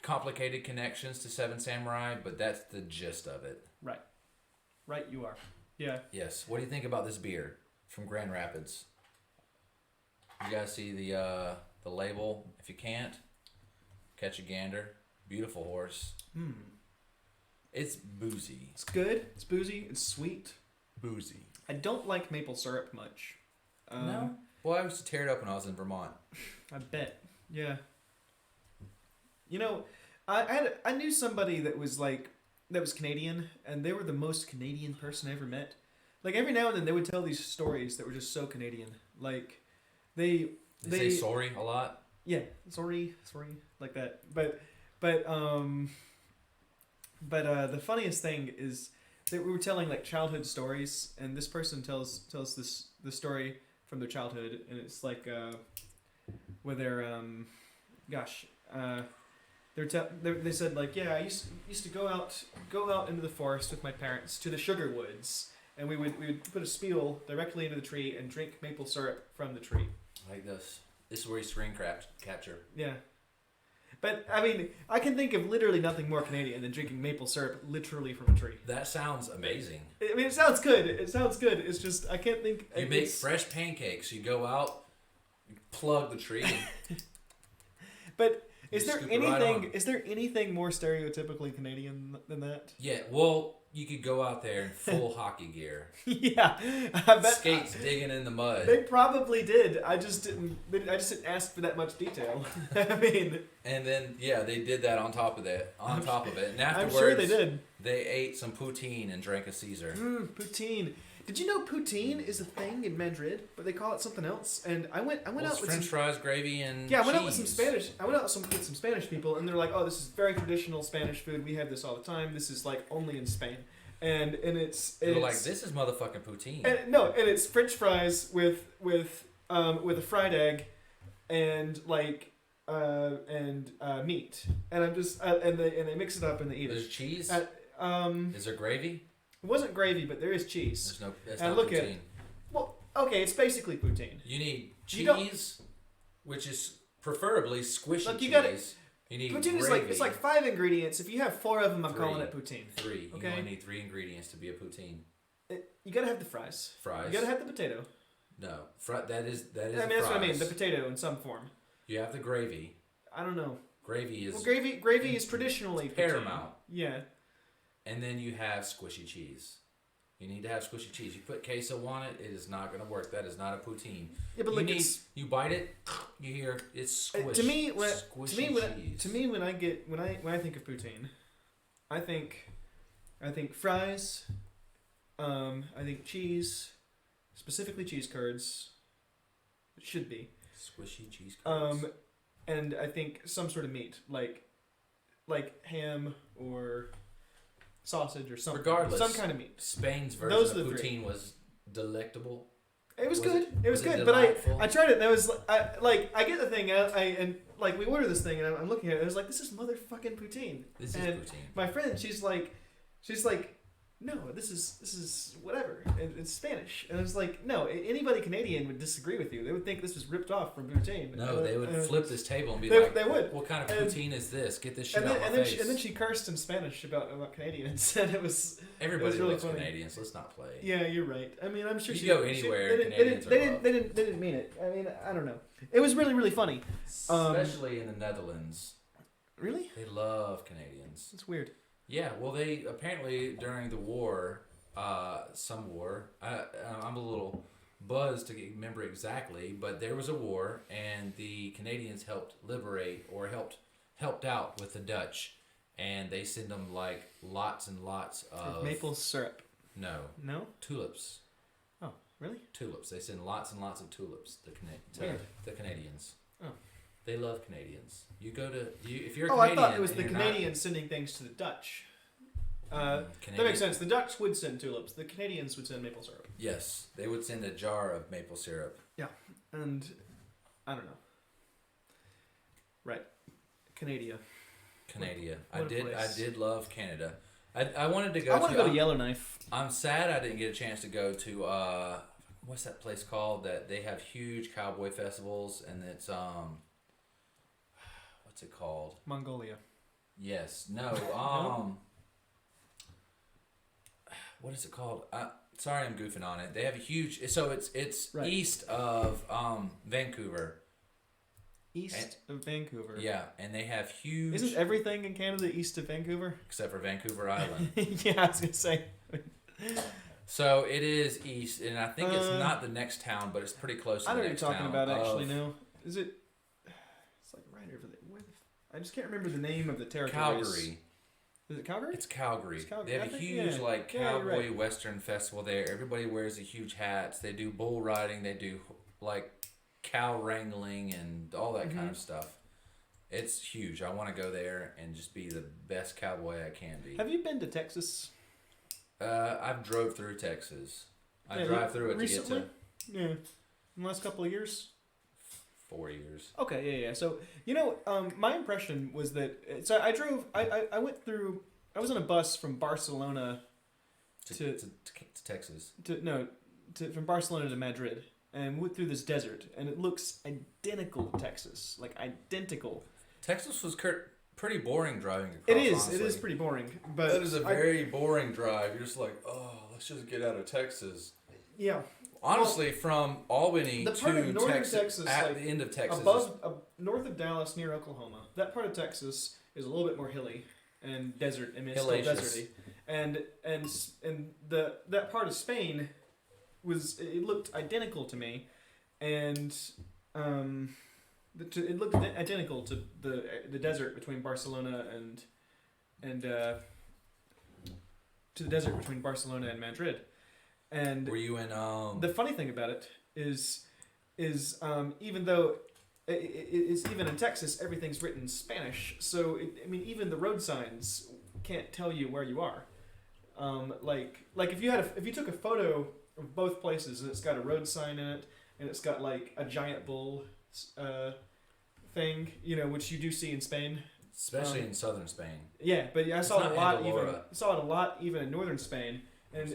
complicated connections to 7 Samurai, but that's the gist of it. Right. Right, you are. Yeah. Yes. What do you think about this beer from Grand Rapids? You guys see the label? If you can't, catch a gander. Beautiful horse. It's boozy. It's good. It's boozy. It's sweet. Boozy. I don't like maple syrup much. No. Well, I used to tear it up when I was in Vermont. I bet. Yeah. You know, I knew somebody that was Canadian, and they were the most Canadian person I ever met. Like every now and then they would tell these stories that were just so Canadian. Like they They say sorry a lot. Yeah, sorry, like that. But the funniest thing is that we were telling like childhood stories, and this person tells the story from their childhood, and it's like where they're they said like, yeah, I used to go out into the forest with my parents to the sugar woods, and we would put a spiel directly into the tree and drink maple syrup from the tree. Like this. This is where you screen capture. Yeah. But, I mean, I can think of literally nothing more Canadian than drinking maple syrup literally from a tree. That sounds amazing. I mean, it sounds good. It's just, I can't think... You make fresh pancakes. You go out, you plug the tree. But is there right there anything more stereotypically Canadian than that? Yeah, well, you could go out there in full hockey gear. Yeah. I bet Skates digging in the mud. They probably did. I just didn't ask for that much detail. I mean... And then, yeah, they did that on top of it. And afterwards, I'm sure they did. They ate some poutine and drank a Caesar. Poutine. Did you know poutine is a thing in Madrid, but they call it something else? And I went out with French fries, gravy, and I went cheese. out with some Spanish. I went out with some Spanish people, and they're like, "Oh, this is very traditional Spanish food. We have this all the time. This is like only in Spain." And it's like, this is motherfucking poutine. And it's French fries with a fried egg, and meat. And I'm just and they mix it up and they eat There's it. cheese. Is there gravy? It wasn't gravy, but there is cheese. That's and not look poutine. Well, okay, it's basically poutine. You need cheese, which is preferably squishy Look, you cheese. You need poutine gravy. is like 5 ingredients. If you have 4 of them, I'm calling it poutine. 3. Okay? You only need 3 ingredients to be a poutine. You gotta have the fries. Fries. You gotta have the potato. No, that is. I mean, that's what I mean. The potato in some form. You have the gravy. I don't know. Gravy is gravy is traditionally paramount. Yeah. And then you have squishy cheese. You need to have squishy cheese. You put queso on it, it is not going to work. That is not a poutine. Yeah, but you bite it, you hear it's squish. To me, when I think of poutine, I think fries. I think cheese, specifically cheese curds. It should be squishy cheese curds. And I think some sort of meat, like ham or sausage or something. Regardless, some kind of meat. Spain's version of poutine was delectable. It was good. It was good, but I tried it. And I was I get the thing, and we order this thing, and I'm looking at it. And I was like, this is motherfucking poutine. This is poutine. My friend, she's like, no, this is whatever. It's Spanish, and I was like, no. Anybody Canadian would disagree with you. They would think this was ripped off from poutine. No, they would flip this table and be they like, would. What kind of poutine is this? Get this shit out of my face. And then she cursed in Spanish about Canadians, and it was everybody really loves funny. Canadians. Let's not play. Yeah, you're right. I mean, I'm sure you go anywhere. They didn't mean it. I mean, I don't know. It was really, really funny, especially in the Netherlands. Really? They love Canadians. It's weird. Yeah, well, they apparently during the war. Some war. I'm a little buzzed to remember exactly, but there was a war, and the Canadians helped liberate or helped out with the Dutch, and they send them like lots and lots of maple syrup. No. Tulips. Oh, really? Tulips. They send lots and lots of tulips. The Canadians. Oh. They love Canadians. If you're a Canadian. I thought it was the Canadians sending things to the Dutch. That makes sense. The Dutch would send tulips. The Canadians would send maple syrup. Yes, they would send a jar of maple syrup. Yeah, and I don't know. Right, Canada. I did love Canada. I wanted to go. I want to go to Yellowknife. I'm sad I didn't get a chance to go to what's that place called that they have huge cowboy festivals, and it's what's it called? Mongolia. Yes. No. No? What is it called? Sorry, I'm goofing on it. They have a huge. So it's right. East of Vancouver. Of Vancouver. Yeah, and they have huge. Isn't everything in Canada east of Vancouver? Except for Vancouver Island. Yeah, I was gonna say. So it is east, and I think it's not the next town, but it's pretty close to I the know what you're next talking town. about. Actually, no. Is it? It's like right over there. I just can't remember the name of the territory. Calgary. Is it Calgary? It's Calgary. It's Calgary. They have I a think- huge yeah. like Yeah, you're cowboy right. western festival there. Everybody wears the huge hats. They do bull riding. They do like cow wrangling and all that kind of stuff. It's huge. I want to go there and just be the best cowboy I can be. Have you been to Texas? I've drove through Texas. I Yeah, drive through it recently? to get to Yeah. In the last couple of years? 4 years. Okay, yeah. So, my impression was that... So I went through... I was on a bus from Barcelona To Texas. from Barcelona to Madrid. And went through this desert. And it looks identical to Texas. Like, identical. Texas was pretty boring driving across. It is. Honestly. It is pretty boring. But That is a very boring drive. You're just like, oh, let's just get out of Texas. Yeah. Honestly, from Albany The part of to northern Texas, at like, the end of Texas, north of Dallas, near Oklahoma, that part of Texas is a little bit more hilly and desert. I mean, it's still Hillacious. deserty, and that part of Spain it looked identical to me, and it looked identical to the desert between Barcelona and to the desert between Barcelona and Madrid. And were you in? the funny thing about it is even though it's even in Texas, everything's written in Spanish. So even the road signs can't tell you where you are. Like if you took a photo of both places and it's got a road sign in it and it's got like a giant bull thing, which you do see in Spain. Especially in southern Spain. Yeah, but I saw it a not lot even in northern Spain, and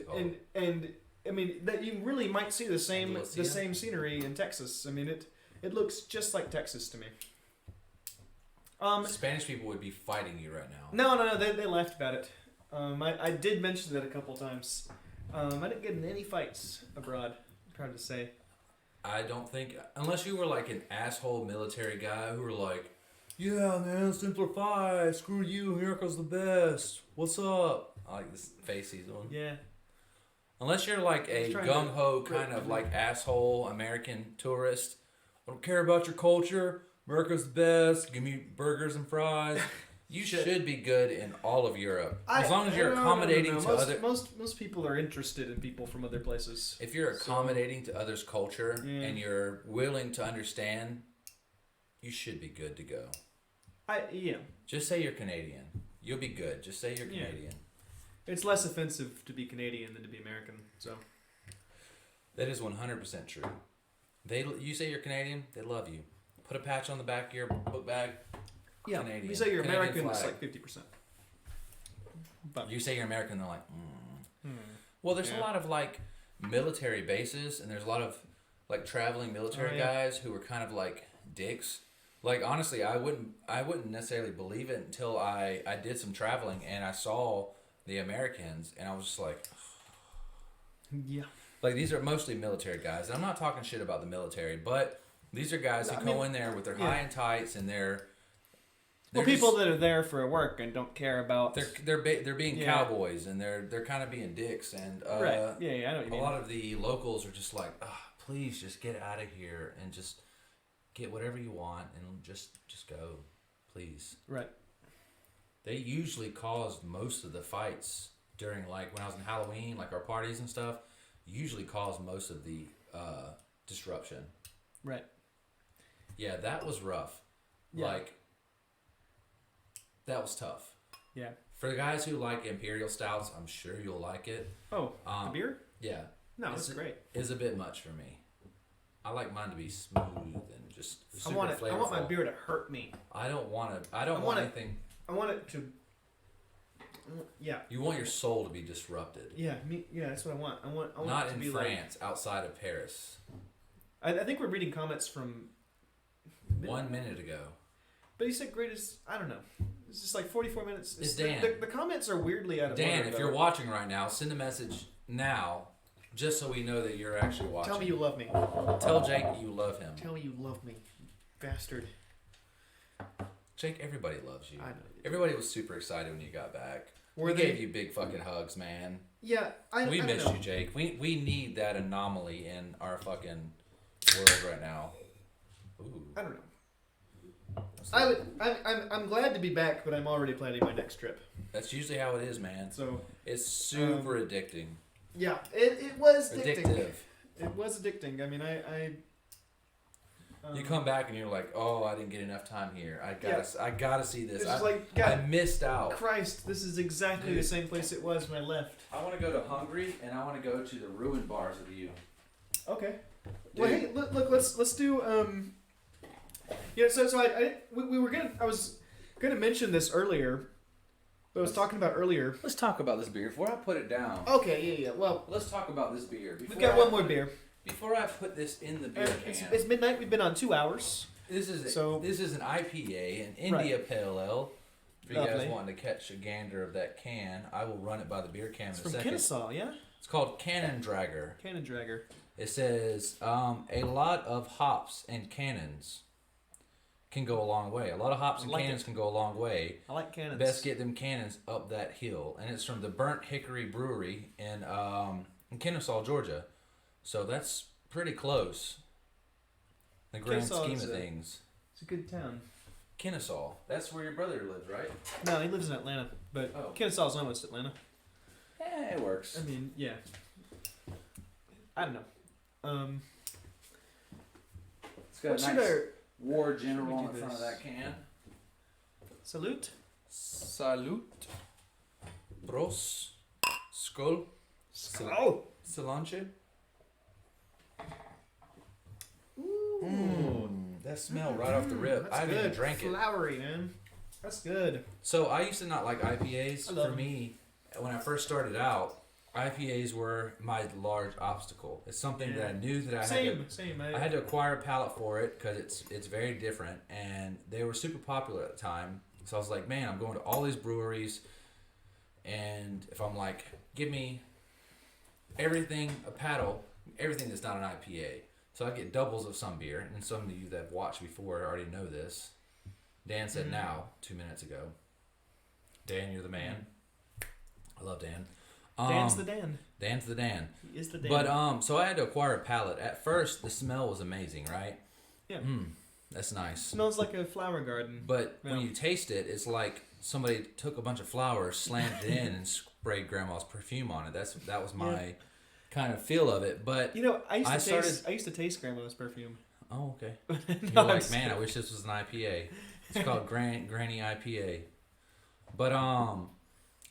I mean that you really might see the same scenery in Texas. I mean it looks just like Texas to me. Spanish people would be fighting you right now. No, they laughed about it. I did mention that a couple times. I didn't get in any fights abroad. I'm proud to say. I don't think, unless you were like an asshole military guy who were like, yeah, man, simplify, screw you, America's the best, what's up? I like this face he's on. Yeah. Unless you're like a gung-ho kind of like asshole American tourist, I don't care about your culture, America's the best, give me burgers and fries. You should be good in all of Europe. As long as you're accommodating to other... Most people are interested in people from other places. If you're accommodating to others' culture and you're willing to understand, you should be good to go. Just say you're Canadian. You'll be good. Just say you're Canadian. It's less offensive to be Canadian than to be American, so... That is 100% true. You say you're Canadian, they love you. Put a patch on the back of your book bag... Yeah, Canadian. you say you're Canadian American, flag. it's like 50%. But You say you're American, they're like, Well, there's a lot of like military bases, and there's a lot of like traveling military guys who were kind of like dicks. Like honestly, I wouldn't necessarily believe it until I did some traveling and I saw the Americans, and I was just like, yeah. Like these are mostly military guys. And I'm not talking shit about the military, but these are guys who go in there with their high and tights and they're people that are there for work and don't care about... They're being cowboys, and they're kind of being dicks, and right. Yeah, I know what you mean. A lot of the locals are just like, please just get out of here and just get whatever you want and just go, please. Right. They usually caused most of the fights during like when I was in Halloween, like our parties and stuff. Usually caused most of the disruption. Right. Yeah, that was rough. Yeah. Like. That was tough. Yeah. For the guys who like imperial stouts, I'm sure you'll like it. Oh, the beer? Yeah. No, it's great. It's a bit much for me. I like mine to be smooth and just super flavorful. I want my beer to hurt me. I don't want anything. I want it to... Yeah. You want your soul to be disrupted. Yeah, that's what I want. I want Not it to in be France, outside of Paris. I think we're reading comments from... 1 minute ago. But he said greatest... I don't know. It's just like 44 minutes. It's Dan. The comments are weirdly out of order. Dan, if you're watching right now, send a message now, just so we know that you're actually watching. Tell me you love me. Tell Jake you love him. Tell me you love me, bastard. Jake, everybody loves you. I know. Everybody was super excited when you got back. We gave you big fucking hugs, man. Yeah, We I missed know. you, Jake. We need that anomaly in our fucking world right now. Ooh. I don't know. I'm glad to be back, but I'm already planning my next trip. That's usually how it is, man. So It's super addicting. yeah, it was addicting. Addictive. It was addicting. I mean, You come back and you're like, oh, I didn't get enough time here. I gotta see this. It's just I God, missed out. Christ, this is exactly the same place it was when I left. I want to go to Hungary and I want to go to the ruined bars with you. Okay. Dude. Well, hey, look, let's do Yeah, so I was gonna mention this earlier. But I was talking about earlier. Let's talk about this beer before I put it down. Okay, yeah. Well, Let's talk about this beer. we've got one more beer. Before I put this in the beer can. It's midnight. We've been on 2 hours. This is an IPA, an India Pale Ale. If you guys wanting to catch a gander of that can, I will run it by the beer can in a second. It's from Kennesaw, yeah? It's called Cannon Dragger. Cannon Dragger. It says, a lot of hops and cannons can go a long way. A lot of hops and cannons can go a long way. I like cannons. Best get them cannons up that hill. And it's from the Burnt Hickory Brewery in Kennesaw, Georgia. So that's pretty close. The grand scheme of things. It's a good town. Kennesaw. That's where your brother lives, right? No, he lives in Atlanta. But Kennesaw's almost Atlanta. Yeah, it works. I mean, yeah. I don't know. It's got a nice war general on the front of that can. Salute. Salute. Bros. Skol. Skol. Solange. That smell right off the rip. I haven't even drank it. Flowery, man. That's good. So I used to not like IPAs. For me, when I first started out, IPAs were my large obstacle. It's something that I knew that I had to acquire a palate for it because it's very different, and they were super popular at the time. So I was like, man, I'm going to all these breweries, and if I'm like, give me everything that's not an IPA. So I get doubles of some beer, and some of you that have watched before already know this. Dan said now 2 minutes ago. Dan, you're the man. I love Dan. Dan's the Dan. Dan's the Dan. He is the Dan. But so I had to acquire a palate. At first, the smell was amazing, right? Yeah. That's nice. Smells like a flower garden. But when you taste it, it's like somebody took a bunch of flowers, slammed it in, and sprayed grandma's perfume on it. That was my kind of feel of it. But I used to taste grandma's perfume. Oh, okay. You're like, man, I wish this was an IPA. It's called Granny IPA. But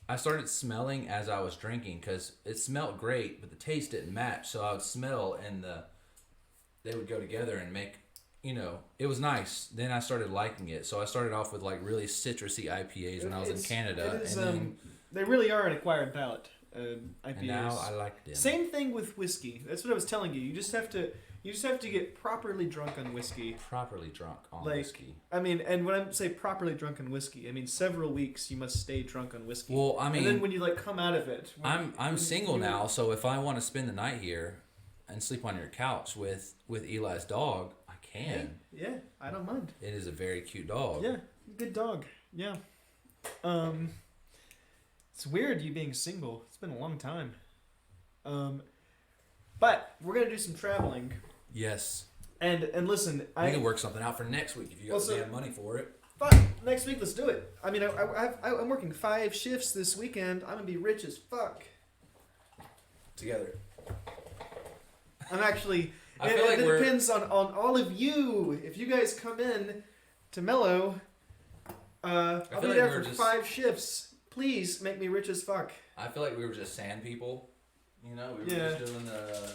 I started smelling as I was drinking because it smelled great, but the taste didn't match. So I would smell, and they would go together and make, it was nice. Then I started liking it. So I started off with like really citrusy IPAs when I was in Canada. They really are an acquired palate. IPAs. And now I like them. Same thing with whiskey. That's what I was telling you. You just have to get properly drunk on whiskey. Properly drunk on whiskey. I mean, and when I say properly drunk on whiskey, I mean several weeks you must stay drunk on whiskey. Well, I mean, and then when you come out of it, I'm single now, so if I want to spend the night here and sleep on your couch with Eli's dog, I can. Yeah, I don't mind. It is a very cute dog. Yeah, good dog. Yeah. It's weird you being single. It's been a long time. But we're gonna do some traveling. Yes. And listen, we can work something out for next week if you got the damn money for it. Fine, next week let's do it. I mean, I'm working 5 shifts this weekend. I'm gonna be rich as fuck. Together. I'm actually. It depends on all of you. If you guys come in to Mellow, I'll be there for 5 shifts. Please make me rich as fuck. I feel like we were just sand people. We were just doing the...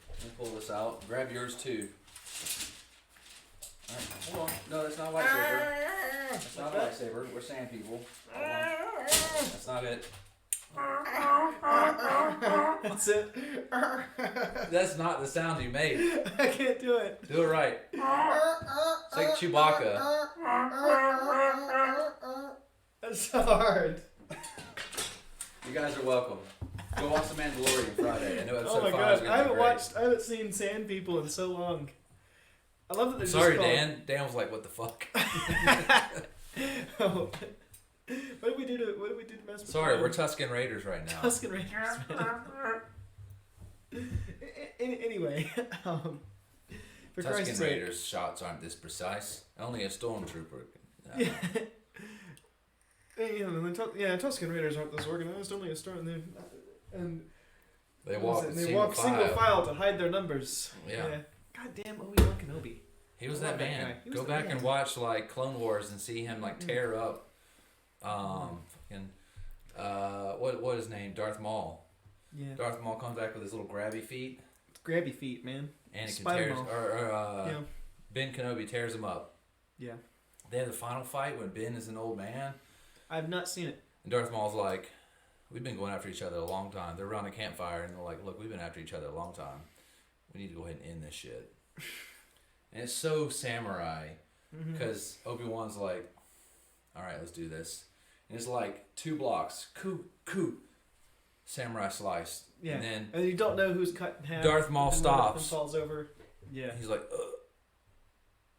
Let me pull this out. Grab yours too. All right, hold on. No, that's not a lightsaber. That's not a lightsaber. We're sand people. That's not it. That's it. That's not the sound you made. I can't do it. Do it right. It's like Chewbacca. That's so hard. You guys are welcome. Go watch The Mandalorian Friday. I know episode 5 my is god, gonna be I haven't seen Sand People in so long. I love that they're Sorry, just called... Dan. Dan was like, what the fuck? What did we do to Master? Sorry, we're Tuscan Raiders right now. Tuscan Raiders. Anyway, for Tuscan Christ's sake. Raiders shots aren't this precise. Only a stormtrooper. Yeah. Tuscan Raiders aren't this organized. Only a start, and They walk single file to hide their numbers. Yeah. Goddamn Obi-Wan Kenobi. He was that man. Go back and watch like Clone Wars and see him like tear up. What his name? Darth Maul. Yeah. Darth Maul comes back with his little grabby feet. Grabby feet, man. Anakin tears, Ben Kenobi tears him up. Yeah. They have the final fight when Ben is an old man. I've not seen it. And Darth Maul's like, we've been going after each other a long time. They're around a campfire and they're like, look, we've been after each other a long time. We need to go ahead and end this shit. And it's so samurai because Obi-Wan's like, all right, let's do this. And it's like 2 blocks, samurai slice. Yeah. And you don't know who's cut in half. Darth Maul stops. And falls over. Yeah. He's like, ugh.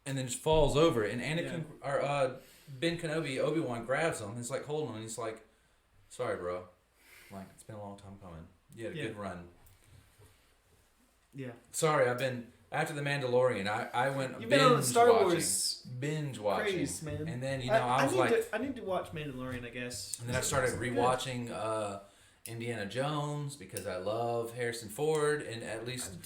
And then just falls over. And Ben Kenobi, Obi-Wan grabs him. He's like holding him. And he's like, sorry, bro. I'm like, it's been a long time coming. You had a good run. Yeah. Sorry, I've been after the Mandalorian. I went You've been on the Star Wars binge watching, craze, man. And then I was like, I need to watch Mandalorian, I guess. And then I started rewatching Indiana Jones because I love Harrison Ford, and at least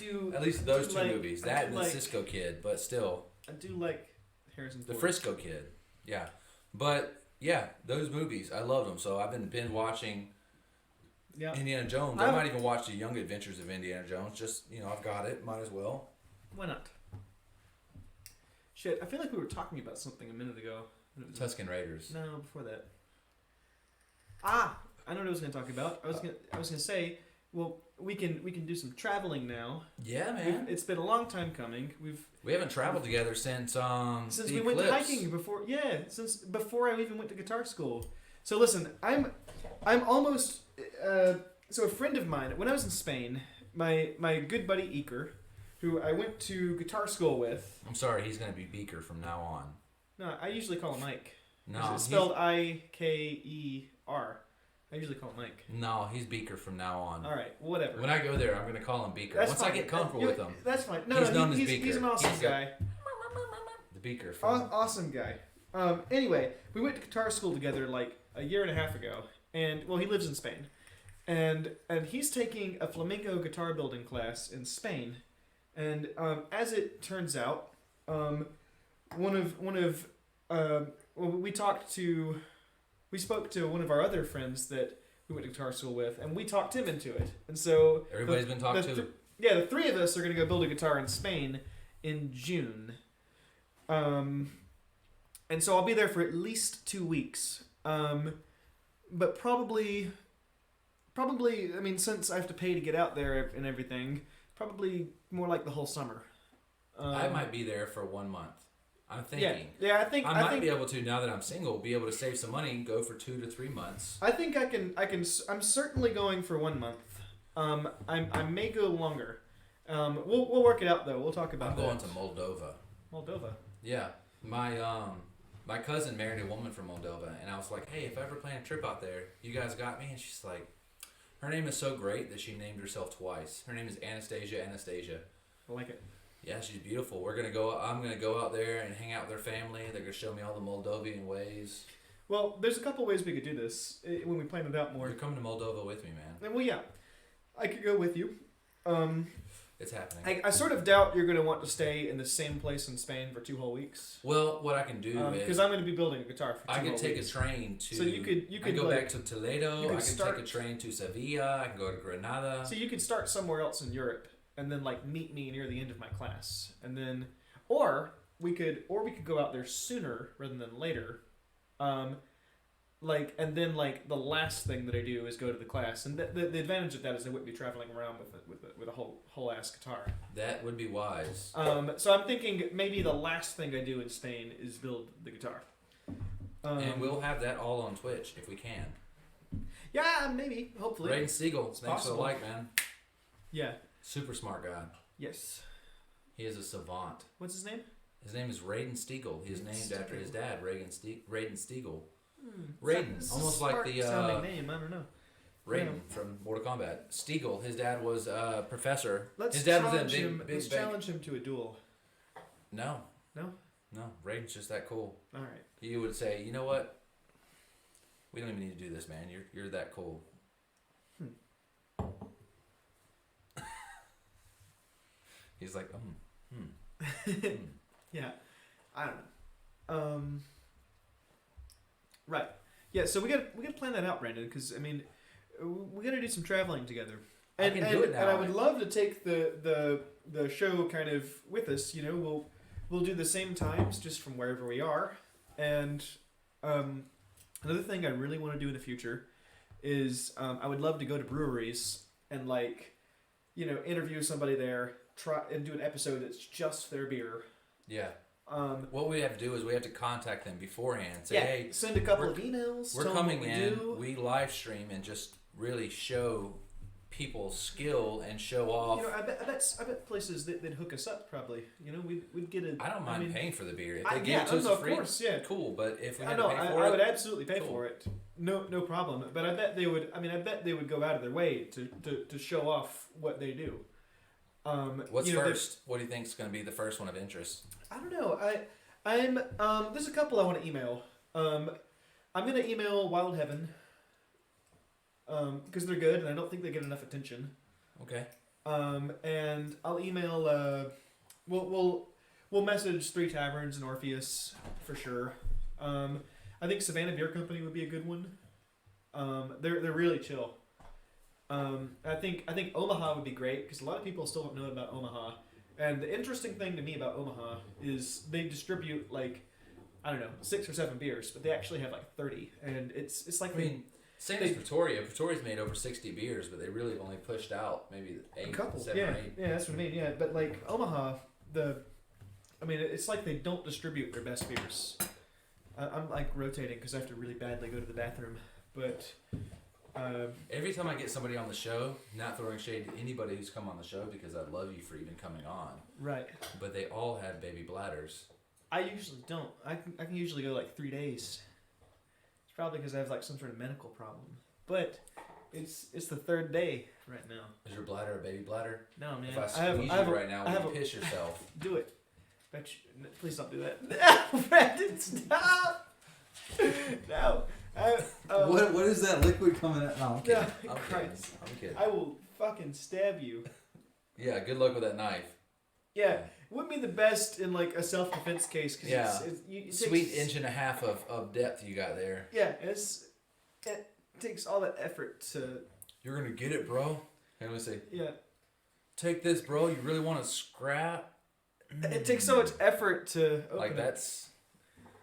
those two movies, that and the Cisco Kid, but still. I do like Harrison Ford. The Frisco Kid, yeah, but yeah, those movies I loved them, so I've been binge watching. Yeah. Indiana Jones. I might even watch the Young Adventures of Indiana Jones. Just, I've got it. Might as well. Why not? Shit, I feel like we were talking about something a minute ago. Tuscan Raiders. No, before that. I know what I was going to talk about. I was going to say, well, we can do some traveling now. Yeah, man. It's been a long time coming. We haven't traveled together since we went hiking before. Yeah, since before I even went to guitar school. So listen, I'm almost. So a friend of mine, when I was in Spain, my good buddy Iker, who I went to guitar school with. I'm sorry, he's going to be Beaker from now on. No, I usually call him Mike. No, it's spelled I-K-E-R. I usually call him Mike. No, he's Beaker from now on. All right, whatever. When I go there, I'm going to call him Beaker. Once I get comfortable with him. That's fine. He's known as Beaker. He's an awesome guy. The Beaker. Awesome guy. Anyway, we went to guitar school together like a year and a half ago. And, well, he lives in Spain. And he's taking a flamenco guitar building class in Spain. And as it turns out, we spoke to one of our other friends that we went to guitar school with, and we talked him into it. And so everybody's been talked to. The 3 of us are going to go build a guitar in Spain in June. And so I'll be there for at least 2 weeks. But probably, I mean, since I have to pay to get out there and everything, probably more like the whole summer. I might be there for 1 month. I'm thinking. Yeah, I think I might be able to, now that I'm single, be able to save some money and go for 2 to 3 months. I think I can. I'm certainly going for 1 month. I may go longer. We'll work it out though. We'll talk about. I'm going to Moldova. Moldova. Yeah, my cousin married a woman from Moldova, and I was like, hey, if I ever plan a trip out there, you guys got me? And she's like, her name is so great that she named herself twice. Her name is Anastasia. I like it. Yeah, she's beautiful. I'm gonna go out there and hang out with their family. They're gonna show me all the Moldovan ways. Well, there's a couple ways we could do this when we plan it out more. You're coming to Moldova with me, man. Well, yeah, I could go with you. It's happening. I sort of doubt you're going to want to stay in the same place in Spain for 2 whole weeks. Well, what I can do is because I'm going to be building a guitar for 2 whole weeks. I can take a train to. So you could go back to Toledo. I can take a train to Sevilla. I can go to Granada. So you could start somewhere else in Europe and then like meet me near the end of my class, and then or we could go out there sooner rather than later. And then the last thing that I do is go to the class, and the advantage of that is I wouldn't be traveling around with a whole ass guitar. That would be wise. So I'm thinking maybe the last thing I do in Spain is build the guitar. And we'll have that all on Twitch if we can. Yeah, maybe, hopefully. Raiden Stiegel, thanks for the like, man. Yeah. Super smart guy. Yes. He is a savant. What's his name? His name is Raiden Stiegel. He is named after his dad, Raiden Stiegel. Raiden, almost like the sounding name. I don't know. Raiden from Mortal Kombat. Stiegel, his dad was a professor. Let's his dad challenge was in him. Let's big. challenge him to a duel. No, No. Raiden's just that cool. All right. You would say, you know what? We don't even need to do this, man. You're that cool. He's like, Yeah, I don't know. Right. Yeah. So we got to plan that out, Brandon. Because I mean, we got to do some traveling together. And, I can do it now. And I would love to take the show kind of with us. You know, we'll do the same times just from wherever we are. And another thing I really want to do in the future is I would love to go to breweries and interview somebody there, try and do an episode that's just their beer. Yeah. What we have to do is we have to contact them beforehand. Say, hey, send a couple of emails. We're coming in. We live stream and just really show people's skill and show off. I bet places that hook us up probably. We'd get a. I don't mind paying for the beer if they give it to us for free. Of course, yeah, cool. But if we had to pay for it, I would absolutely pay for it. No problem. But I bet they would. I bet they would go out of their way to show off what they do. What's first? What do you think is going to be the first one of interest? I don't know. I'm there's a couple I want to email. I'm gonna email Wild Heaven. Because they're good and I don't think they get enough attention. Okay. And I'll email. We'll message 3 Taverns and Orpheus for sure. I think Savannah Beer Company would be a good one. They're really chill. I think Omaha would be great because a lot of people still don't know about Omaha. And the interesting thing to me about Omaha is they distribute 6 or 7 beers, but they actually have 30, and it's like same as Pretoria. Pretoria's made over 60 beers, but they really only pushed out maybe 8, 7 or 8. Yeah, that's what I mean. Yeah, but Omaha, it's like they don't distribute their best beers. I'm rotating because I have to really badly go to the bathroom, but. Every time I get somebody on the show, not throwing shade to anybody who's come on the show because I love you for even coming on. Right. But they all have baby bladders. I usually don't. I can usually go 3 days. It's probably because I have some sort of medical problem. But it's the 3rd day right now. Is your bladder a baby bladder? No, man. If I squeeze you right now, will you piss yourself? Do it. Please don't do that. No, Brandon, stop! No. What is that liquid coming out? No, I'm kidding. I'm kidding. I will fucking stab you. Yeah, good luck with that knife. Yeah, it wouldn't be the best in a self-defense case. Cause it sweet takes, 1.5 inches of depth you got there. Yeah, it takes all that effort to... You're going to get it, bro. Hey, let me see. Yeah. Take this, bro. You really want to scrap? It takes so much effort to open that's...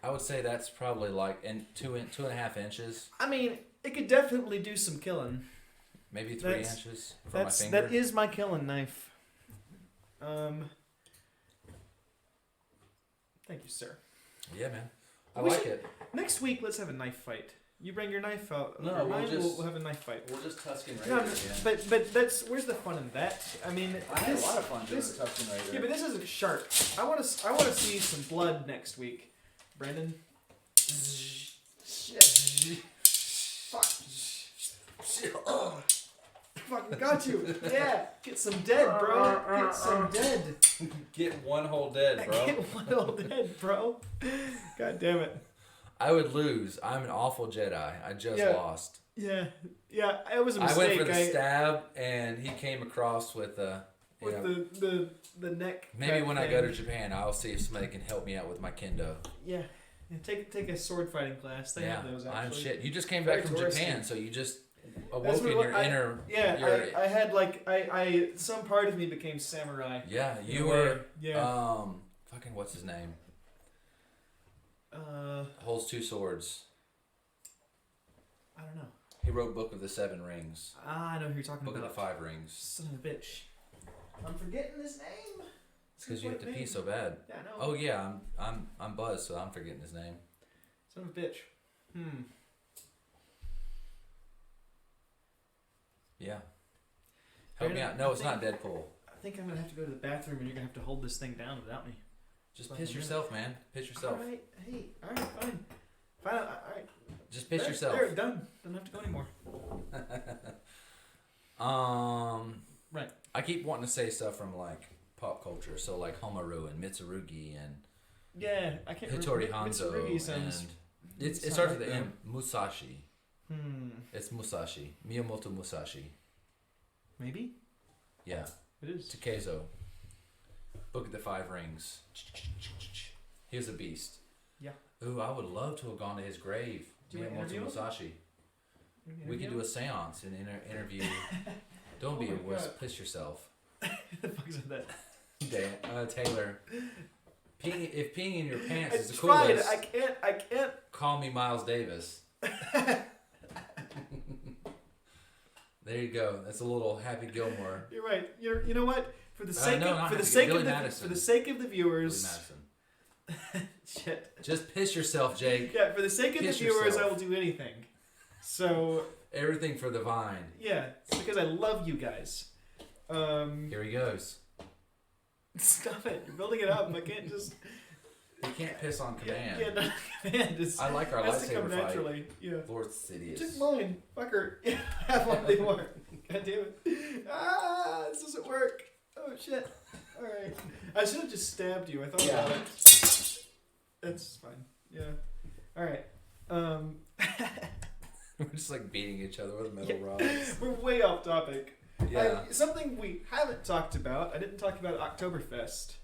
I would say that's probably in 2.5 inches. I mean, it could definitely do some killing. Maybe 3 inches from my finger. That is my killing knife. Thank you, sir. Yeah, man. I like it. Next week, let's have a knife fight. You bring your knife out. No, we'll have a knife fight. We'll just Tuscan Raider. No, but where's the fun in that? I mean, I had a lot of fun doing the Tuscan Raider. Yeah, but this isn't sharp. I want to see some blood next week. Brandon. Shit. Fuck. Oh. Fucking got you. Yeah. Get some dead, bro. Get some dead. Get one whole dead, bro. Get one whole dead, bro. God damn it. I would lose. I'm an awful Jedi. I just lost. Yeah. Yeah. It was a mistake. I went for the stab, and he came across with the neck. Maybe when I go to Japan, I'll see if somebody can help me out with my kendo. Yeah. Take a sword fighting class. They have those actually. I'm shit. You just came back from Japan, so you just awoke in your inner. Yeah, I had I some part of me became samurai. Yeah, you were. Yeah. Fucking what's his name? Holds 2 swords. I don't know. He wrote Book of the 7 Rings. I know who you're talking about. Book of the 5 Rings. Son of a bitch. I'm forgetting his name. It's because you have to pee so bad. Yeah, I know. Oh yeah, I'm buzzed, so I'm forgetting his name. Son of a bitch. Yeah. Help me out. No, it's not Deadpool. I think I'm gonna have to go to the bathroom, and you're gonna have to hold this thing down without me. Just piss yourself, man. Piss yourself. All right. Hey. All right. Fine. All right. Just piss yourself. There, done. Don't have to go anymore. Right. I keep wanting to say stuff from like pop culture, so like Homaru and Mitsurugi and Yeah, I can't Hitori remember. Hanzo Mitsurugi sounds. and it sounds starts like with the that. M. Musashi. Hmm. It's Musashi. Miyamoto Musashi. Maybe Yeah. it is. Takezo. Book of the Five Rings. He was a beast. Yeah. Ooh, I would love to have gone to his grave. Do you wanna Miyamoto interview him? Musashi. We could do a seance and interview. Don't Oh be a my wuss. God. Piss yourself. the fuck's with that? Taylor. If peeing in your pants I is the tried. coolest, I can't. call me Miles Davis. There you go. That's a little Happy Gilmore. You're right. You know what? For the sake no, of not for the Happy sake Gil- of the Billy Madison. for the sake of the Billy viewers. Madison. Shit. Just piss yourself, Jake. Yeah, for the sake of Piss the viewers, yourself. I will do anything. So Everything for the vine. yeah, it's because I love you guys. Here he goes. Stop it! You're building it up. I can't just. You can't piss on command. Yeah, no, command. It's, I like our has to come lightsaber fight. naturally. Yeah. Lord Sidious. Took mine, fucker. Have one anymore. God damn it. Ah, this doesn't work. Oh shit. All right. I should have just stabbed you. I thought about it. That's fine. Yeah. All right. We're just like beating each other with metal rods. We're way off topic. Yeah. Something we haven't talked about. I didn't talk about Oktoberfest.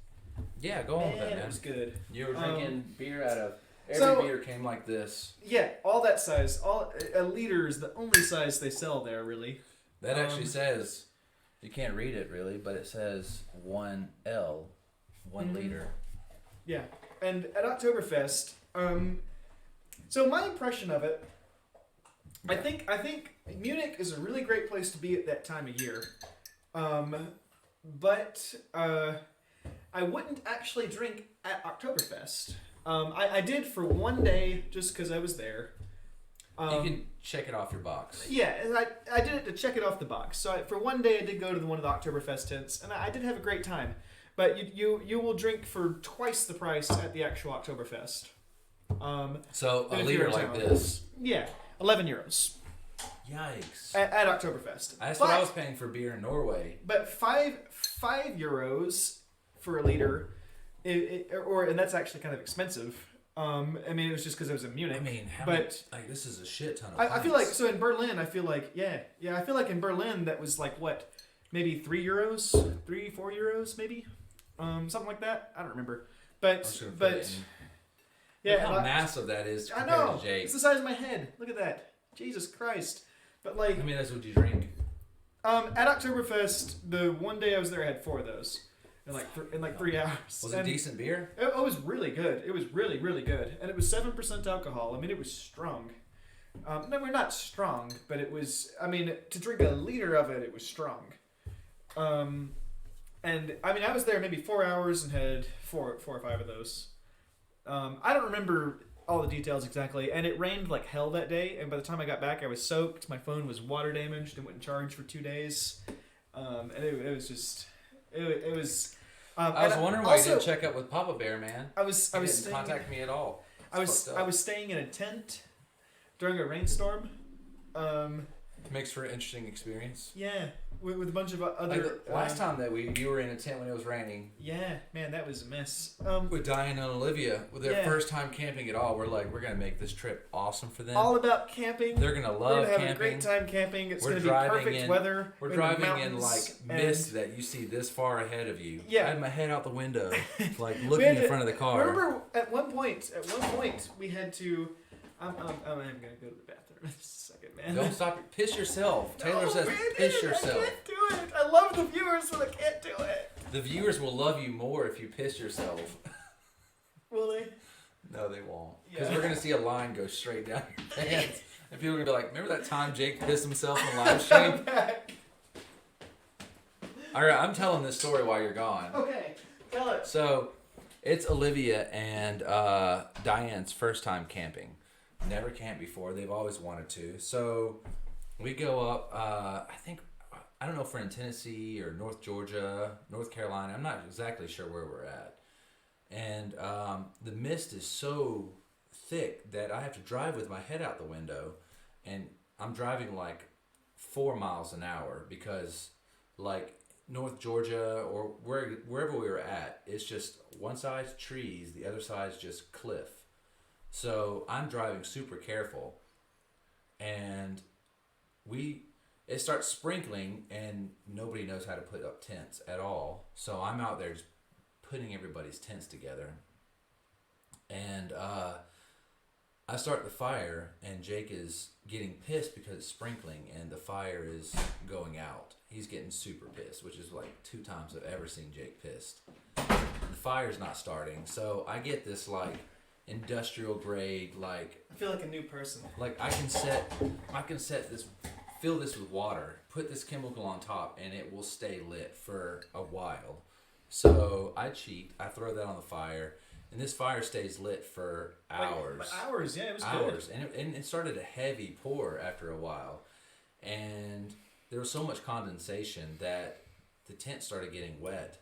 Yeah, go on with that, Man, it man. was good. You were drinking beer out of every so- beer came like this. Yeah, all that size. All a liter is the only size they sell there, really. That actually says you can't read it really, but it says 1L, 1 liter. Yeah, and at Oktoberfest, so my impression of it, I think Munich is a really great place to be at that time of year, but I wouldn't actually drink at Oktoberfest. I did for one day just because I was there. You can check it off your box. Yeah, and I did it to check it off the box. So for one day, I did go to one of the Oktoberfest tents, and I did have a great time. But you will drink for twice the price at the actual Oktoberfest. So a if liter you're in like town. this. Yeah, 11 euros Yikes. at Oktoberfest. That's but, what I was paying for beer in Norway. But five euros for a liter, and that's actually kind of expensive. I mean, it was just because I was in Munich. I mean, but like this is a shit ton of I feel like pints. so in Berlin. I feel like I feel like in Berlin that was like what, maybe 3 euros, 4 euros, maybe, something like that. I don't remember, I was gonna put but it in. yeah, Look how and massive that is I compared know to Jake. it's the size of my head. Look at that, Jesus Christ! But like, I mean, that's what you drink. at Oktoberfest, the one day I was there, I had 4 of those in like 3 hours. Was it And decent beer? It was really good. It was really, really good. And it was 7% alcohol. I mean, it was strong. No, we're not strong, but it was, I mean, to drink a liter of it, it was strong. And, I mean, I was there maybe 4 hours and had four or 5 of those. I don't remember all the details exactly. And it rained like hell that day. And by the time I got back, I was soaked. My phone was water damaged and wouldn't charge for 2 days. And it was just... It was. I was wondering why you didn't check up with Papa Bear, man. I was He didn't staying, contact me at all. I was staying in a tent during a rainstorm. Makes for an interesting experience. Yeah, with a bunch of other. Like the last time that you were in a tent when it was raining. Yeah, man, that was a mess. With Diane and Olivia, with their Yeah. first time camping at all, we're gonna make this trip awesome for them. All about camping. They're gonna We're love gonna have camping. a great time camping. It's We're gonna be driving perfect in- weather. We're in the driving in mountains, like and mist that you see this far ahead of you. Yeah. I had my head out the window, like We looking had in to- front of the car. Remember, at one point, we had to. I'm gonna go to the bathroom in a second, man. Don't stop. Piss yourself. Taylor No, says man, piss I yourself. can't do it. I love the viewers, but I can't do it. The viewers will love you more if you piss yourself. Will they? No, they won't. Because Yeah. we're gonna see a line go straight down your pants, and people are gonna be like, "Remember that time Jake pissed himself on live I'm stream?" back. All right, I'm telling this story while you're gone. Okay, tell it. So, it's Olivia and Diane's first time camping. Never camped before. They've always wanted to. So, we go up. I don't know if we're in Tennessee or North Georgia, North Carolina. I'm not exactly sure where we're at. And the mist is so thick that I have to drive with my head out the window, and I'm driving like 4 miles an hour because like North Georgia or wherever we were at, it's just one side's trees, the other side's just cliff. So I'm driving super careful, and it starts sprinkling, and nobody knows how to put up tents at all. So I'm out there just putting everybody's tents together, and I start the fire, and Jake is getting pissed because it's sprinkling and the fire is going out. He's getting super pissed, which is like 2 times I've ever seen Jake pissed. The fire's not starting, so I get this like industrial grade, like I feel like a new person. like I can set this, fill this with water, put this chemical on top, and it will stay lit for a while. So I cheat, I throw that on the fire, and this fire stays lit for hours. Like hours, yeah, it was hours, good. and it started a heavy pour after a while, and there was so much condensation that the tent started getting wet.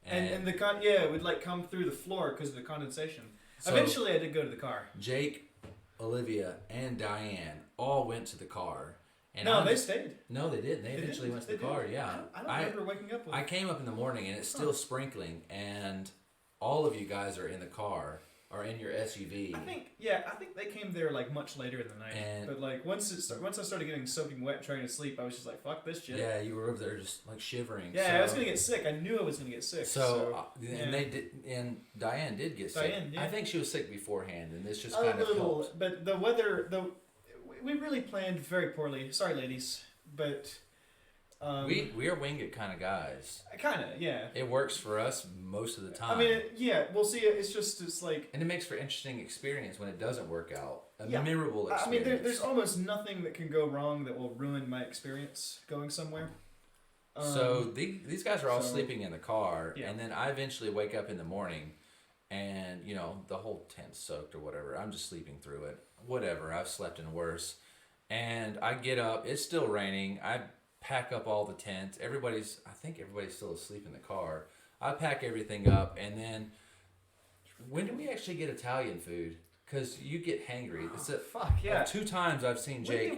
And it would like come through the floor because of the condensation. So Eventually, I did go to the car. Jake, Olivia, and Diane all went to the car. And No, they stayed. No, they didn't. They eventually went to the car. Yeah, I don't remember waking up with. I came up in the morning and it's still sprinkling, and all of you guys are in the car or in your SUV. I think they came there like much later in the night. And but like once I started getting soaking wet trying to sleep, I was just like, fuck this shit. Yeah, you were over there just like shivering. Yeah, I was gonna get sick. I knew I was gonna get sick. And they did, and Diane did get sick. Yeah. I think she was sick beforehand, and this just kind of helped. But the weather, we really planned very poorly. Sorry, ladies, but we are wing it kind of guys. Kind of, yeah. It works for us most of the time. I mean, we'll see. It's like, and it makes for interesting experience when it doesn't work out. A Yeah. memorable experience. I mean, there's almost nothing that can go wrong that will ruin my experience going somewhere. So these guys are all so- sleeping in the car, Yeah. and then I eventually wake up in the morning, and the whole tent's soaked or whatever. I'm just sleeping through it. Whatever. I've slept in worse, and I get up. It's still raining. I pack up all the tents. I think everybody's still asleep in the car. I pack everything up, and then when do we actually get Italian food? Because you get hangry. It's Fuck yeah. 2 times I've seen Jake.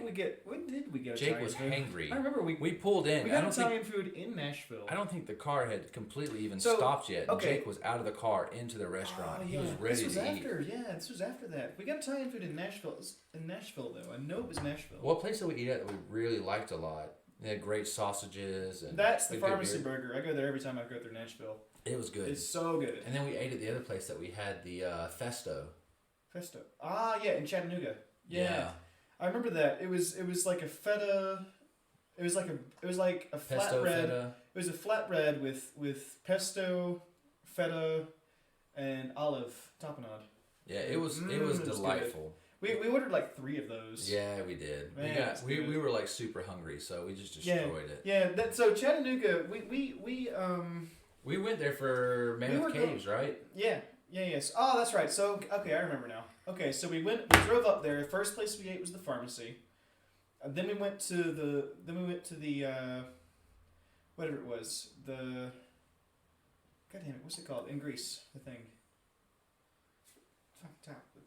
When did we get Jake Italian was food? hangry. I remember We pulled in. we got Italian food in Nashville. I don't think the car had completely even So, stopped yet. okay. Jake was out of the car into the restaurant. Oh, He was ready to eat. This was after that. We got Italian food in Nashville. It was in Nashville though. I know it was Nashville. What place did we eat at that we really liked a lot? They had great sausages and That's the good Pharmacy beer. Burger. I go there every time I go through Nashville. It was good. It's so good. And then we ate at the other place that we had the Festo. Festo. Ah, yeah, in Chattanooga. Yeah. I remember that. It was like a feta. It was like a Pesto flatbread. feta. It was a flatbread with pesto, feta, and olive tapenade. Yeah, it was it was good. delightful. We ordered like 3 of those. Yeah, we did. Man, we were like super hungry, so we just destroyed it. Yeah. So Chattanooga, We went there for Mammoth Caves, right? Yes. Oh, that's right. So okay, I remember now. Okay, so we drove up there. The first place we ate was the pharmacy. Then we went to the whatever it was, the God damn it, what's it called? In Greece, the thing.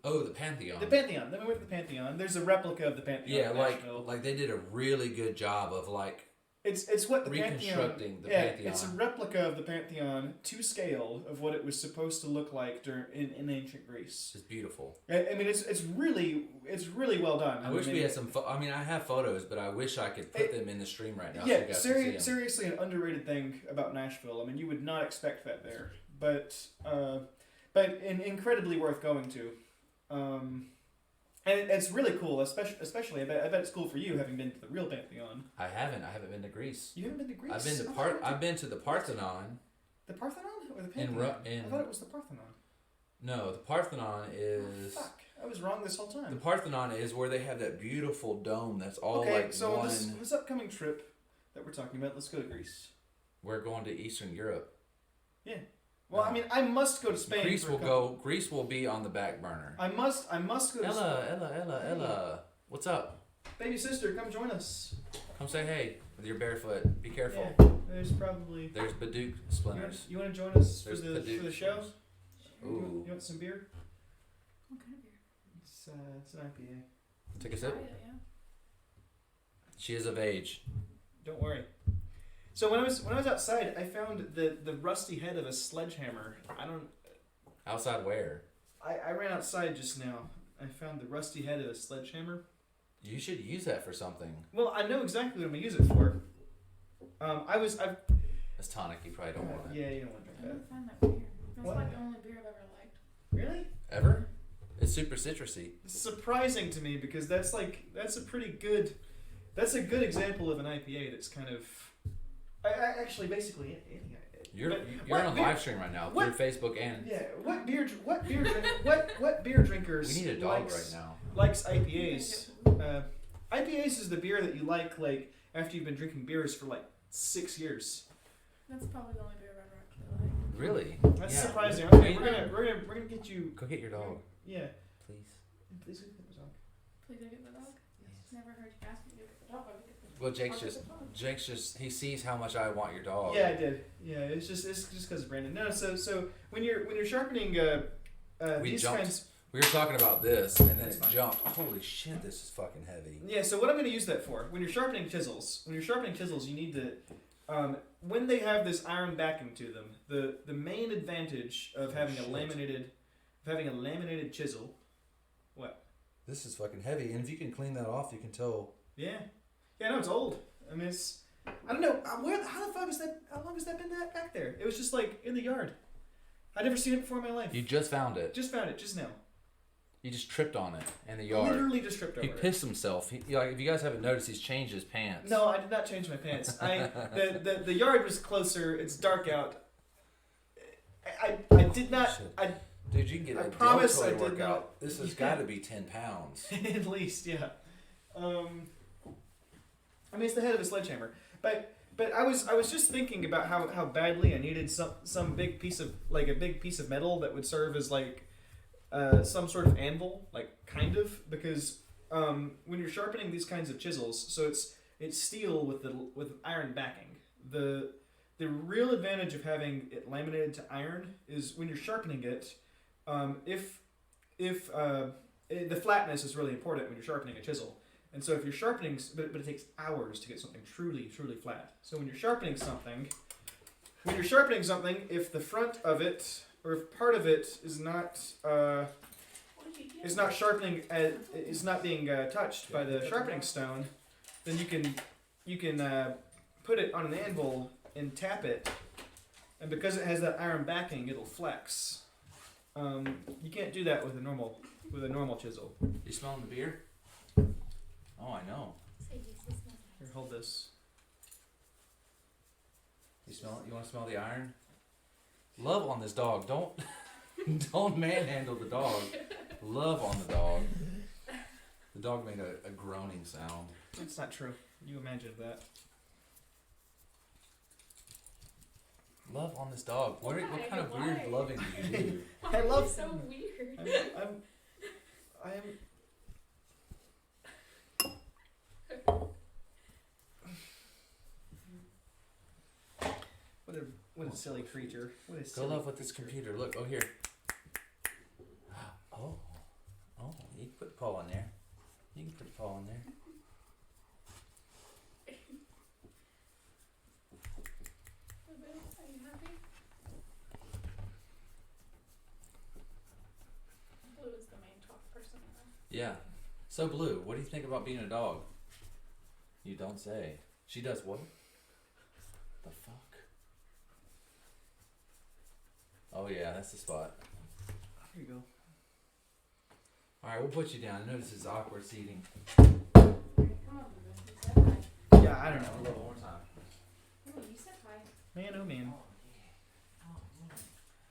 Oh, the Pantheon. The Pantheon. Then we went to the Pantheon. There's a replica of the Pantheon. Yeah, in like Nashville. they did a really good job of like It's what the reconstructing the Pantheon. Pantheon. It's a replica of the Pantheon to scale of what it was supposed to look like in ancient Greece. It's beautiful. I mean, it's really well done. I wish we had some. I mean, I have photos, but I wish I could put them in the stream right now. Yeah, so you guys can see them. seriously, an underrated thing about Nashville. I mean, you would not expect that there, but incredibly worth going to. And it's really cool, especially I bet it's cool for you having been to the real Pantheon. I haven't been to Greece. You haven't been to Greece? I've been to the Parthenon. The Parthenon or the Pantheon? I thought it was the Parthenon. No, the Parthenon is. Oh, fuck, I was wrong this whole time. The Parthenon is where they have that beautiful dome that's all like so one. this upcoming trip that we're talking about, let's go to Greece. We're going to Eastern Europe. Yeah. Well, I mean, I must go to Spain. Greece will be on the back burner. I must go to Spain. Ella. What's up? Baby sister, come join us. Come say hey with your barefoot. Be careful. Yeah, there's Baduk splinters. You want to join us for There's the show? Ooh. You want some beer? What kind of beer? It's an IPA. Take a Try sip. it, yeah. She is of age. Don't worry. So when I was outside, I found the rusty head of a sledgehammer. Outside where? I ran outside just now. I found the rusty head of a sledgehammer. You should use that for something. Well, I know exactly what I'm gonna use it for. It's tonic. You probably don't want it. Yeah, you don't want to I drink don't find that beer. That's What? like the only beer I've ever liked. that. Really? Ever? It's super citrusy. It's surprising to me because that's a good example of an IPA that's kind of. I actually basically anything. You're what on beer- live stream right now what- through Facebook and. Yeah. What beer drinkers? We need a dog right now. Likes IPAs. IPAs is the beer that you like after you've been drinking beers for like 6 years. That's probably the only beer I've ever actually liked. Really? That's Yeah. surprising. Wait, Okay, we're gonna get you. Go get your dog, Yeah. please. Please get the dog. Please go get the dog. Never heard you ask me to go get the dog. I would get the Well, I'll get the dog. he sees how much I want your dog. Yeah, I did. Yeah, it's just because Brandon. No, so when you're sharpening We these jumped. kinds. We were talking about this, and then That's it fine. jumped. Holy shit, this is fucking heavy. Yeah, so what I'm going to use that for? When you're sharpening chisels, you need to, when they have this iron backing to them, the main advantage of having Shit. a laminated chisel. What? This is fucking heavy, and if you can clean that off, you can tell. Yeah, no, it's old. I mean, I don't know how the fuck is that? How long has that been back there? It was just like in the yard. I'd never seen it before in my life. You just found it. Just found it just now. You just tripped on it in the yard. Literally just tripped over He it. pissed himself. If you guys haven't noticed, he's changed his pants. No, I did not change my pants. The yard was closer. It's dark out. I did not. Shit. I Dude, you can get I a promise deltoid I did workout. not- This has Yeah. got to be 10 pounds. at least yeah. I mean, it's the head of a sledgehammer. But I was just thinking about how badly I needed some big piece of a big piece of metal that would serve as some sort of anvil, because when you're sharpening these kinds of chisels, so it's steel with iron backing. The real advantage of having it laminated to iron is when you're sharpening it, the flatness is really important when you're sharpening a chisel. And so if you're sharpening, but it takes hours to get something truly flat. So when you're sharpening something, if the front of it or if part of it is not What did you do? is not being touched by the sharpening stone, then you can put it on an anvil and tap it, and because it has that iron backing, it'll flex. You can't do that with a normal chisel. You smelling the beer? Oh, I know. Here, hold this. You smell it? You want to smell the iron? Love on this dog. Don't manhandle the dog. Love on the dog. The dog made a groaning sound. That's not true. You imagined that. Love on this dog. What kind of weird Why? loving do you do? I love. It's so weird. I am. What a silly creature. What a Go silly love with this creature. computer. Look, oh here. Oh, you can put Paul in there. You can put Paul in there. Are you happy? Blue is the main talk person. Yeah. So Blue, what do you think about being a dog? You don't say. She does what? The fuck? Oh yeah, that's the spot. Here you go. Alright, we'll put you down. I know this is awkward seating. Come on, Blue. You said hi. Yeah, I don't know. A little more time. Oh, you said hi. Man, oh man.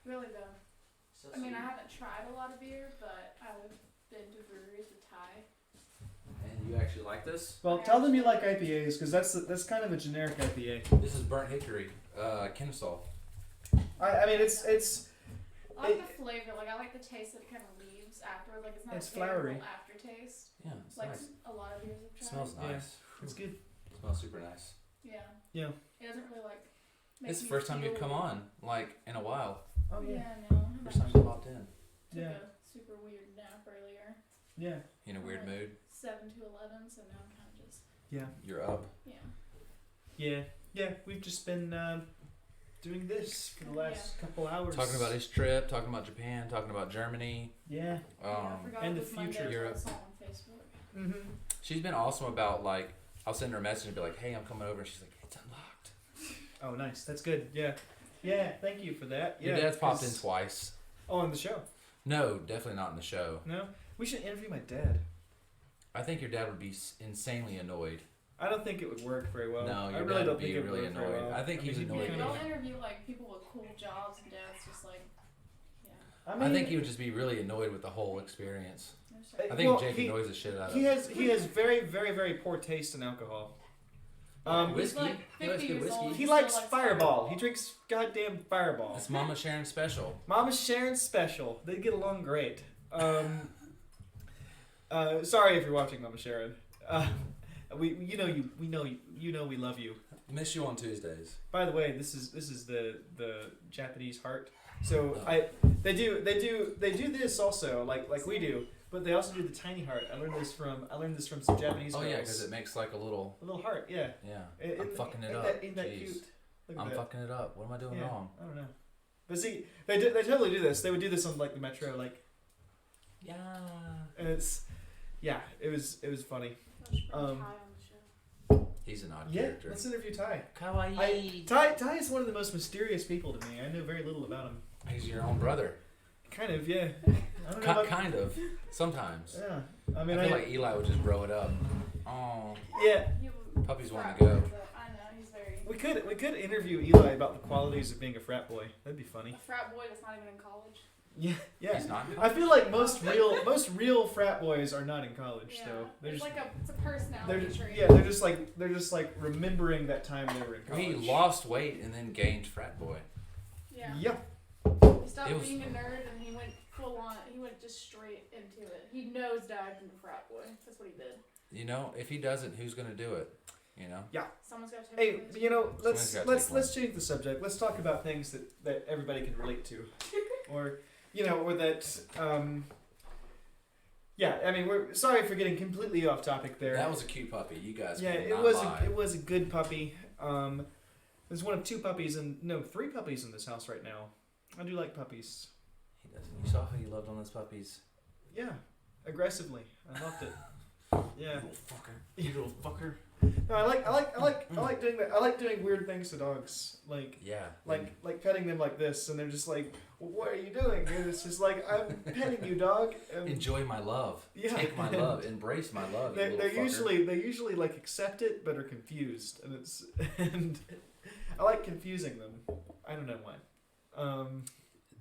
Really though. I mean, I haven't tried a lot of beer, but I've been to breweries with Thai. And you actually like this? Well, tell them you like IPAs because that's kind of a generic IPA. This is burnt hickory, Kennesaw. I mean it's I like the flavor. Like, I like the taste that it kind of leaves afterward. Like, it's not It's a terrible flowery. aftertaste. Yeah, it's Like nice. a lot of beers I've It tried. smells Yeah. nice. it's good. It smells super nice. Yeah. Yeah. It doesn't really like. Make It's the me first time you've feel- come on, like, in a while. Oh yeah. Yeah, no. First time you popped in. Took Yeah. a super weird nap earlier. Yeah. You in a weird mood? 7 to 11, so now I'm kind of just Yeah. You're up. Yeah. Yeah. We've just been doing this for the last couple hours. Talking about his trip, talking about Japan, talking about Germany. Yeah. I forgot and it the was Monday future. till I Europe. saw it on Facebook. Mm-hmm. She's been awesome about, like, I'll send her a message and be like, hey, I'm coming over. And she's like, it's unlocked. Oh, nice. That's good. Yeah. Yeah. Thank you for that. Your Yeah, dad's popped in 'cause- twice. Oh, on the show. No, definitely not in the show. No. We should interview my dad. I think your dad would be insanely annoyed. I don't think it would work very well. No, your I really dad don't would be think it would really work very annoyed. well. I think he's he'd be annoyed Yeah, with kinda- they'll interview like people with cool jobs, and Dad's just like, yeah. I I think he would just be really annoyed with the whole experience. No shit. I think Well, Jake he- annoys the shit out of He him. has very, very, very poor taste in alcohol. Whiskey? He's like He likes 50 good years whiskey. old. He still likes Fireball. He Fireball. drinks goddamn Fireball. That's Mama Sharon's special. Mama Sharon's special. They get along great. Sorry if you're watching, Mama Sharon. We we love you. Miss you on Tuesdays. By the way, this is the Japanese heart. So they do this also like we do, but they also do the tiny heart. I learned this from some Japanese Oh girls. yeah, because it makes like a little. heart. Yeah. I'm fucking it up. Isn't that Jeez. cute? Look at I'm that. fucking it up. What am I doing Yeah, wrong? I don't know. But see, they totally do this. They would do this on like the metro, like, Yeah. and it was funny. I should bring Um, Ty on the show. He's an odd Yeah, character. let's interview Ty. Kawaii. Ty is one of the most mysterious people to me. I know very little about him. He's your own brother. Kind of, yeah. I don't know. About, Kind of. Sometimes. yeah. I I mean, feel like Eli would just grow it up. Oh, yeah. You have a puppies want frat to go. boy, but I know he's very. We could interview Eli about the qualities of being a frat boy. That'd be funny. A frat boy that's not even in college. Yeah. He's not. I feel like most real frat boys are not in college Yeah. though. They're It's just like it's a personality trait. they're just like remembering that time they were in college. He lost weight and then gained frat boy. Yeah. Yeah. He stopped It was- being a nerd and he went full on. He went just straight into it. He nosedived into frat boy. That's what he did. You know, if he doesn't, who's gonna do it? You know. Someone's got to take Hey, it. you know, Someone's gotta take let's change the subject. Let's talk about things that everybody can relate to, or that. Yeah, I mean, we're sorry for getting completely off topic there. That was a cute puppy. You guys. Yeah, cannot lie. it was a good puppy. There's one of three puppies in this house right now. I do like puppies. He doesn't. You saw how you loved on those puppies. Yeah, aggressively. I loved it. Yeah. You little fucker. You little fucker. No, I like doing that. I like doing weird things to dogs, like Yeah. petting them like this, and they're just like, well, "What are you doing?" And it's just like, "I'm petting you, dog." And Enjoy my love. Yeah. Take my love. Embrace my love. You they little fucker. they usually like accept it, but are confused, and I like confusing them. I don't know why.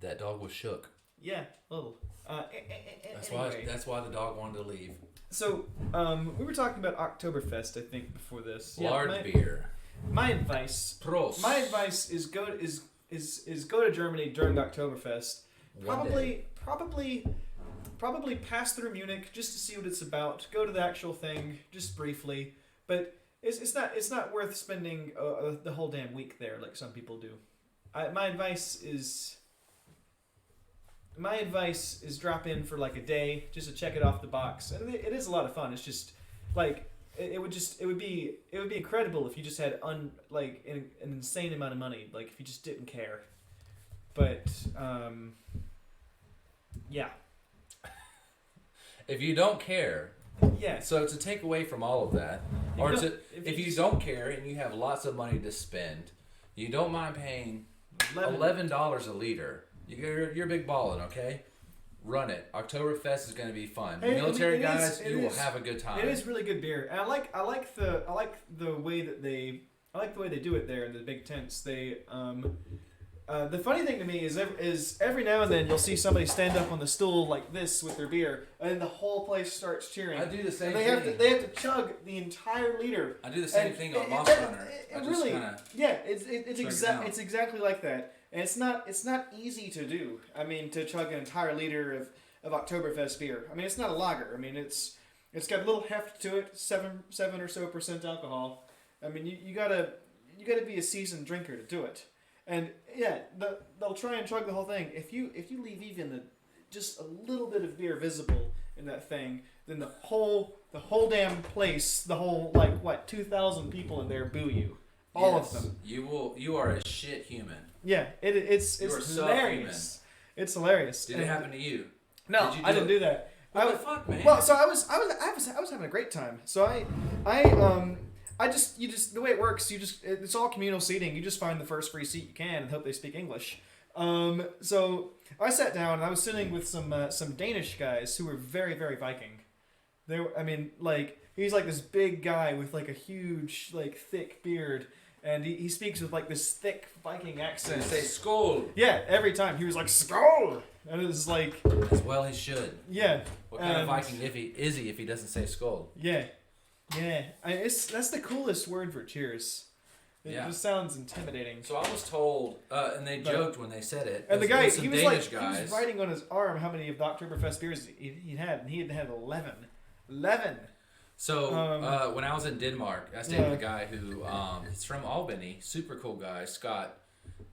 That dog was shook. Yeah, a little. That's Anyway. why the dog wanted to leave. So, we were talking about Oktoberfest, I think, before this. Large beer. My advice. Prost. My advice is go to Germany during Oktoberfest. One day. Probably pass through Munich just to see what it's about. Go to the actual thing just briefly, but it's not worth spending the whole damn week there like some people do. My advice is drop in for like a day just to check it off the box, and it is a lot of fun. It's just like it would be incredible if you just had an insane amount of money, like if you just didn't care. But yeah. If you don't care, Yeah. so to take away from all of that, if you don't care and you have lots of money to spend, you don't mind paying $11 a liter. You're big ballin', okay? Run it. Oktoberfest is going to be fun. Hey, Military it guys, is- you will have a good time. It is really good beer, and I like the way that they do it there in the big tents. They the funny thing to me is every now and then you'll see somebody stand up on the stool like this with their beer, and then the whole place starts cheering. I do the same And thing. they have to chug the entire liter. I do the same And thing on it- Monster it- Hunter. it I just really- kind of Yeah, down. it's exactly like that, and it's not easy to do. I mean, to chug an entire liter of Oktoberfest beer. I mean, it's not a lager. I mean, it's got a little heft to it, 7% or so alcohol. I mean, you gotta be a seasoned drinker to do it. And yeah, they'll try and chug the whole thing. If you leave even just a little bit of beer visible in in that thing, then the whole damn place, the whole 2,000 people in there boo you, all of them. You are a shit human. Yeah, it's You are hilarious. It's hilarious. Did it happen to you? No, I didn't do that. What the fuck, man? Well, so I was having a great time. So the way it works, it's all communal seating. You just find the first free seat you can and hope they speak English. So I sat down and I was sitting with some Danish guys who were very, very Viking. He's like this big guy with like a huge, like thick beard, and he speaks with like this thick Viking accent. Say skål. Yeah, every time he was like skål, and it was like. As well, he should. Yeah. What kind of Viking is he if he doesn't say skål? Yeah. That's the coolest word for cheers. It just sounds intimidating. So I was told, and they joked when they said it. And the guy, he was Danish he was writing on his arm how many of the Oktoberfest beers he had, and he had 11. 11. So when I was in Denmark, I stayed with a guy who he's from Albany, super cool guy, Scott,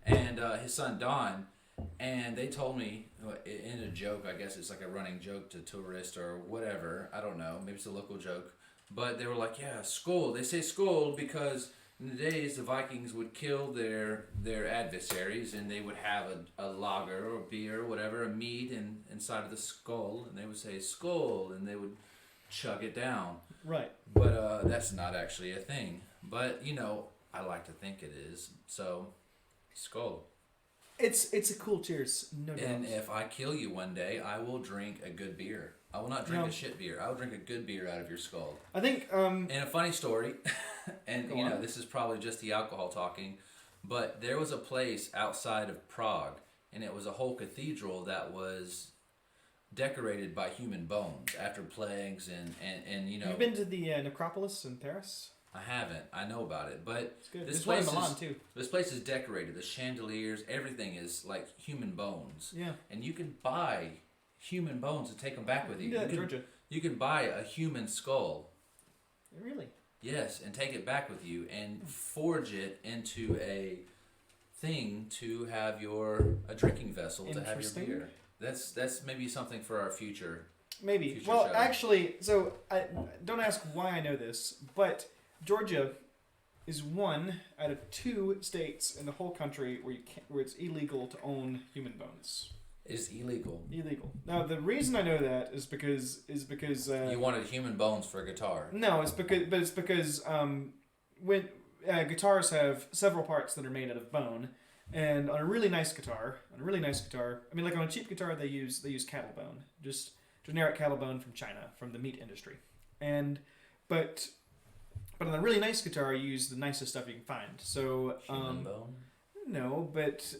and his son Don, and they told me in a joke, I guess it's like a running joke to tourists or whatever, I don't know, maybe it's a local joke, but they were like, yeah, skål. They say skål because in the days the Vikings would kill their adversaries and they would have a lager or beer or whatever, a mead inside of the skull, and they would say skål, and they would chug it down. Right. But that's not actually a thing. But, I like to think it is. So, skål. It's a cool cheers, no doubt. And if I kill you one day, I will drink a good beer. I will not drink a shit beer. I will drink a good beer out of your skull. I think... And a funny story, and, Go on. this is probably just the alcohol talking, but there was a place outside of Prague, and it was a whole cathedral that was decorated by human bones after plagues and You've been to the necropolis in Paris? I haven't. I know about it, but It's good. this There's one in place Milan is too. this place is decorated. The chandeliers, everything is like human bones. Yeah. And you can buy human bones and take them back with you. Yeah, Georgia. You can buy a human skull. Really? Yes, and take it back with you and forge it into a thing to have a drinking vessel to have your Interesting. beer. That's maybe something for our future. Maybe. Future Well, show. actually, so I don't ask why I know this, but Georgia is one out of 2 states in the whole country where it's illegal to own human bones. It's illegal. Illegal. Now, the reason I know that is because You wanted human bones for a guitar. no, it's because when guitars have several parts that are made out of bone, and on a really nice guitar, I mean, like on a cheap guitar, they use cattle bone, just generic cattle bone from China, from the meat industry, but on a really nice guitar, you use the nicest stuff you can find. So Human bone? no, but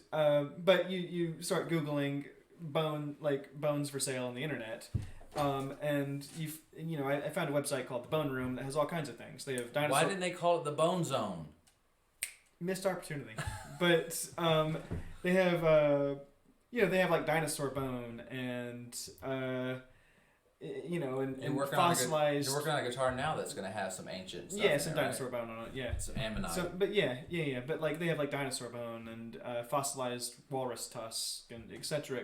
you start Googling bones for sale on the internet. And I found a website called the Bone Room that has all kinds of things. They have dinosaur. Why didn't they call it the Bone Zone? Missed opportunity, but they have they have like dinosaur bone and and fossilized. You're working on a guitar now that's going to have some ancient stuff. Yeah, some in there, dinosaur bone on it. Yeah, some ammonite. So, but yeah. But like they have like dinosaur bone and fossilized walrus tusk and etc.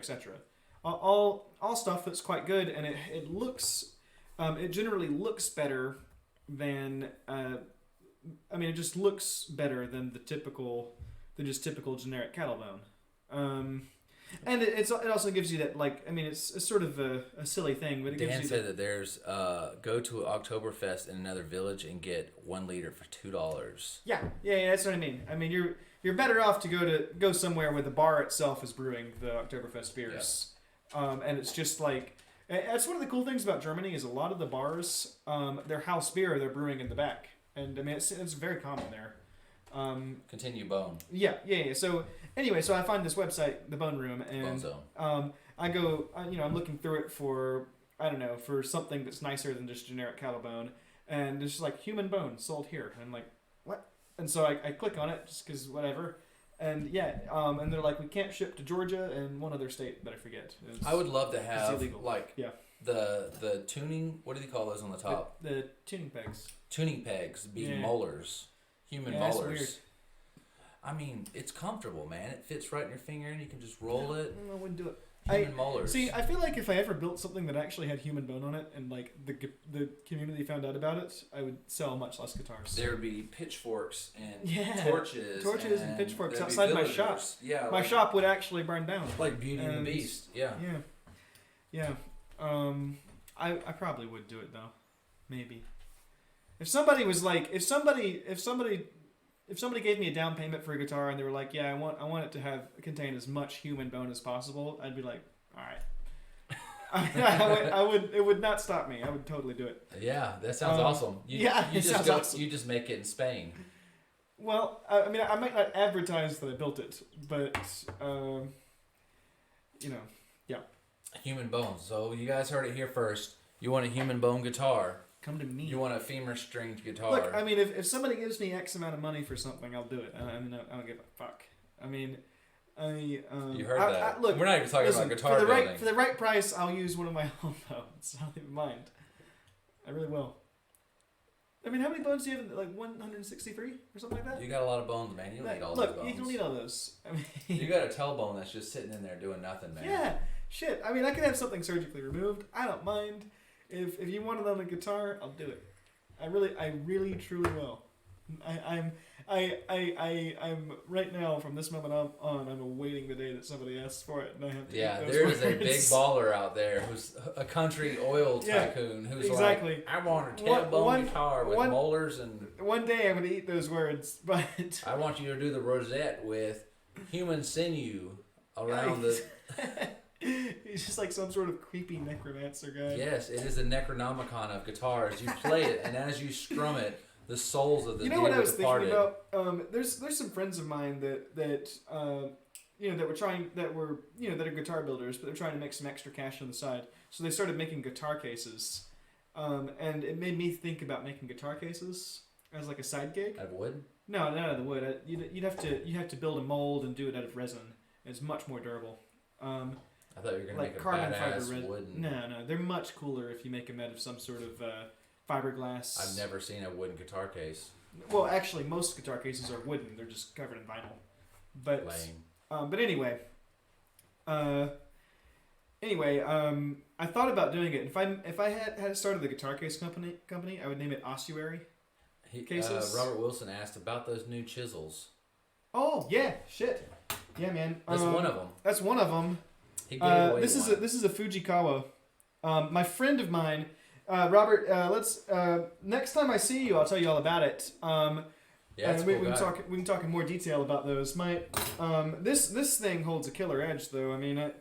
All stuff that's quite good, and it looks, it generally looks better than. It just looks better than typical generic cattle bone. And it also gives you that it's sort of a silly thing, but it gives Dan you said that there's go to Oktoberfest in another village and get 1 liter for $2. Yeah, that's what I mean. I mean you're better off to go somewhere where the bar itself is brewing the Oktoberfest beers, and it's just like that's one of the cool things about Germany is a lot of the bars their house beer they're brewing in the back, and I mean it's very common there. Continue bone. Yeah. So anyway, so I find this website, the Bone Room, and I go, I'm looking through it for for something that's nicer than just generic cattle bone, and it's just like human bone sold here, and I'm like, what? And so I click on it just because whatever, and and they're like, we can't ship to Georgia and one other state that I forget. I would love to have illegal. the tuning. What do they call those on the top? The tuning pegs. Tuning pegs being molars. Human That's molars. weird. I mean, it's comfortable, man. It fits right in your finger, and you can just roll it. I wouldn't do it. Human molars. See, I feel like if I ever built something that actually had human bone on it, and like the community found out about it, I would sell much less guitars. There would be pitchforks and Yeah. torches. And pitchforks there'd be outside my shop. villagers. Yeah. My shop would actually burn down. Like Beauty and And- the Beast. Yeah. Yeah. I probably would do it though. Maybe. If somebody was like, if somebody gave me a down payment for a guitar and they were like, yeah, I want it to contain as much human bone as possible, I'd be like, all right. It would not stop me. I would totally do it. Yeah, that sounds awesome. You it just sounds awesome. You just make it in Spain. Well, I mean, I might not advertise that I built it, but yeah. Human bones. So you guys heard it here first. You want a human bone guitar. Come to me. You want a femur stringed guitar. Look, I mean, if somebody gives me X amount of money for something, I'll do it. I don't give a fuck. I mean, you heard that. Look, we're not even talking listen, about guitar building. For the right price, I'll use one of my own bones. I don't even mind. I really will. I mean, how many bones do you have? Like 163 or something like that? You got a lot of bones, man. You don't need all those Look, bones. you don't need all those. I mean, You got a tailbone that's just sitting in there doing nothing, man. yeah, shit. I mean, I could have something surgically removed. I don't mind. If you want it on a guitar, I'll do it. I really, truly will. I'm right now from this moment on. I'm awaiting the day that somebody asks for it, and I have to. Yeah, eat those there is a words. big baller out there who's a country oil tycoon who's exactly. like, I want a tailbone guitar with molars and. One day I'm gonna eat those words, but I want you to do the rosette with human sinew around the. He's just like some sort of creepy necromancer guy. Yes, it is a Necronomicon of guitars. You play it, and as you strum it, the souls of the You know what I was thinking about? There's some friends of mine that are guitar builders, but they're trying to make some extra cash on the side. So they started making guitar cases, and it made me think about making guitar cases as like a side gig. Out of wood? No, not out of the wood. You'd have to build a mold and do it out of resin. It's much more durable. I thought you were gonna Like make a carbon fiber badass resin. wooden. No, they're much cooler if you make them out of some sort of fiberglass. I've never seen a wooden guitar case. Well, actually, most guitar cases are wooden. They're just covered in vinyl. But Lame. but anyway, I thought about doing it. If I had started the guitar case company, I would name it Ossuary. Cases? Robert Wilson asked about those new chisels. Oh yeah, shit. Yeah, man. That's one of them. That's one of them. He gave away this one. is a Fujikawa. My friend of mine, Robert. Let's next time I see you, I'll tell you all about it. Yeah, it's a we cool can guy. talk. We can talk in more detail about those. This thing holds a killer edge, though. I mean, I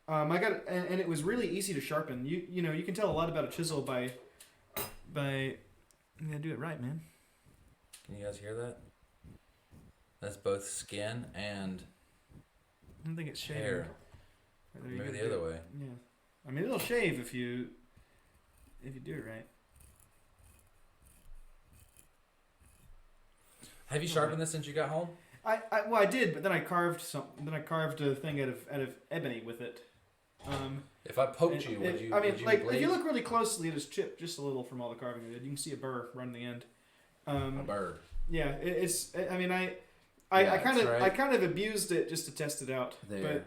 got it, and it was really easy to sharpen. You can tell a lot about a chisel by. You gotta do it right, man. Can you guys hear that? That's both skin and I don't think it's shaved. hair. Right, there you Maybe go. the other way. Yeah, I mean it'll shave if you do it right. Have you sharpened this since you got home? I did, but then I carved a thing out of ebony with it. If I poked you, would you? I mean, would you like bleed? if you look really closely, it is chipped just a little from all the carving I did. You can see a burr run the end. A bird. Yeah, it's. I mean, I Yeah, kind of that's right. I kind of abused it just to test it out. There.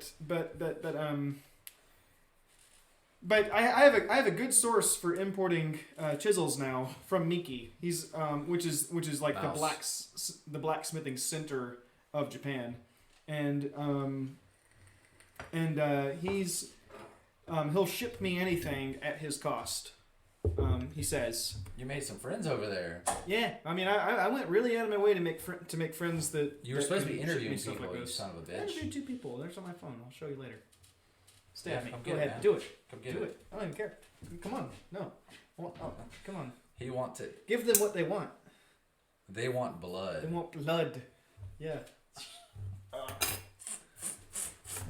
But I have a good source for importing chisels now from Miki. He's which is like Mouse. the blacksmithing center of Japan, and he's he'll ship me anything at his cost. He says. You made some friends over there. Yeah, I mean, I went really out of my way to make friends that. You were that supposed to could be ship me interviewing stuff people, like you this. son of a I bitch. interviewed 2 people. There's on my phone. I'll show you later. Stay Yeah, at me. come Go get it, ahead. man. Do it. Come get Do it. it. I don't even care. Come on. No. Oh, come on. He wants it. Give them what they want. They want blood. They want blood. Yeah.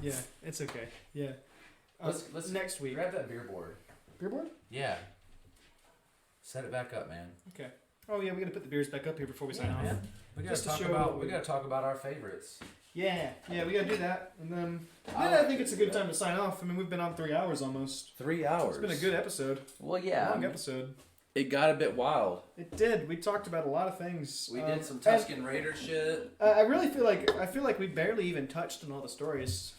Yeah, it's okay. Yeah. Let's next week. grab that beer board. Beer board? Yeah. Set it back up, man. Okay. Oh yeah, we gotta put the beers back up here before we sign Yeah, off. man. We gotta Just to talk show about what we we- gotta talk about our favorites. Yeah, we gotta do that, and then I think it's a good time to sign off. I mean, we've been on 3 hours almost. 3 hours. It's been a good episode. Well, yeah. Long episode. It got a bit wild. It did. We talked about a lot of things. We did some and Tuscan Raider shit. I really feel like we barely even touched on all the stories.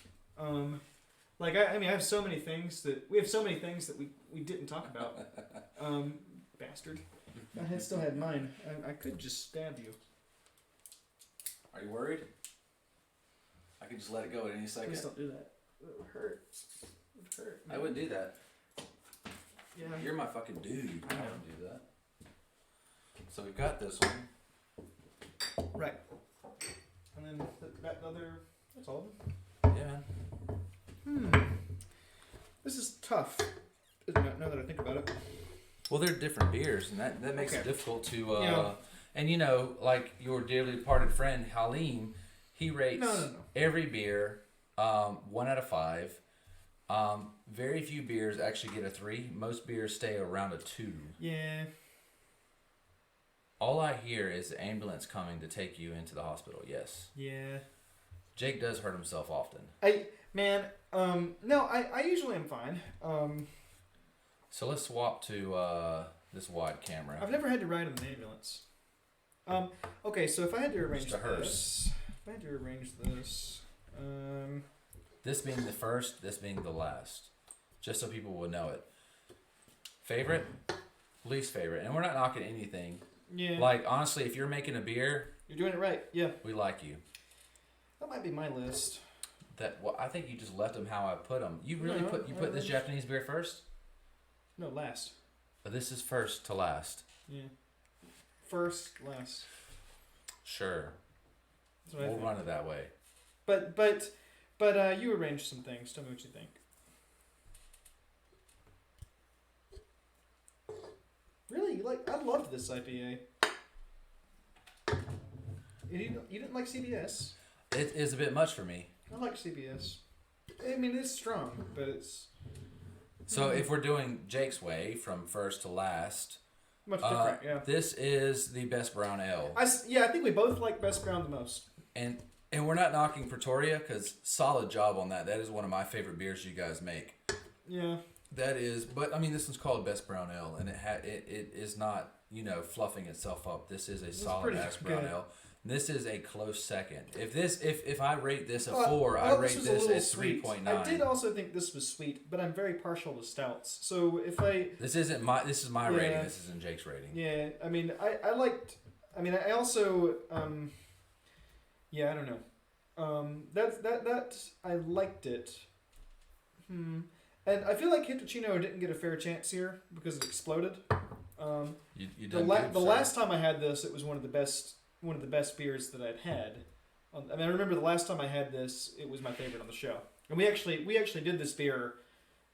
Like I mean, I have so many things that we didn't talk about. Bastard. If I still had mine, I could just stab you. Are you worried? I could just let it go at any second. Please don't do that. It would hurt. It would hurt. I wouldn't do that. Yeah. You're my fucking dude. I I know. wouldn't do that. So we've got this one. Right. And then that other. That's all. Yeah, man. This is tough. Isn't it, now that I think about it. Well, they're different beers, and that makes it difficult to. Yeah. And you know, like your dearly departed friend Halim, he rates No. every beer 1 out of 5. Very few beers actually get a 3. Most beers stay around a 2. Yeah. All I hear is the ambulance coming to take you into the hospital. Yes. Yeah. Jake does hurt himself often. No, I usually am fine. So let's swap to this wide camera. I've never had to ride in an ambulance. Okay, so if I had to arrange Just a hearse. this, This being the first, this being the last. Just so people will know it. Favorite? Least favorite. And we're not knocking anything. yeah, Like, honestly, if you're making a beer, you're doing it right. Yeah, we like you. that might be my list. I think you just left them how I put them. You really No, put this Japanese beer first? No, last. But this is first to last. Yeah, first, last. Sure. That's what I We'll think. run it that way. But you arranged some things. Tell me what you think. Really, I loved this IPA. You didn't like CBS. It is a bit much for me. I like CBS. I mean, it's strong, but it's So if we're doing Jake's way from first to last, much different. Yeah. this is the best brown ale. I think we both like Best Brown the most. And we're not knocking Pretoria because solid job on that. That is one of my favorite beers you guys make. Yeah. That is, but I mean, this one's called Best Brown Ale, and it is not, you know, fluffing itself up. This is a solid pretty ass brown good. ale. This is a close second. If I rate this a Oh, 4, oh, I rate was a this little at sweet. 3.9. I did also think this was sweet, but I'm very partial to stouts. So if I This isn't my. This is my Yeah. rating. This isn't Jake's rating. yeah, I mean I liked. I mean I also yeah, I don't know. That I liked it. And I feel like Hitachino didn't get a fair chance here because it exploded. You The done good, sir. last time I had this, it was one of the best beers that I'd had. I mean, I remember the last time I had this, it was my favorite on the show. And we actually did this beer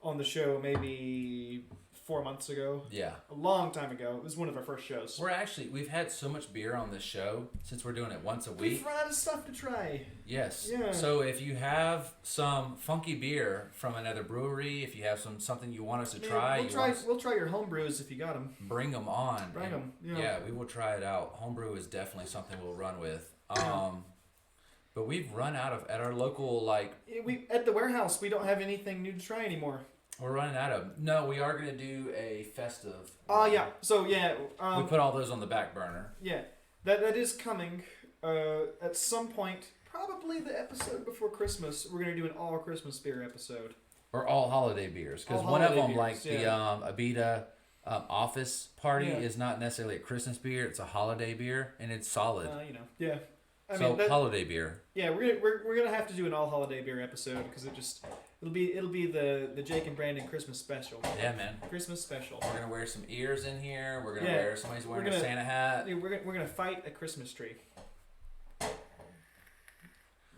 on the show maybe 4 months ago. Yeah. A long time ago. It was one of our first shows. We've had so much beer on this show since we're doing it once a We've week. run out of stuff to try. Yes. Yeah. So if you have some funky beer from another brewery, if you have something you want us to Man, try, we'll try your home brews if you got them. bring them on. Bring And, 'em, yeah. Yeah, we will try it out. Homebrew is definitely something we'll run with. Yeah. But we've run out of at our local We at the warehouse we don't have anything new to try anymore. we're running out of. No, we are gonna do a festive. Oh yeah. So yeah. We put all those on the back burner. Yeah, that is coming at some point. Probably the episode before Christmas. We're gonna do an all Christmas beer episode. Or all holiday beers, because All one of holiday them, like beers, the Abita Office Party, Yeah. is not necessarily a Christmas beer; it's a holiday beer, and it's solid. Yeah. I So mean, holiday beer. yeah, we're gonna have to do an all holiday beer episode because it'll be the Jake and Brandon Christmas special. Yeah, man. Christmas special. We're gonna wear some ears in here. We're gonna Yeah. wear somebody's wearing We're a gonna- Santa hat. Dude, we're gonna fight a Christmas tree.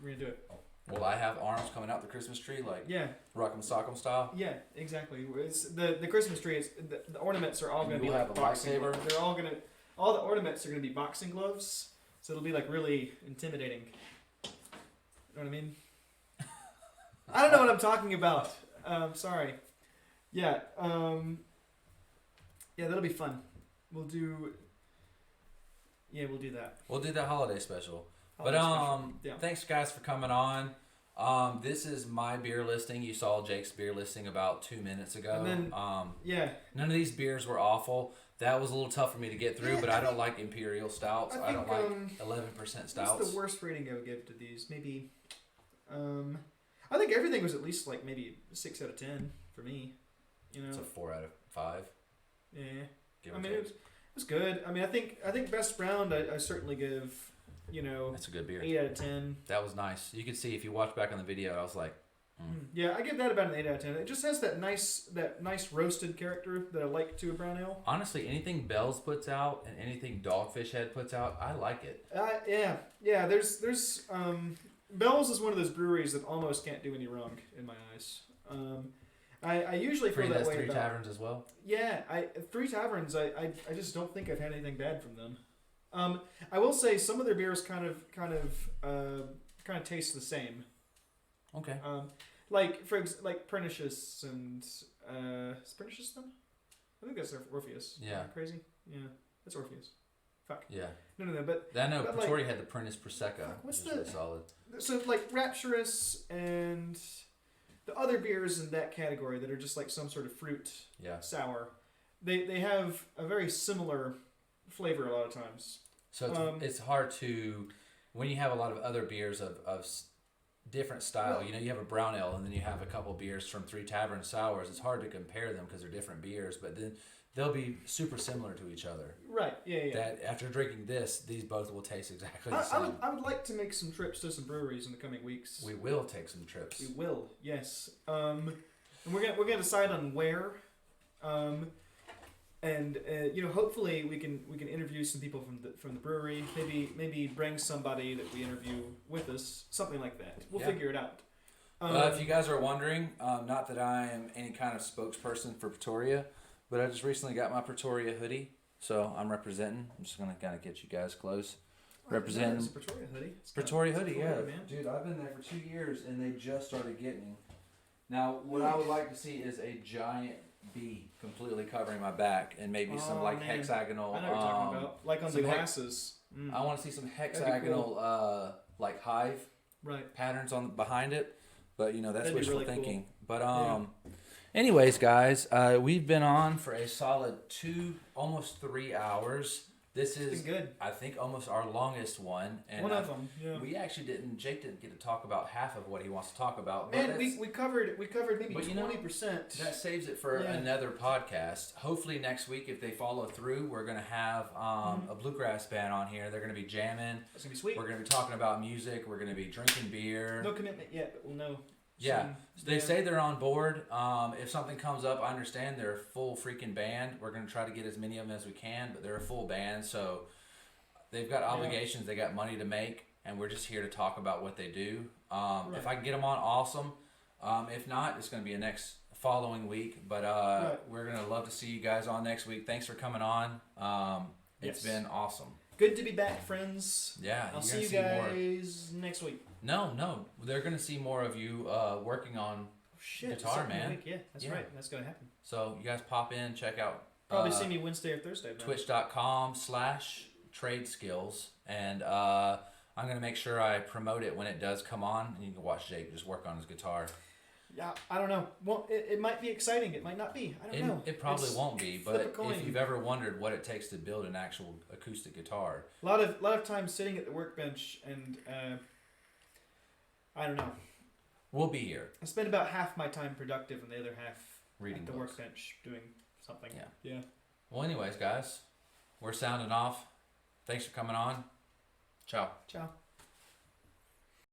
We're gonna do it. Will I have arms coming out the Christmas tree like Yeah. Rock'em Sock'em style? Yeah, exactly. It's the Christmas tree is the ornaments are all And going to you be have like a boxing. lightsaber? They're all the ornaments are going to be boxing gloves, so it'll be like really intimidating. You know what I mean? I don't know what I'm talking about. Sorry. Yeah. Yeah, that'll be fun. We'll do. Yeah, we'll do that. We'll do that holiday special. Holiday But special. Yeah. thanks guys for coming on. This is my beer listing. You saw Jake's beer listing about 2 minutes ago. And then- Yeah. None of these beers were awful. That was a little tough for me to get through, but I don't like imperial stouts. I don't like 11% stouts. What's the worst rating I would give to these? Maybe. I think everything was at least like maybe 6 out of 10 for me. You know. It's a 4 out of 5. Yeah. Give I or mean, take. it was good. I mean, I think best round I certainly give, you know, That's a good beer. 8 out of 10. That was nice. You could see if you watch back on the video, I was like, Yeah, I give that about an 8 out of 10. It just has that nice roasted character that I like to a brown ale. honestly, anything Bell's puts out and anything Dogfish Head puts out, I like it. Yeah. There's Bell's is one of those breweries that almost can't do any wrong in my eyes. I usually feel that That's way Three about Taverns as well. Yeah, Three Taverns. I just don't think I've had anything bad from them. I will say some of their beers kind of taste the same. Okay. Like Pernicious and is Pernicious them? I think that's Orpheus. Yeah. Am I crazy? Yeah, that's Orpheus. Fuck. Yeah. No, but I know but, Pretoria had the Prentice Prosecco, fuck, what's which is really solid. so like Rapturous and the other beers in that category that are just like some sort of fruit Yeah. sour, they have a very similar flavor a lot of times. So it's hard to, when you have a lot of other beers of different style, Well, you know, you have a brown ale and then you have a couple beers from Three Tavern Sours. It's hard to compare them because they're different beers, but then they'll be super similar to each other. Right. Yeah. That after drinking this, these both will taste exactly the same. I would like to make some trips to some breweries in the coming weeks. We will take some trips. We will, yes. And we're gonna decide on where, and you know, hopefully we can interview some people from the brewery. Maybe bring somebody that we interview with us, something like that. We'll figure it out. If you guys are wondering, not that I am any kind of spokesperson for Pretoria, but I just recently got my Pretoria hoodie, so I'm representing. I'm just gonna kind of get you guys close. Representing It's a Pretoria hoodie. Pretoria hoodie, yeah. man. Dude, I've been there for 2 years, and they just started getting. Now, what I would like to see is a giant bee completely covering my back, and maybe some Oh, like man. hexagonal. I know what you're talking about. Like on the some hex- glasses. I want to see some be hexagonal, like hive Right. patterns on behind it, but you know that's That'd be wishful really cool. thinking. But Yeah. anyways, guys, we've been on for a solid almost 3 hours. This It's is, been good. I think, almost our longest one, and One of them. Yeah. we actually didn't. Jake didn't get to talk about half of what he wants to talk about. But Man, that's- we covered maybe But you know, 20%. that saves it for Yeah. another podcast. Hopefully next week, if they follow through, we're gonna have a bluegrass band on here. They're gonna be jamming. It's gonna be sweet. We're gonna be talking about music. We're gonna be drinking beer. No commitment yet, but we'll know. Yeah. soon. They say they're on board. If something comes up, I understand they're a full freaking band. We're gonna try to get as many of them as we can, but they're a full band, so they've got obligations. They got money to make, and we're just here to talk about what they do. If I can get them on, awesome. If not, it's gonna be a next following week. But we're gonna love to see you guys on next week. Thanks for coming on. It's Yes. been awesome. Good to be back, friends. Yeah, I'll you're see you gonna guys next week. No, they're gonna see more of you working on. Shit, Guitar, second man. week. Yeah, that's Yeah. right. That's gonna happen. So you guys pop in, check out. Probably see me Wednesday or Thursday. Then. Twitch.com/tradeskills, and I'm gonna make sure I promote it when it does come on, and you can watch Jake just work on his guitar. Yeah, I don't know. Well, it might be exciting. It might not be. I don't know. It probably It's won't be, flip but a coin. if you've ever wondered what it takes to build an actual acoustic guitar, A lot of time sitting at the workbench, and I don't know. we'll be here I spend about half my time productive, and the other half reading at the books. workbench doing something. Yeah. Yeah. Well, anyways, guys, we're sounding off. Thanks for coming on. Ciao. Ciao.